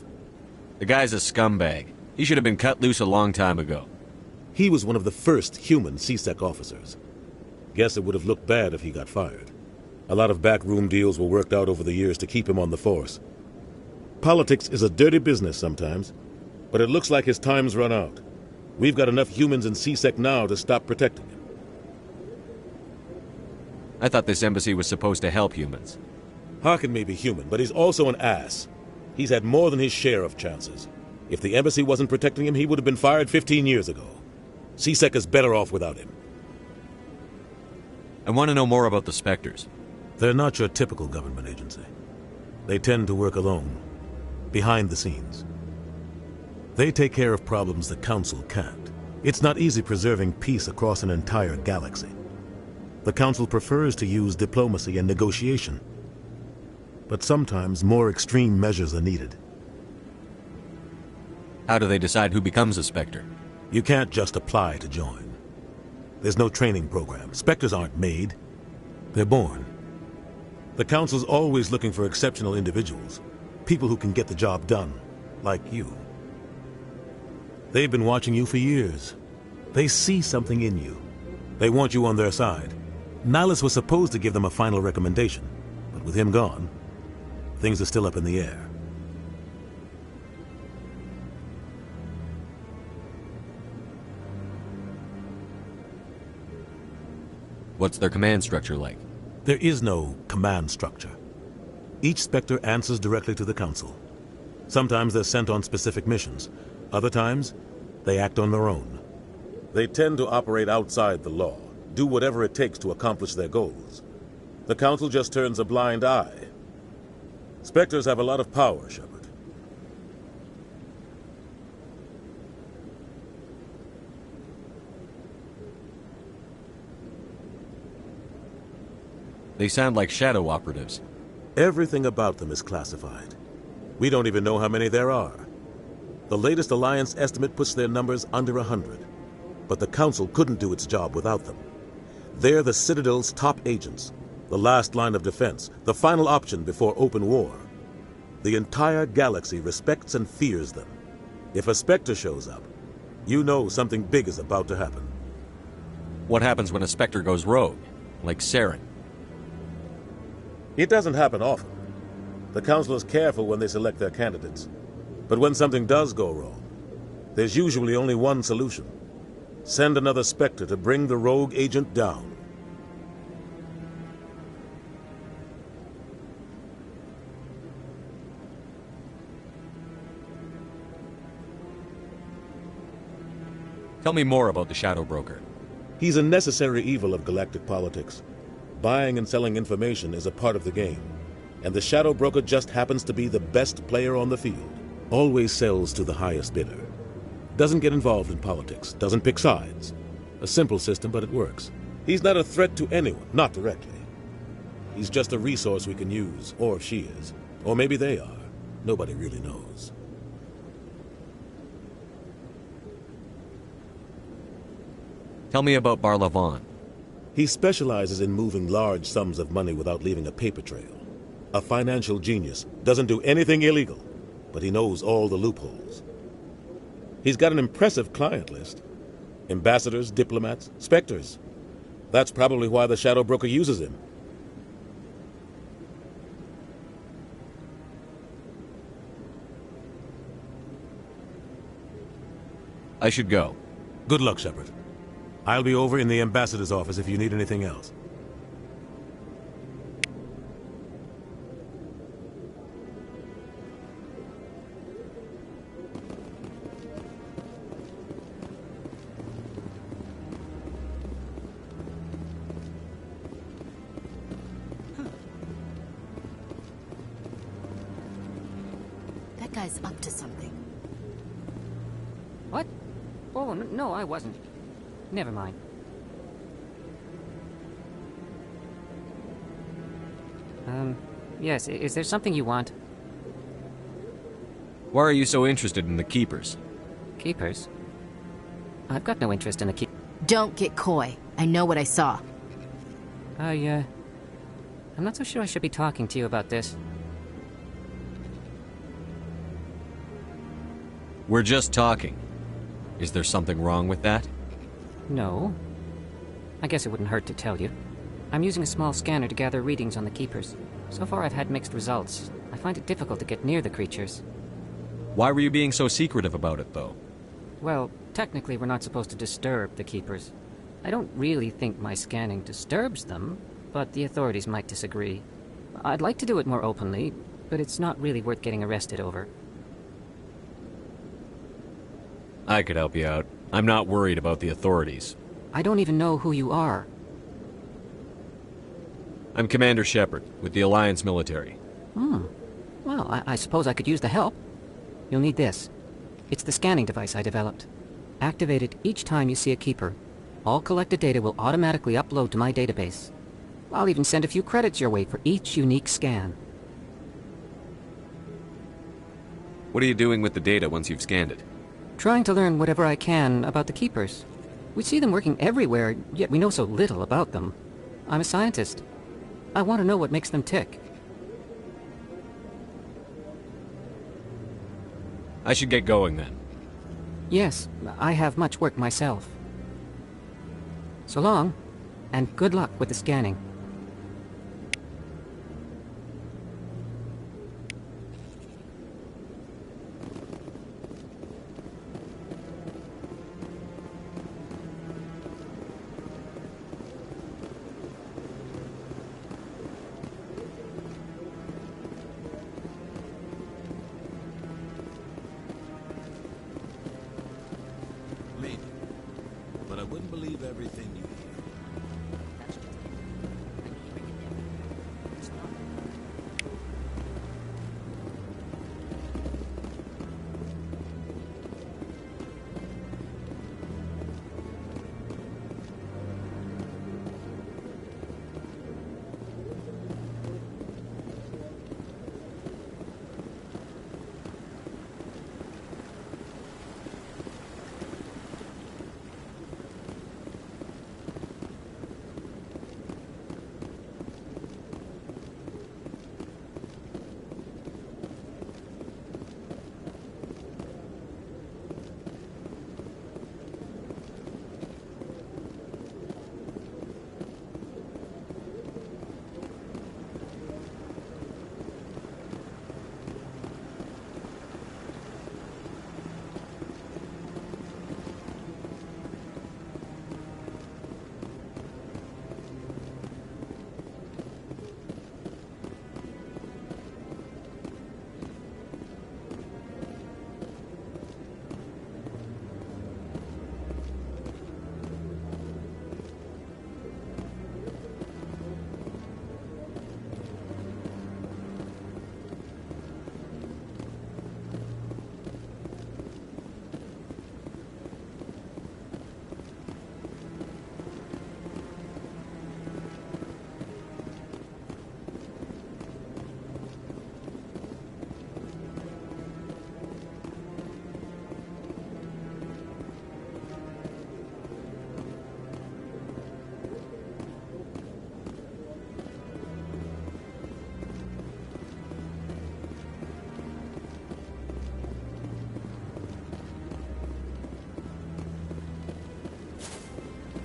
The guy's a scumbag. He should have been cut loose a long time ago. He was one of the first human CSEC officers. Guess it would have looked bad if he got fired. A lot of backroom deals were worked out over the years to keep him on the force. Politics is a dirty business sometimes, but it looks like his time's run out. We've got enough humans in CSEC now to stop protecting him. I thought this embassy was supposed to help humans. Harkin may be human, but he's also an ass. He's had more than his share of chances. If the embassy wasn't protecting him, he would have been fired 15 years ago. CSEC is better off without him. I want to know more about the Spectres. They're not your typical government agency. They tend to work alone, behind the scenes. They take care of problems the Council can't. It's not easy preserving peace across an entire galaxy. The Council prefers to use diplomacy and negotiation. But sometimes more extreme measures are needed. How do they decide who becomes a Spectre? You can't just apply to join. There's no training program. Spectres aren't made. They're born. The Council's always looking for exceptional individuals. People who can get the job done. Like you. They've been watching you for years. They see something in you. They want you on their side. Nihilus was supposed to give them a final recommendation. But with him gone, things are still up in the air. What's their command structure like? There is no command structure. Each Spectre answers directly to the Council. Sometimes they're sent on specific missions. Other times, they act on their own. They tend to operate outside the law, do whatever it takes to accomplish their goals. The Council just turns a blind eye. Spectres have a lot of power, Shepard. They sound like shadow operatives. Everything about them is classified. We don't even know how many there are. The latest Alliance estimate puts their numbers under 100. But the Council couldn't do its job without them. They're the Citadel's top agents, the last line of defense, the final option before open war. The entire galaxy respects and fears them. If a Spectre shows up, you know something big is about to happen. What happens when a Spectre goes rogue, like Saren? It doesn't happen often. The Council is careful when they select their candidates. But when something does go wrong, there's usually only one solution. Send another Spectre to bring the rogue agent down. Tell me more about the Shadow Broker. He's a necessary evil of galactic politics. Buying and selling information is a part of the game. And the Shadow Broker just happens to be the best player on the field. Always sells to the highest bidder. Doesn't get involved in politics. Doesn't pick sides. A simple system, but it works. He's not a threat to anyone, not directly. He's just a resource we can use, or she is. Or maybe they are. Nobody really knows. Tell me about Barlavon. He specializes in moving large sums of money without leaving a paper trail. A financial genius. Doesn't do anything illegal, but he knows all the loopholes. He's got an impressive client list. Ambassadors, diplomats, Spectres. That's probably why the Shadow Broker uses him. I should go. Good luck, Shepard. I'll be over in the Ambassador's office if you need anything else. That guy's up to something. What? Oh, no, I wasn't. Never mind. Yes, is there something you want? Why are you so interested in the Keepers? Keepers? I've got no interest in the Don't get coy. I know what I saw. I'm not so sure I should be talking to you about this. We're just talking. Is there something wrong with that? No. I guess it wouldn't hurt to tell you. I'm using a small scanner to gather readings on the Keepers. So far I've had mixed results. I find it difficult to get near the creatures. Why were you being so secretive about it, though? Well, technically we're not supposed to disturb the Keepers. I don't really think my scanning disturbs them, but the authorities might disagree. I'd like to do it more openly, but it's not really worth getting arrested over. I could help you out. I'm not worried about the authorities. I don't even know who you are. I'm Commander Shepard, with the Alliance military. Well, I suppose I could use the help. You'll need this. It's the scanning device I developed. Activate it each time you see a Keeper. All collected data will automatically upload to my database. I'll even send a few credits your way for each unique scan. What are you doing with the data once you've scanned it? Trying to learn whatever I can about the Keepers. We see them working everywhere, yet we know so little about them. I'm a scientist. I want to know what makes them tick. I should get going then. Yes, I have much work myself. So long, and good luck with the scanning. everything you hear.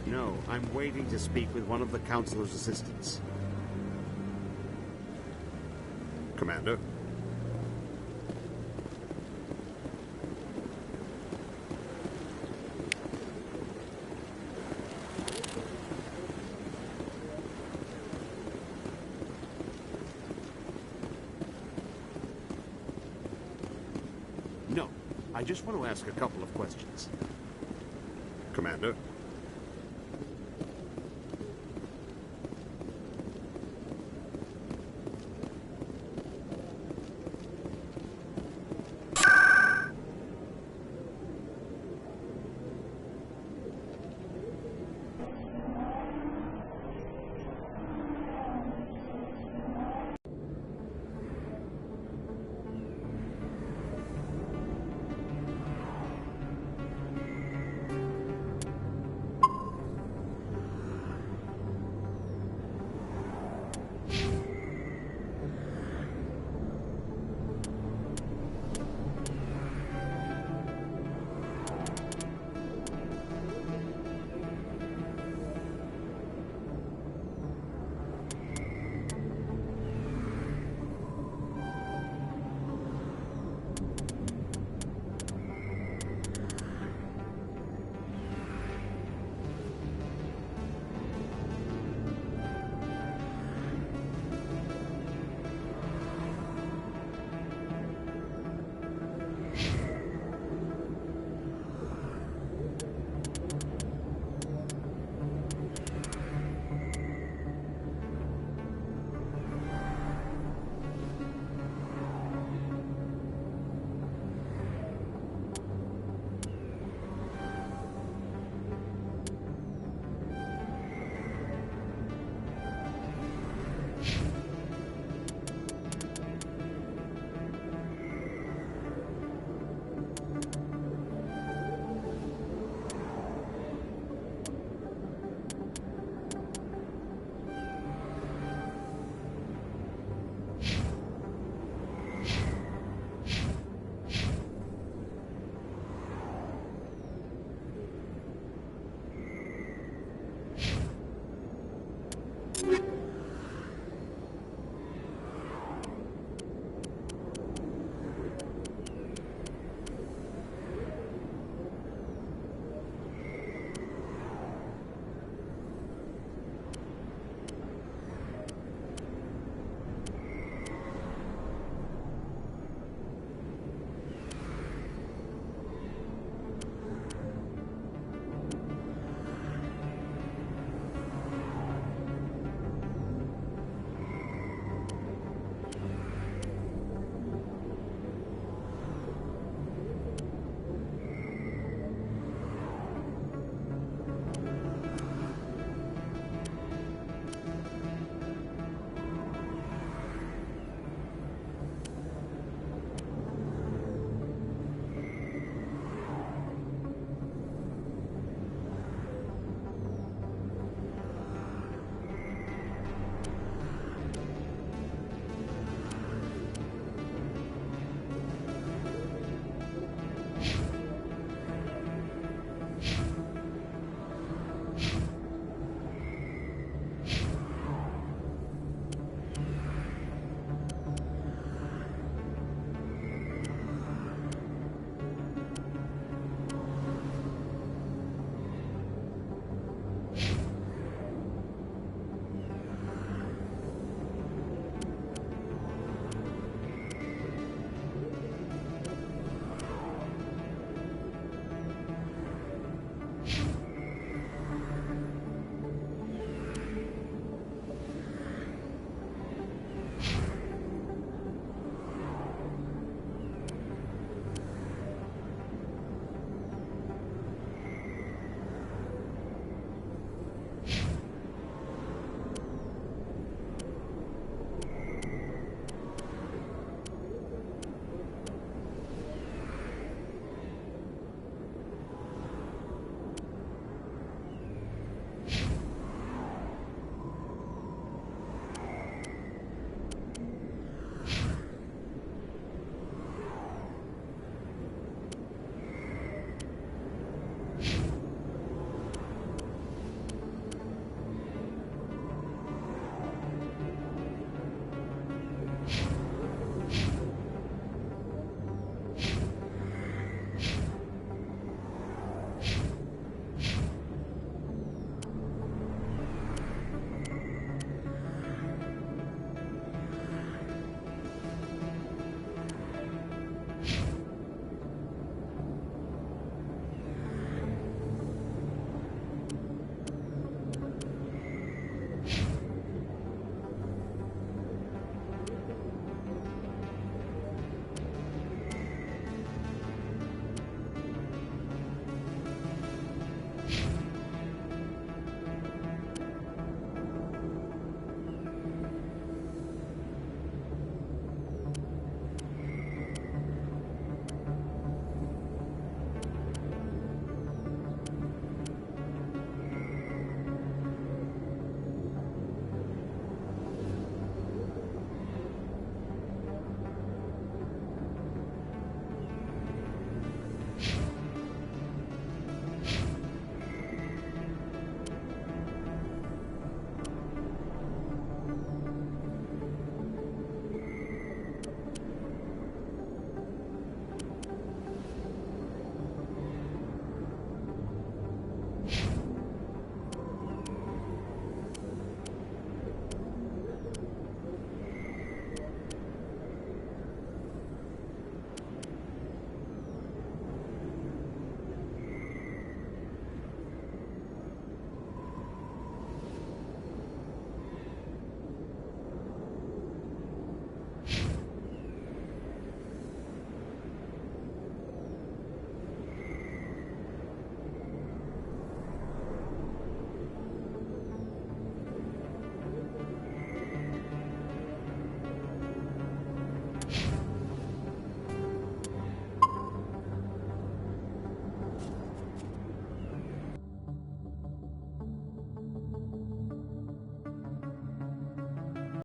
No, I'm waiting to speak with one of the Councilor's assistants. Commander? No, I just want to ask a couple of questions. Commander?